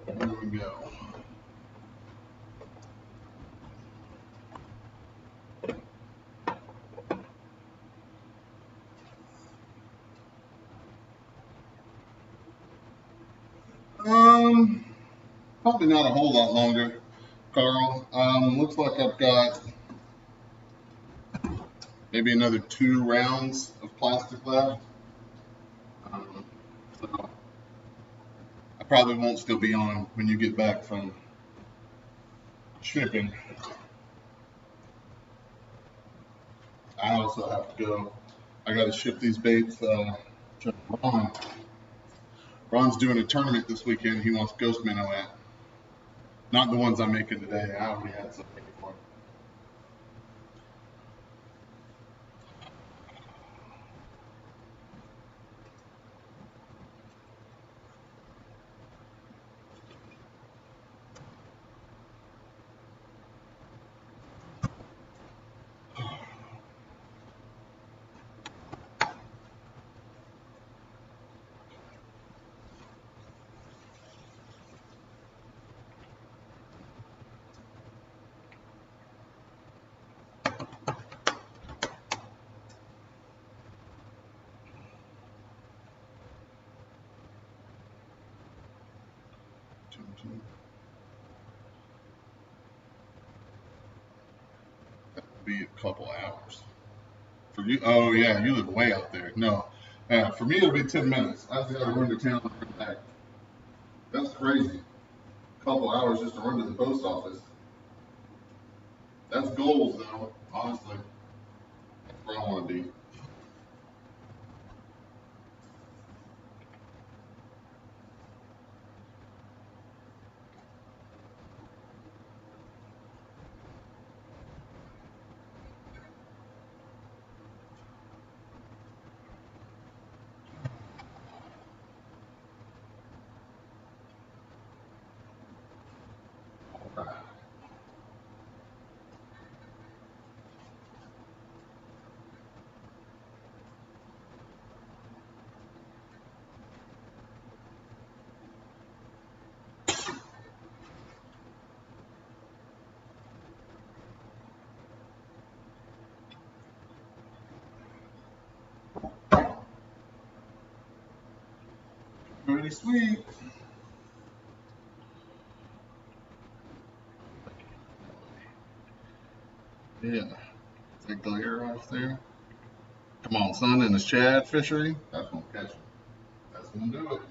There we go. Probably not a whole lot longer, Carl. Looks like I've got maybe another 2 rounds of plastic left. So I probably won't still be on when you get back from shipping. I also have to go. I got to ship these baits to Ron. Ron's doing a tournament this weekend. He wants Ghost Minnow at. Not the ones I'm making today. I already had some made for him. That would be a couple hours. For you, oh yeah, you live way out there. No, for me it'll be 10 minutes. I just got to run to town and come back. That's crazy. A couple hours just to run to the post office. That's goals, though. Honestly, that's where I want to be. All right. Pretty sweet. Yeah. That glare off there. Come on, son, in the Shad fishery. That's gonna catch him. That's gonna do it.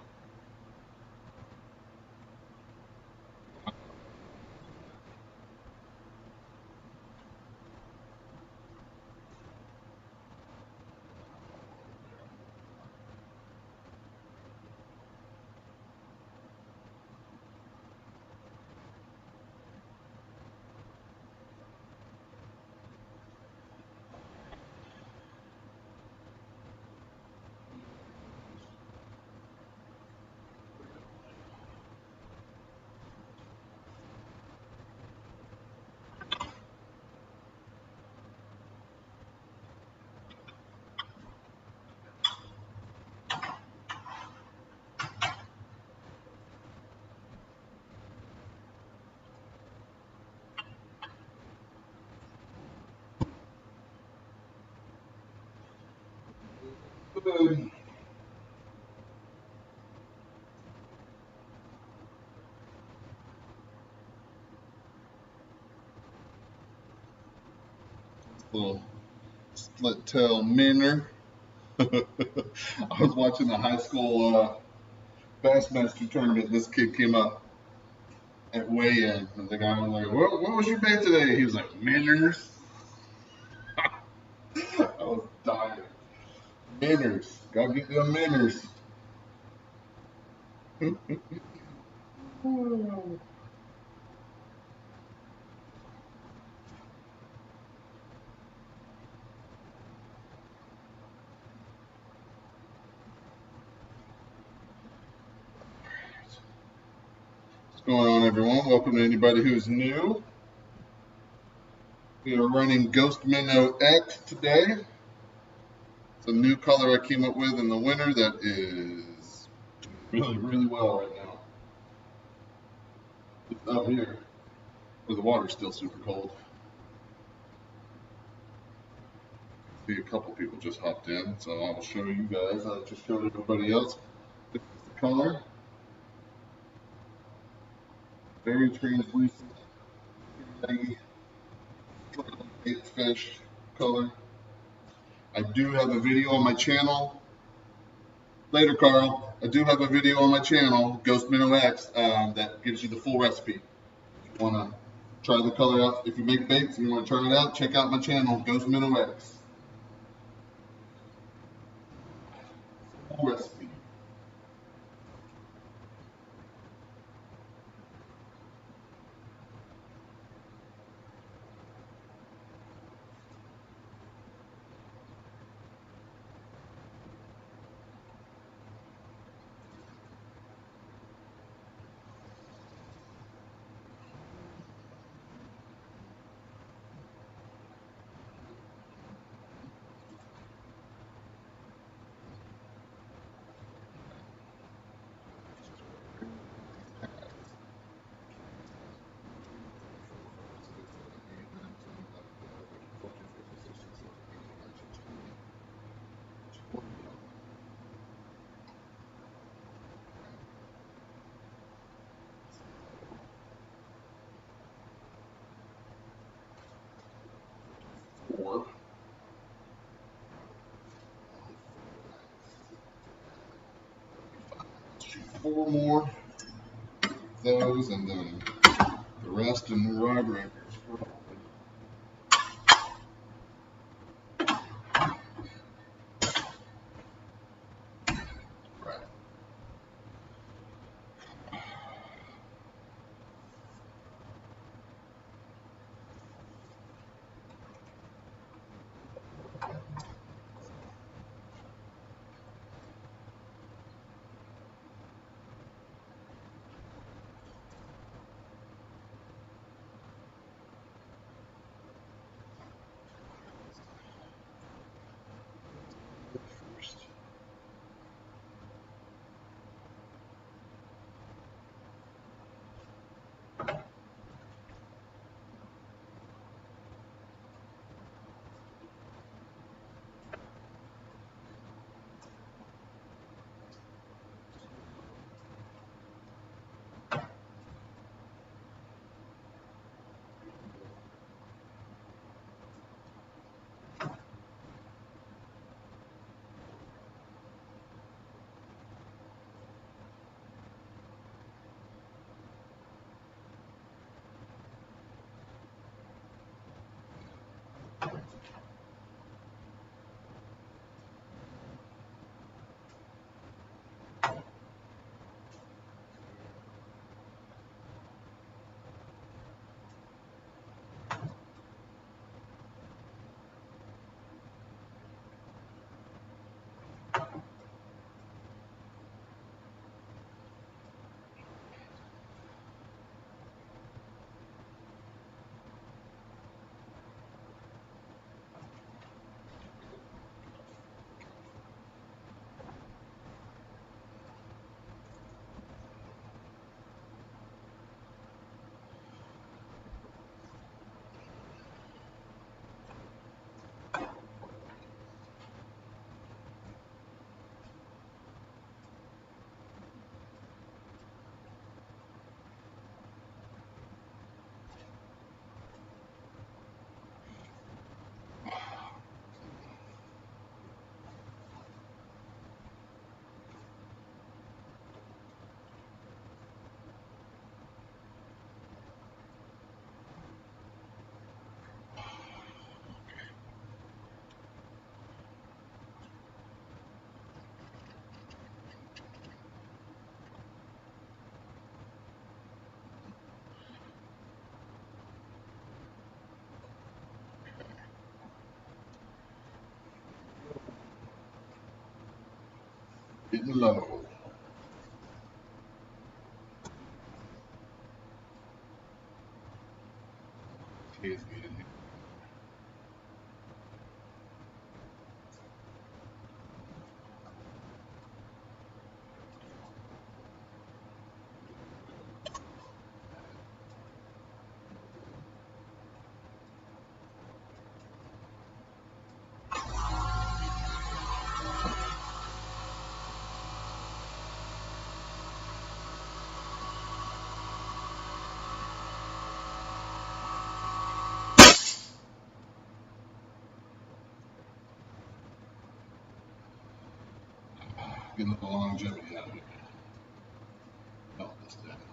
Good. Little split tail minnow. I was watching a high school Bassmaster tournament. This kid came up at weigh-in, and the guy was like, what was your bait today? He was like, minnows. I was dying. Minnows. Gotta get them minnows. What's going on, everyone? Welcome to anybody who's new. We are running Ghost Minnow X today. It's a new color I came up with in the winter that is really well right now. It's up here where the water's still super cold. See, a couple people just hopped in, so I will show you guys. I just showed everybody else. This is the color. Very translucent, bait fish color. I do have a video on my channel. Later, Carl. I do have a video on my channel, Ghost Minnow X, that gives you the full recipe. If you want to try the color out, if you make baits and you want to try it out, check out my channel, Ghost Minnow X. Full recipe. Four more of those, and then the rest in the rod breakers. Right. First. Getting low. Cheers, good. Getting the longevity out of it. Oh, that's definitely.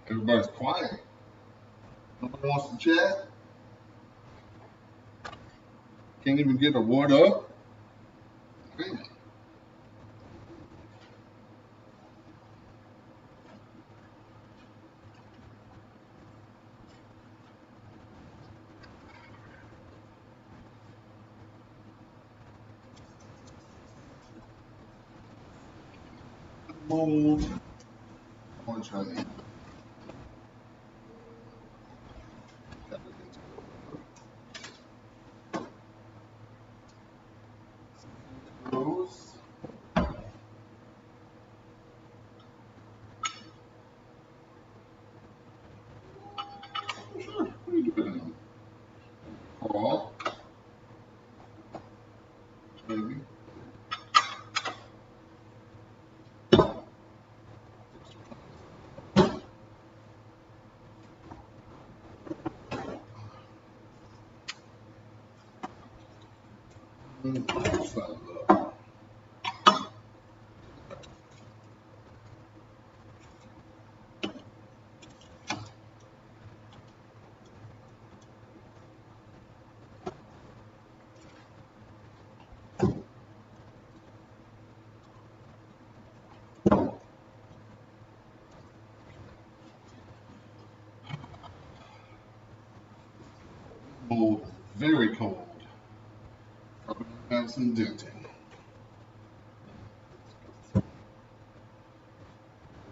Everybody's quiet. Nobody wants to chat. Can't even get a what up. Man. Mold. I want to try these. Those. Sure. What are you doing? Crawl. Maybe. What's that about? Mold is very cold. Probably gonna have some denting.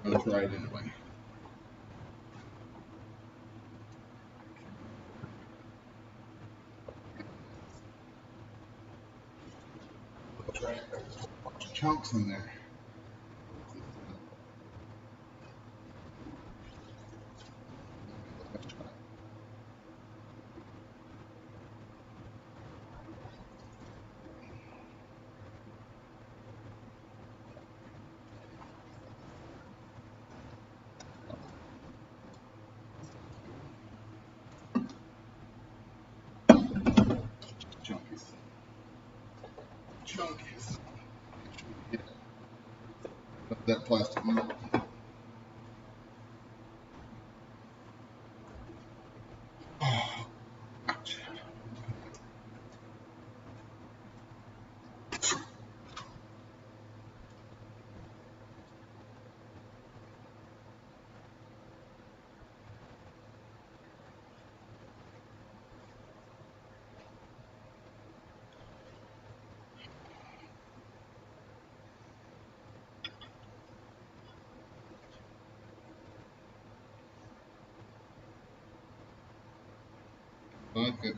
I'm gonna try it anyway. Try it. There's a whole bunch of chunks in there. Let's try it. Chunkies. Chunkies. Yeah. That plastic melt. Ouch. Like it.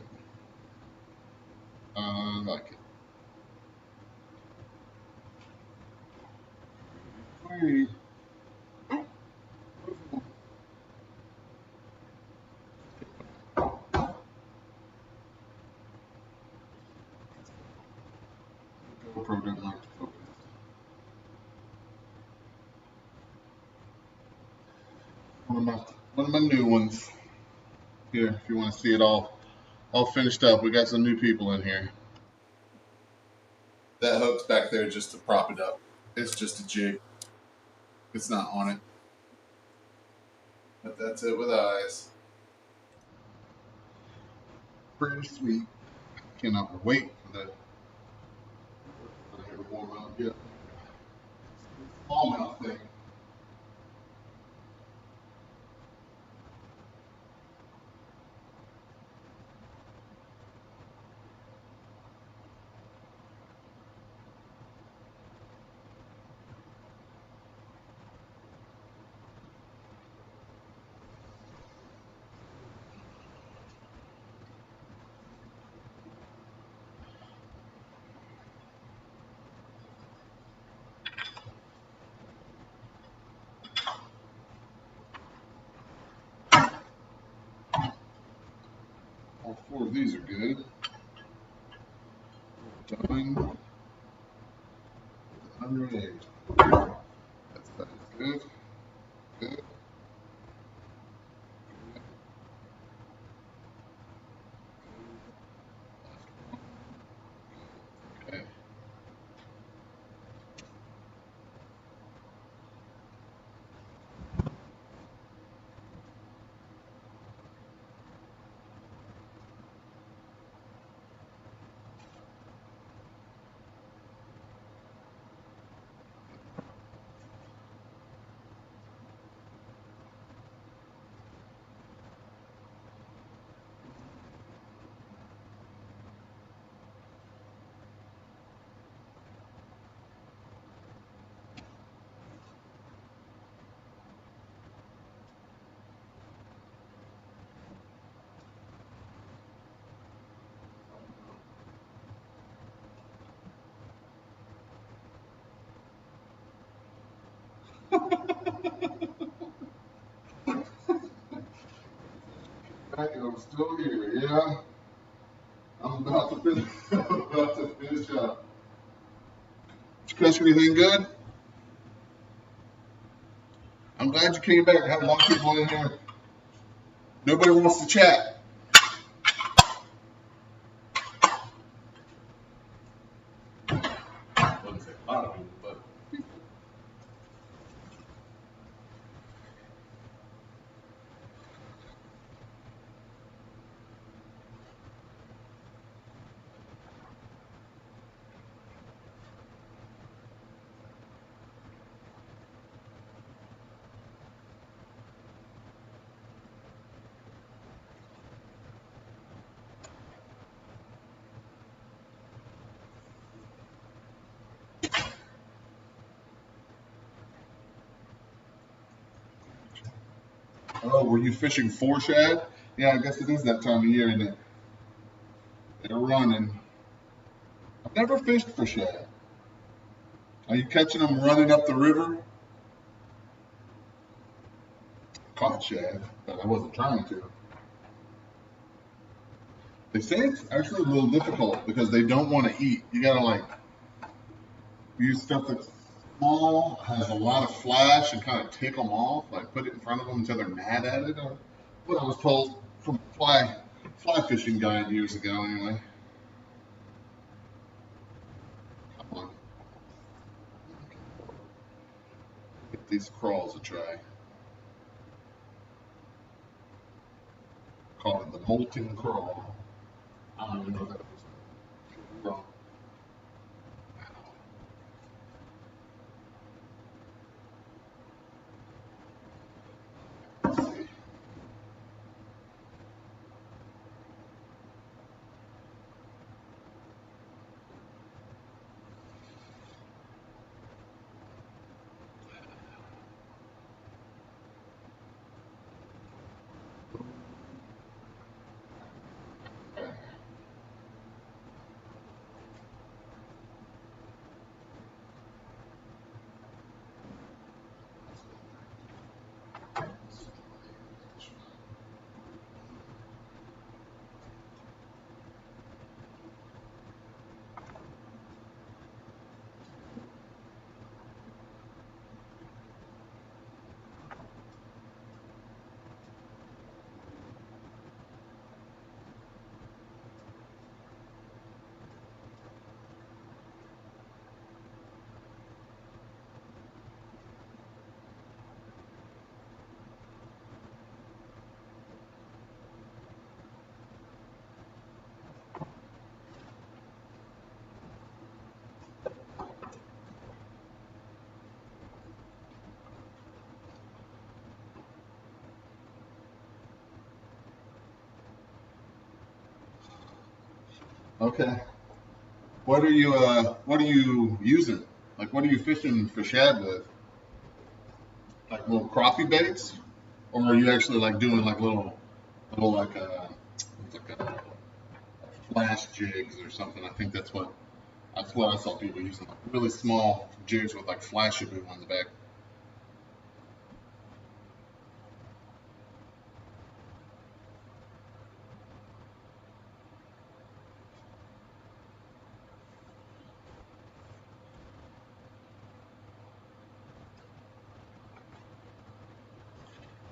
I like it. Wait. GoPro doesn't like to focus. One of my new ones. Here, if you want to see it all finished up, we got some new people in here. That hook's back there just to prop it up. It's just a jig. It's not on it. But that's it with eyes. Pretty sweet. Cannot wait for the warm up. Yeah. Smallmouth thing. All 4 of these are good. Done. unRIGged. That's good. Good. Okay. I'm still here, yeah. I'm about to finish. I'm about to finish up. Did you catch anything good? I'm glad you came back. I had a lot of people in here. Nobody wants to chat. I wouldn't say a lot of people, but oh, were you fishing for shad? Yeah, I guess it is that time of year, isn't it? They're running. I've never fished for shad. Are you catching them running up the river? Caught shad, but I wasn't trying to. They say it's actually a little difficult because they don't want to eat. You gotta like use stuff that's small, has a lot of flash, and kind of tick them off. Like put it in front of them until they're mad at it. Or what I was told from a fly fishing guide years ago. Anyway, come on, get these crawls a try. Call it the molting crawl. I don't even know if that was wrong. Okay. What are you using? Like, what are you fishing for shad with? Like little crappie baits, or are you actually like doing like little like flash jigs or something? I think that's what I saw people using, like really small jigs with like flashy boom on the back.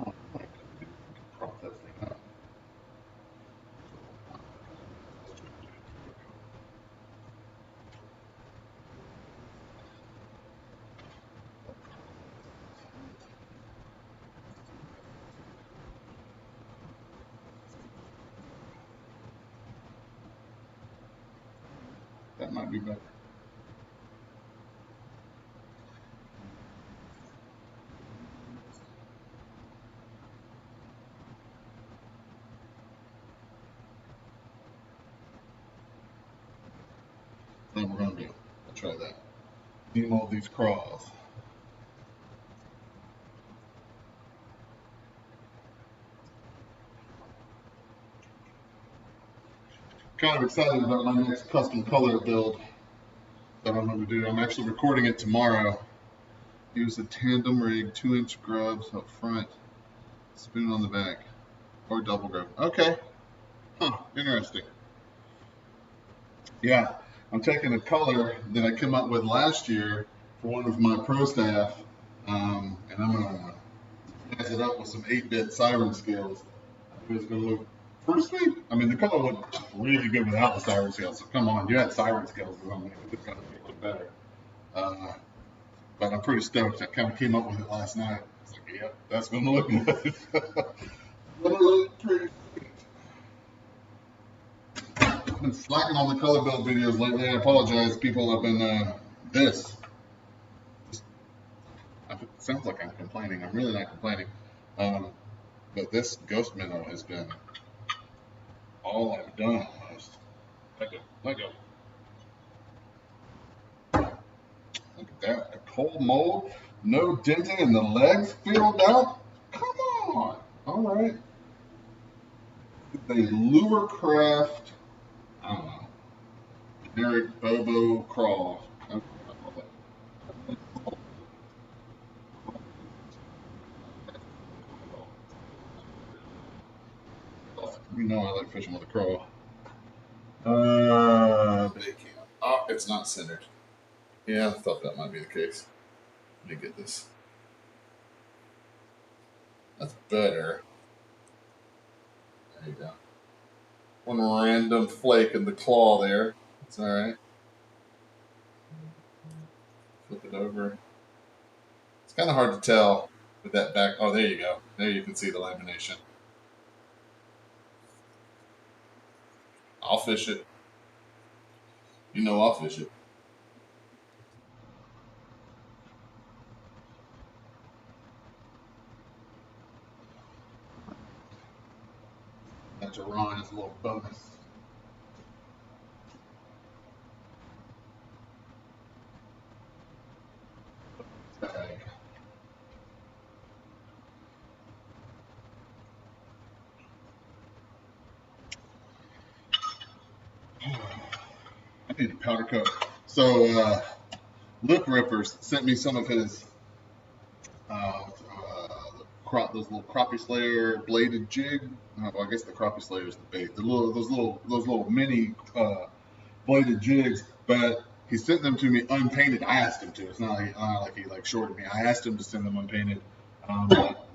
Oh, I can prop that thing up. That might be better. That's what we're gonna do. I'll try that. Demold these craws. Kind of excited about my next custom color build that I'm going to do. I'm actually recording it tomorrow. Use a tandem rig, 2-inch grubs up front, spoon on the back, or double grub. Okay. Huh. Interesting. Yeah. I'm taking a color that I came up with last year for one of my pro staff, and I'm going to mess it up with some 8-bit siren scales. It's going to look pretty sweet. I mean, the color looked really good without the siren scales. So come on, you had siren scales on me. It's going to look better. But I'm pretty stoked. I kind of came up with it last night. I was like, yep, that's going to look good. Gonna look pretty sweet. I've been slacking on the color build videos lately. I apologize. People have been this. It sounds like I'm complaining. I'm really not complaining. But this Ghost Minnow has been all I've done almost. Let go. Look at that. A cold mold, no denting, and the legs filled out. Come on. All right. The lure craft, I don't know, generic Bobo crawl. You know I like fishing with a crawl. But it can't. Oh, it's not centered. Yeah, I thought that might be the case. Let me get this. That's better. There you go. One random flake in the claw there. It's alright. Flip it over. It's kind of hard to tell with that back. Oh, there you go. There you can see the lamination. I'll fish it. You know I'll fish it. That's a Ron as a little bonus. Tag. I need a powder coat. So, Lip Rippers sent me some of his those little crappie slayer bladed jig. Well, I guess the crappie slayer is the bait. Those little mini bladed jigs, but he sent them to me unpainted. I asked him to. It's not like he like shorted me. I asked him to send them unpainted.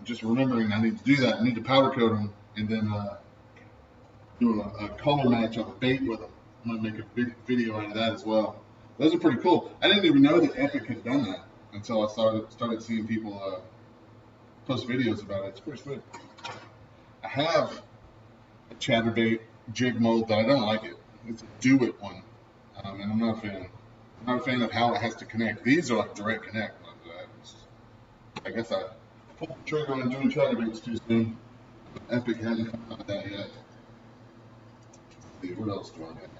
Just remembering I need to do that. I need to powder coat them and then do a color match on a bait with them. I'm gonna make a big video out of that as well. Those are pretty cool. I didn't even know that Epic had done that until I started seeing people post videos about it. It's pretty sweet. I have a chatterbait jig mold that I don't like it. It's a do it one, and I'm not a fan. I'm not a fan of how it has to connect. These are like direct connect. I guess I pulled the trigger on doing chatterbaits too soon. Epic hadn't come out with that yet. Let's see, what else do I have?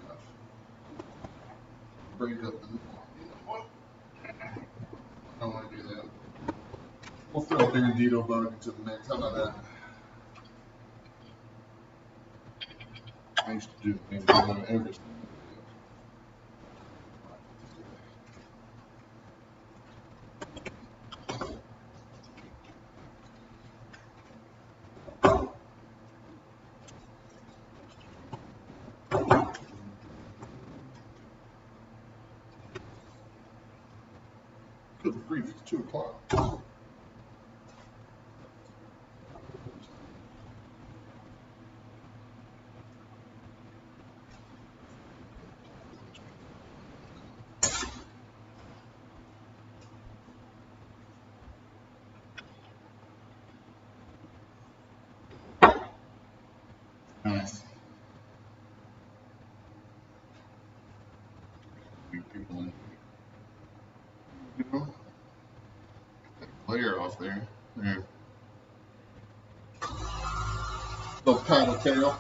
break up the, you know what? I don't want to do that. We'll throw a bandito bug into the mix. How about that? I used to do the bandito every single Good grief, it's 2 o'clock. Nice. People in. You know, that glare off there. There. Little paddle tail.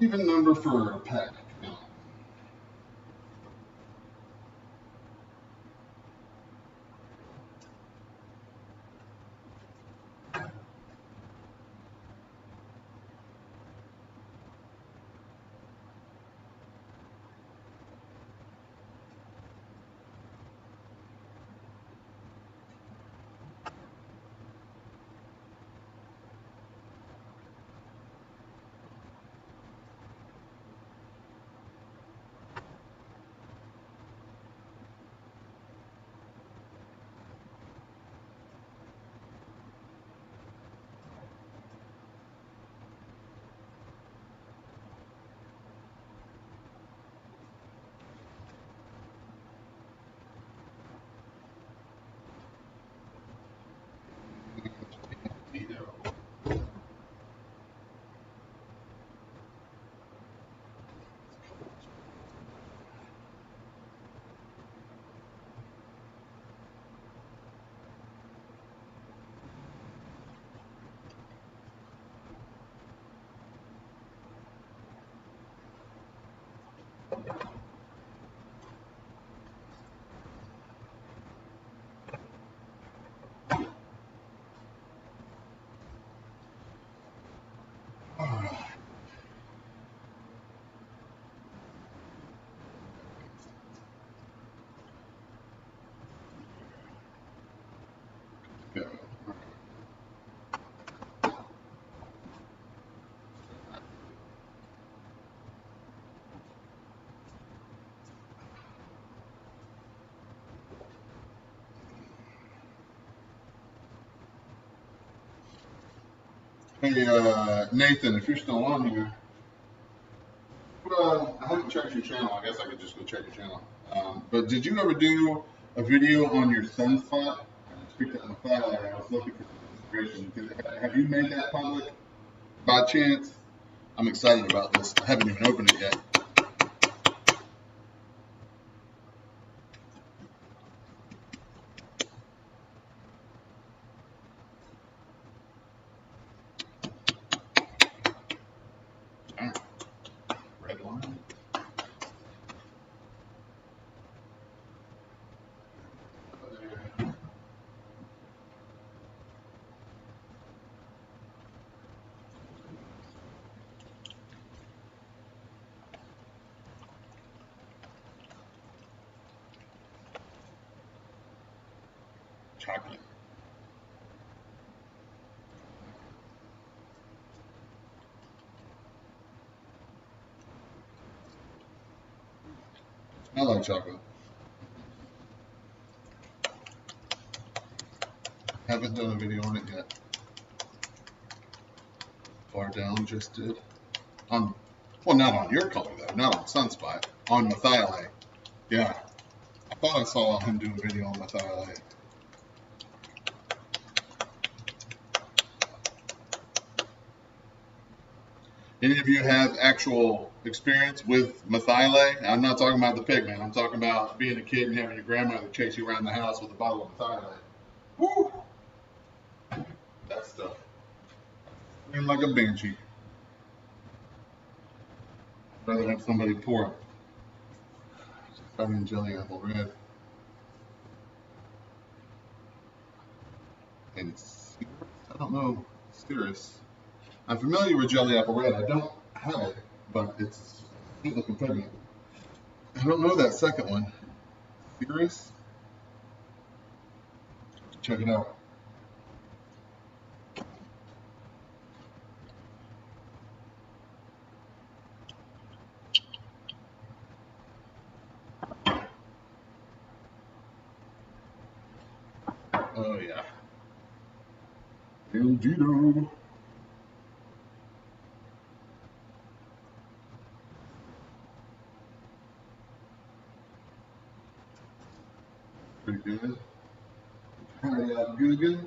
Even number for a pack. Hey, Nathan, if you're still on here, I haven't checked your channel. I guess I could just go check your channel. But did you ever do a video on your sunspot? I just picked up my file and I was looking for some inspiration. Have you made that public by chance? I'm excited about this. I haven't even opened it yet. Red line. Chocolate. I like chocolate. Haven't done a video on it yet. Far down just did. On, well, not on your color though, not on Sunspot. On Methylate. Yeah. I thought I saw him do a video on Methylate. Any of you have actual experience with Methylate? I'm not talking about the pigment. I'm talking about being a kid and having your grandmother chase you around the house with a bottle of Methylate. Woo! That stuff. Scream like a banshee. I'd rather have somebody pour it. Fucking jelly apple red. And it's, I don't know, Cirrus. I'm familiar with jelly apple red. I don't have it, but it's sweet looking pigment. I don't know that second one. Cirrus? Check it out. Oh yeah. El Gito. Pretty good. Hurry up, Google.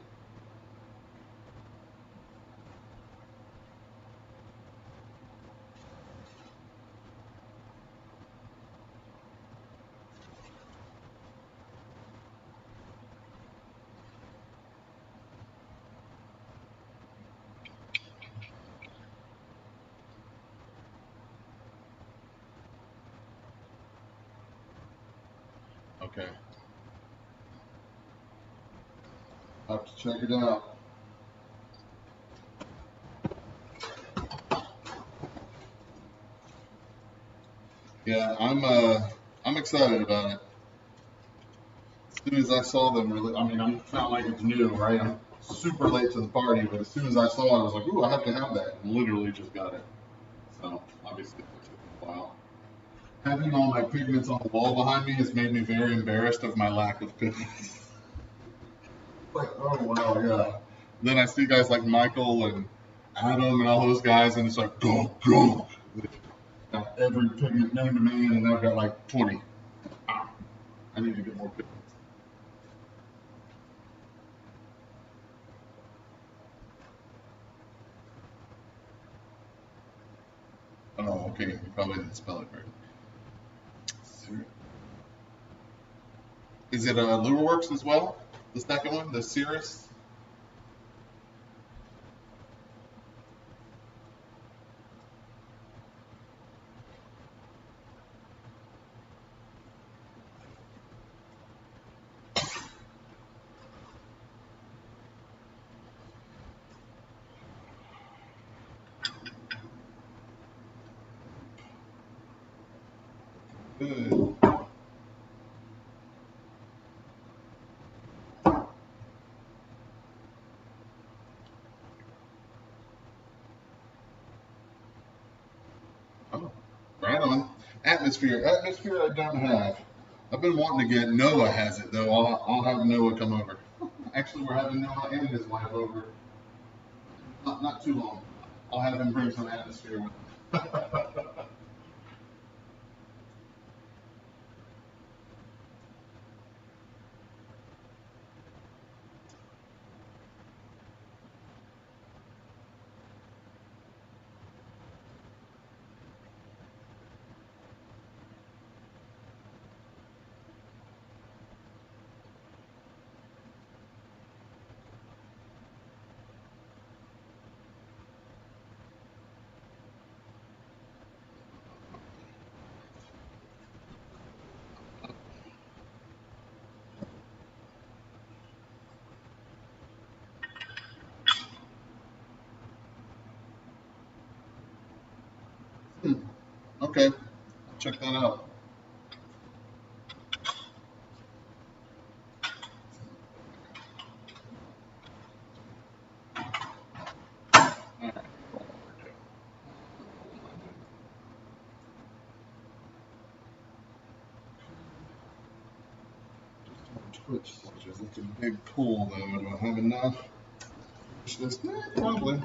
Okay. Have to check it out. Yeah, I'm excited about it. As soon as I saw them, I mean, it's not like it's new, right? I'm super late to the party, but as soon as I saw it, I was like, ooh, I have to have that. And literally just got it. So obviously it took a while. Having all my pigments on the wall behind me has made me very embarrassed of my lack of pigments. Like, oh wow, yeah. Then I see guys like Michael and Adam and all those guys, and it's like, go, go. Got every pigment known to man, and I've got like 20. Ah, I need to get more pigments. Oh, okay. You probably didn't spell it right. Is it Lure Works as well? The second one, the Cirrus? Good. Oh, right on. Atmosphere. Atmosphere I don't have. I've been wanting to get, Noah has it though. I'll have Noah come over. Actually, we're having Noah and his wife over. Not too long. I'll have him bring some atmosphere with him. Okay, I'll check that out. All right. Twitch switches. That's a big pull though. Do I have enough? This probably.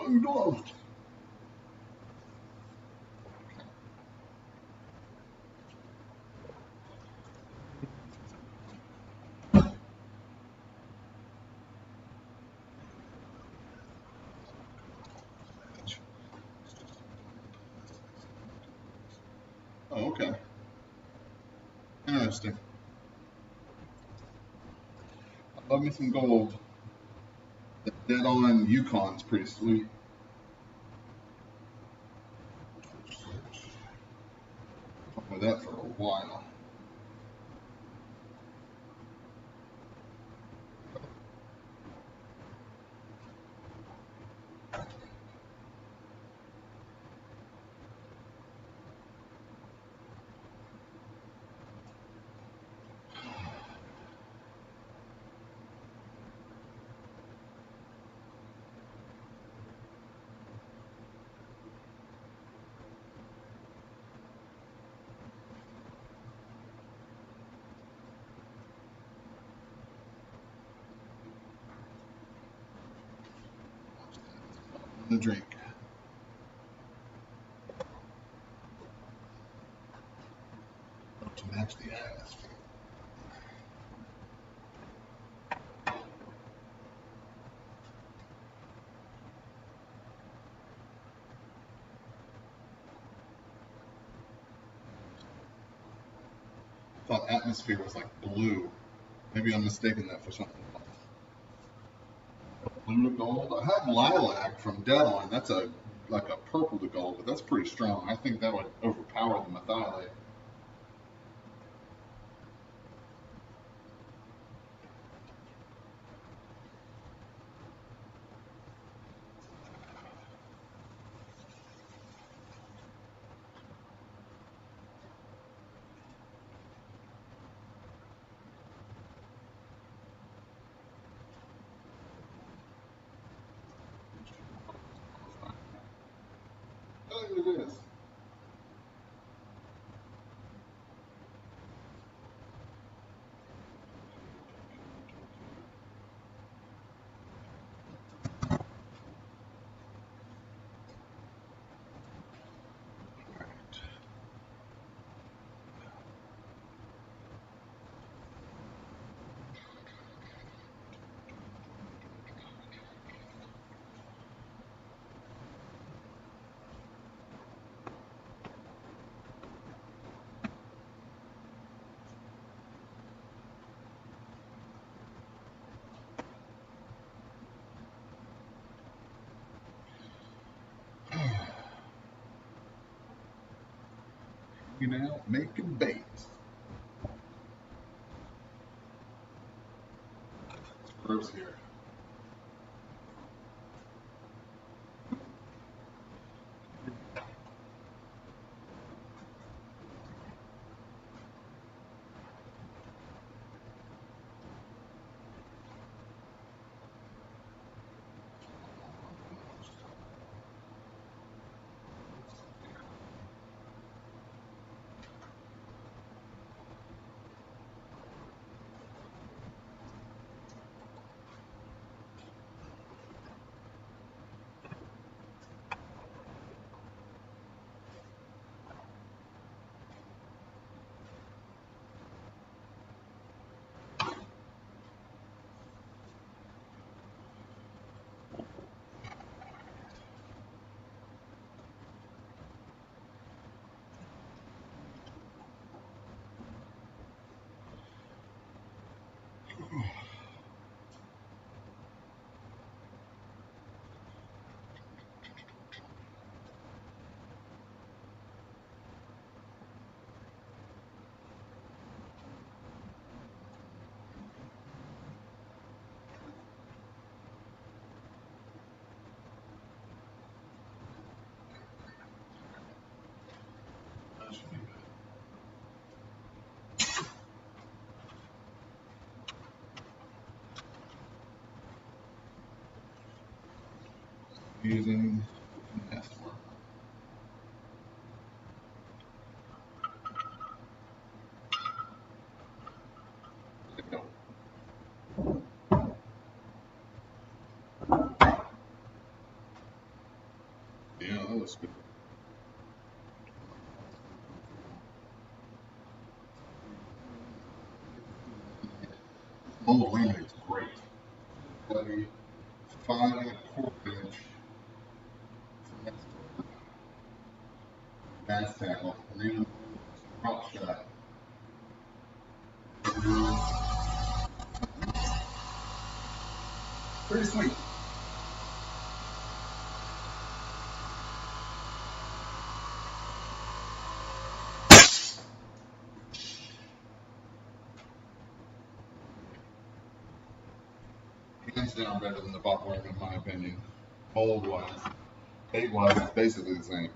Ungloved. Oh, okay. Interesting. I love me some gold. The dead on Yukon's pretty sweet. With that for a while. The drink. To match the atmosphere. I thought atmosphere was like blue. Maybe I'm mistaking that for something else. Blue to gold. I have lilac from Dead On. That's like a purple to gold, but that's pretty strong. I think that would overpower the methylate. Oh, it is. You know, making baits. It's gross here. That should be good. Using test work. There we go. Yeah, that looks good. Mold laminate's great. Heavy, 5¼ inch bass tackle, and then prop shot. Pretty sweet. Hands down better than the Buckworm in my opinion. Mold wise, bait wise, it's basically the same.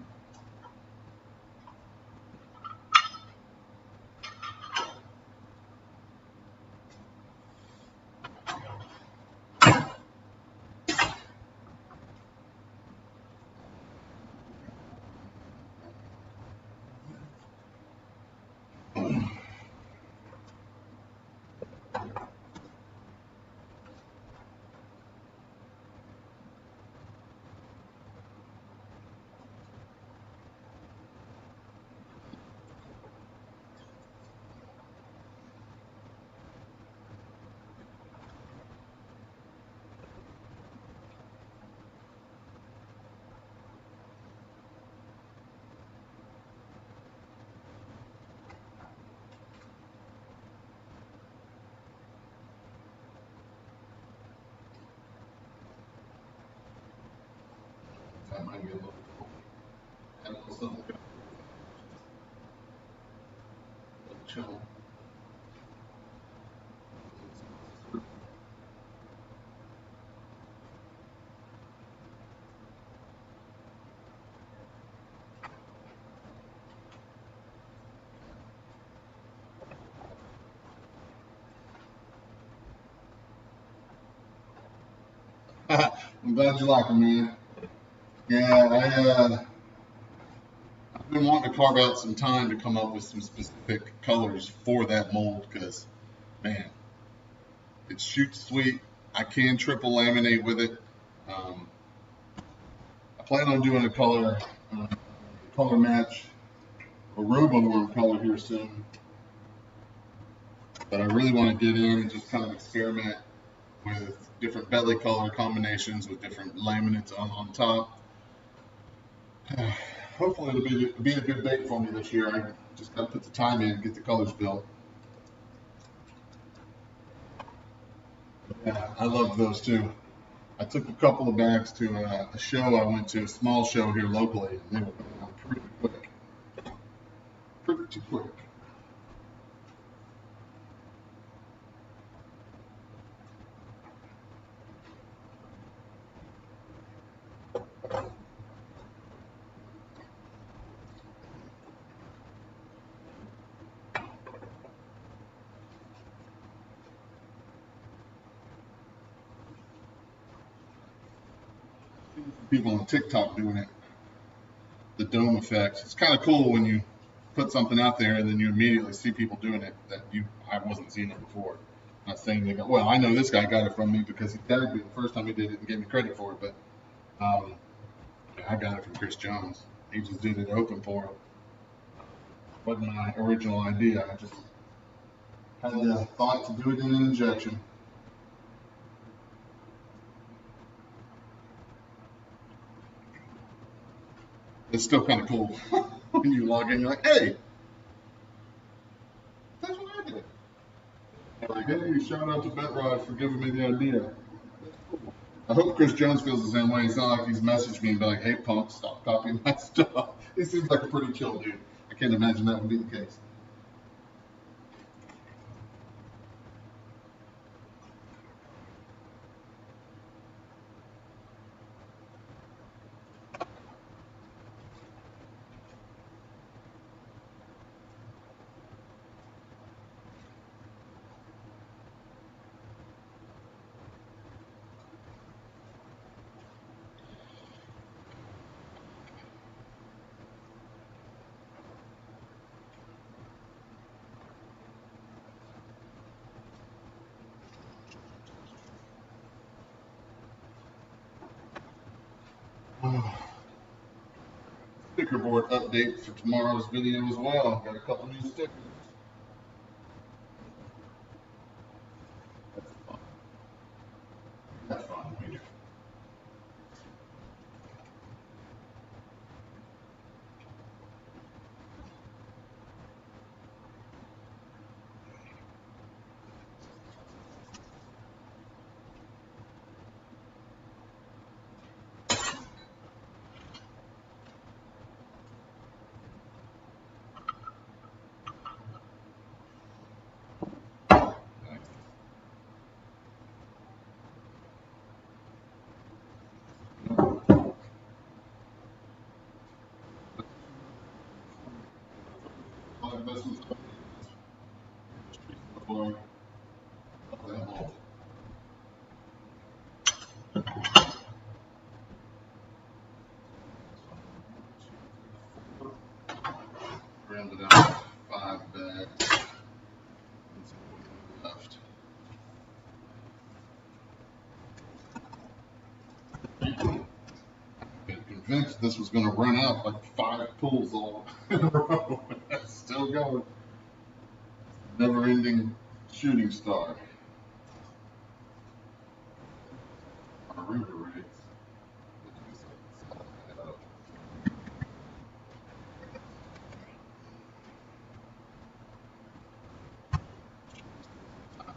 That might be a little something chill. I'm glad you like them, man. Yeah, I've been wanting to carve out some time to come up with some specific colors for that mold because, man, it shoots sweet. I can triple laminate with it. I plan on doing a color match, Aruba worm color here soon. But I really want to get in and just kind of experiment with different belly color combinations with different laminates on top. Hopefully it'll be a good bait for me this year. I just got to put the time in and get the colors built. Yeah, I love those too. I took a couple of bags to a show I went to, a small show here locally, and they were going on pretty quick. Pretty quick. People on TikTok doing it, the dome effect. It's kind of cool when you put something out there and then you immediately see people doing it that I wasn't seeing it before. I'm not saying they go, well, I know this guy got it from me because he tagged me the first time he did it and gave me credit for it, but I got it from Chris Jones. He just did it open for it. Wasn't my original idea. I just had the thought to do it in an injection. It's still kind of cool when you log in. You're like, hey, that's what I did. Like, hey, shout out to Bet Rod for giving me the idea. I hope Chris Jones feels the same way. It's not like he's messaged me and be like, hey, punk, stop copying my stuff. He seems like a pretty chill dude. I can't imagine that would be the case. Sticker board update for tomorrow's video as well. Got a couple new stickers. That's fun. We do. Investments before. Rounded out 5 bags. Left. Been convinced this was going to run out like 5 pulls all in a row. That's still going. Never-ending shooting star. Our river rates.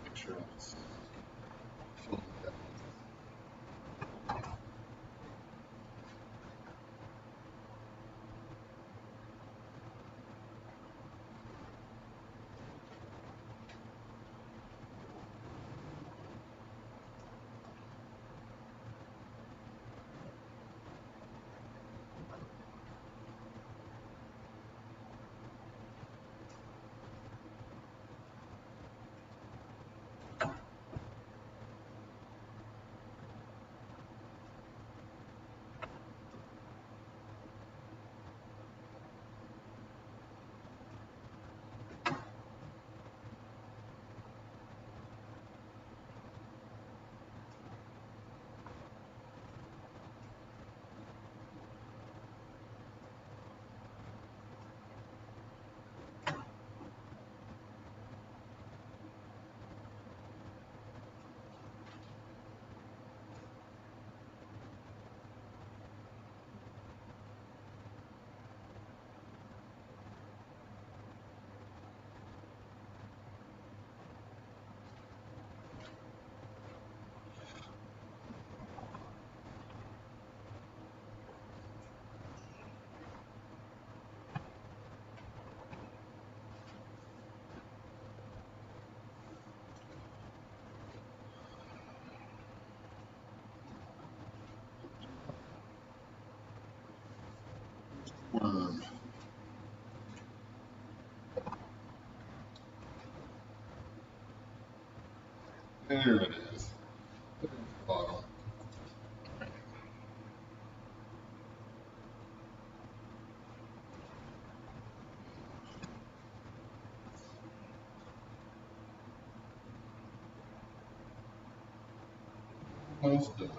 Make sure it's full. Worm. There it is. There's the bottom. Most of it.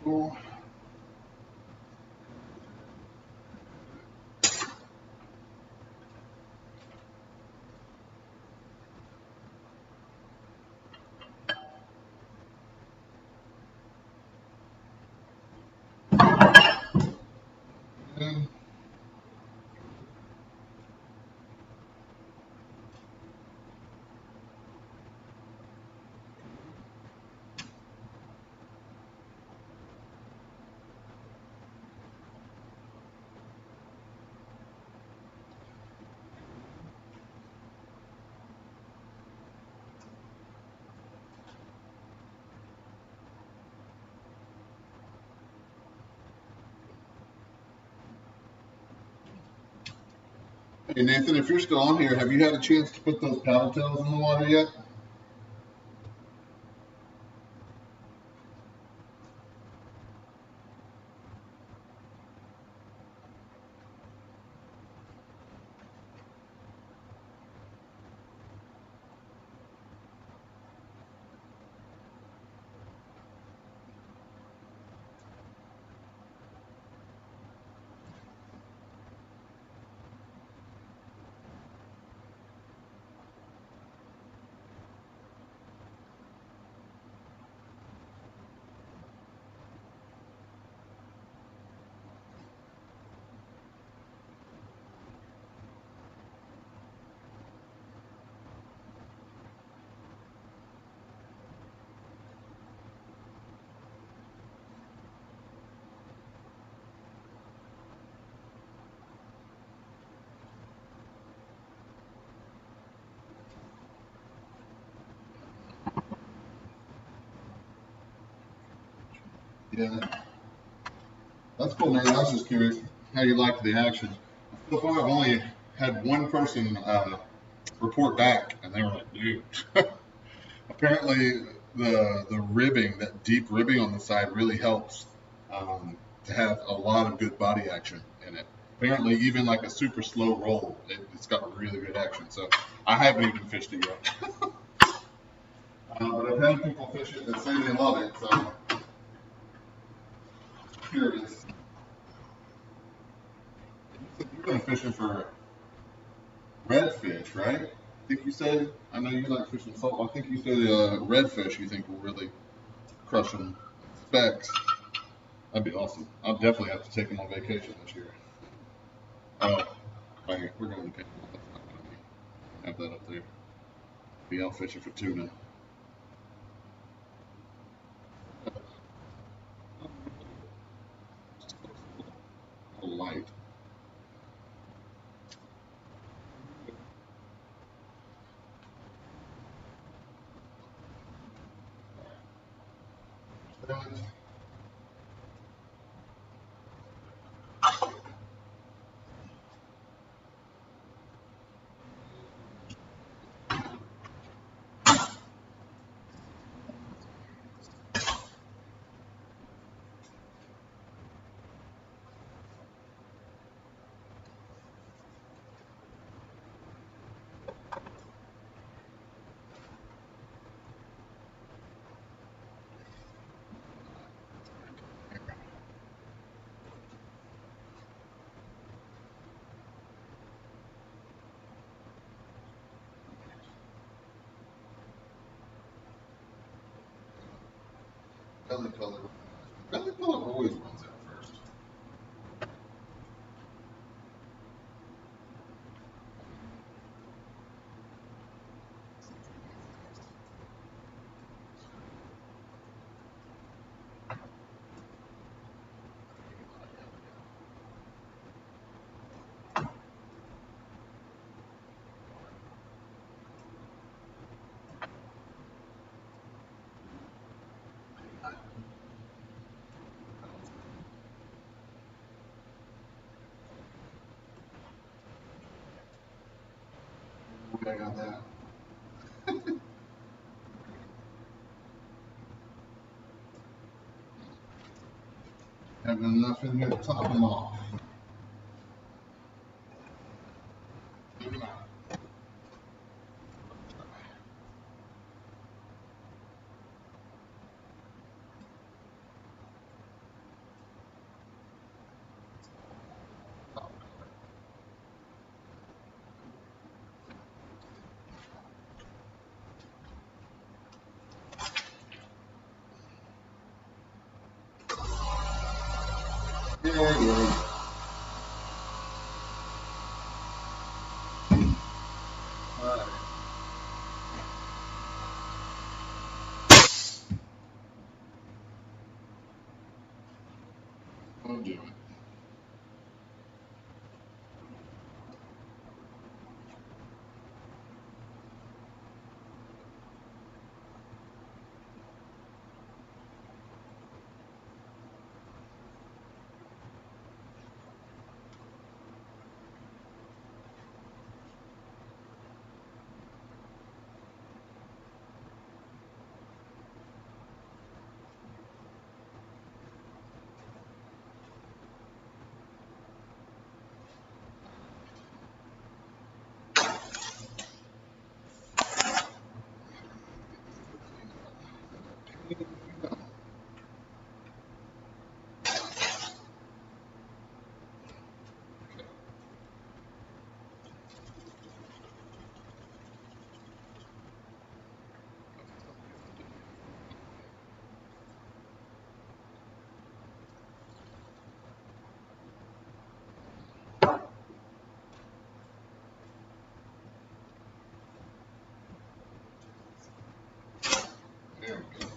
Cool. And hey Nathan, if you're still on here, have you had a chance to put those paddle tails in the water yet? Yeah, that's cool, man. I was just curious how you liked the action. So far, I've only had one person report back, and they were like, "Dude, apparently the ribbing, that deep ribbing on the side, really helps to have a lot of good body action in it. Apparently, even like a super slow roll, it's got really good action. So I haven't even fished it yet, but I've had people fish it that say they love it. So I'm curious. You're going to fish it for redfish, right? I think you said. I know you like fishing salt. I think you said redfish. You think will really crush them specs. That'd be awesome. I'll definitely have to take them on vacation this year. Oh, right. We're going to Panama. That's not going to be. Have that up there. Be out fishing for tuna. A light. Belly color. Belly color always runs out first. I got that. Having enough in here to top them off. Very good. All right. We'll do it. There we go.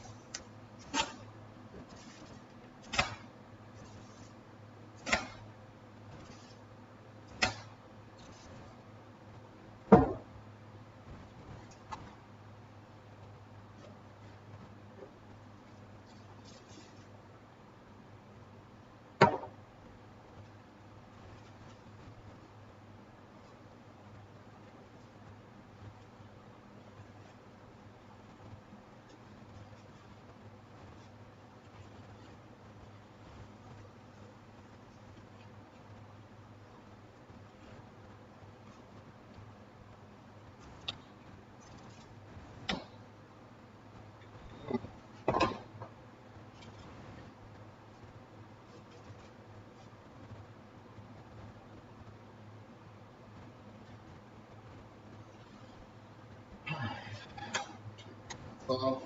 Off.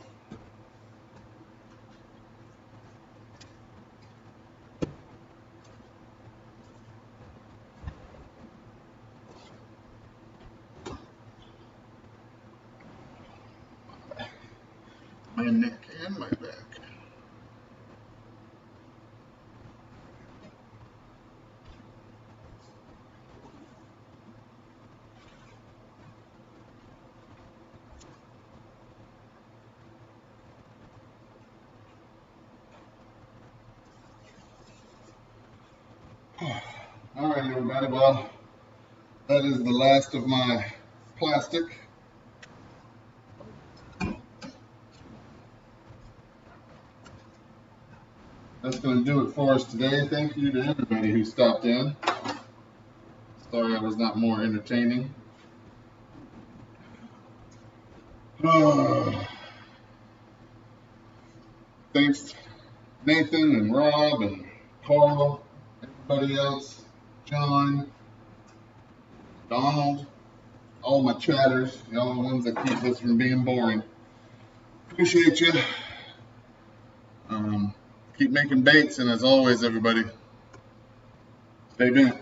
My neck and my back. All right, everybody. Well, that is the last of my plastic. That's going to do it for us today. Thank you to everybody who stopped in. Sorry I was not more entertaining. Thanks Nathan and Rob and Carl, everybody else, John, Donald, all my chatters, y'all the ones that keep this from being boring. Appreciate you. Keep making baits, and as always, everybody, stay bent.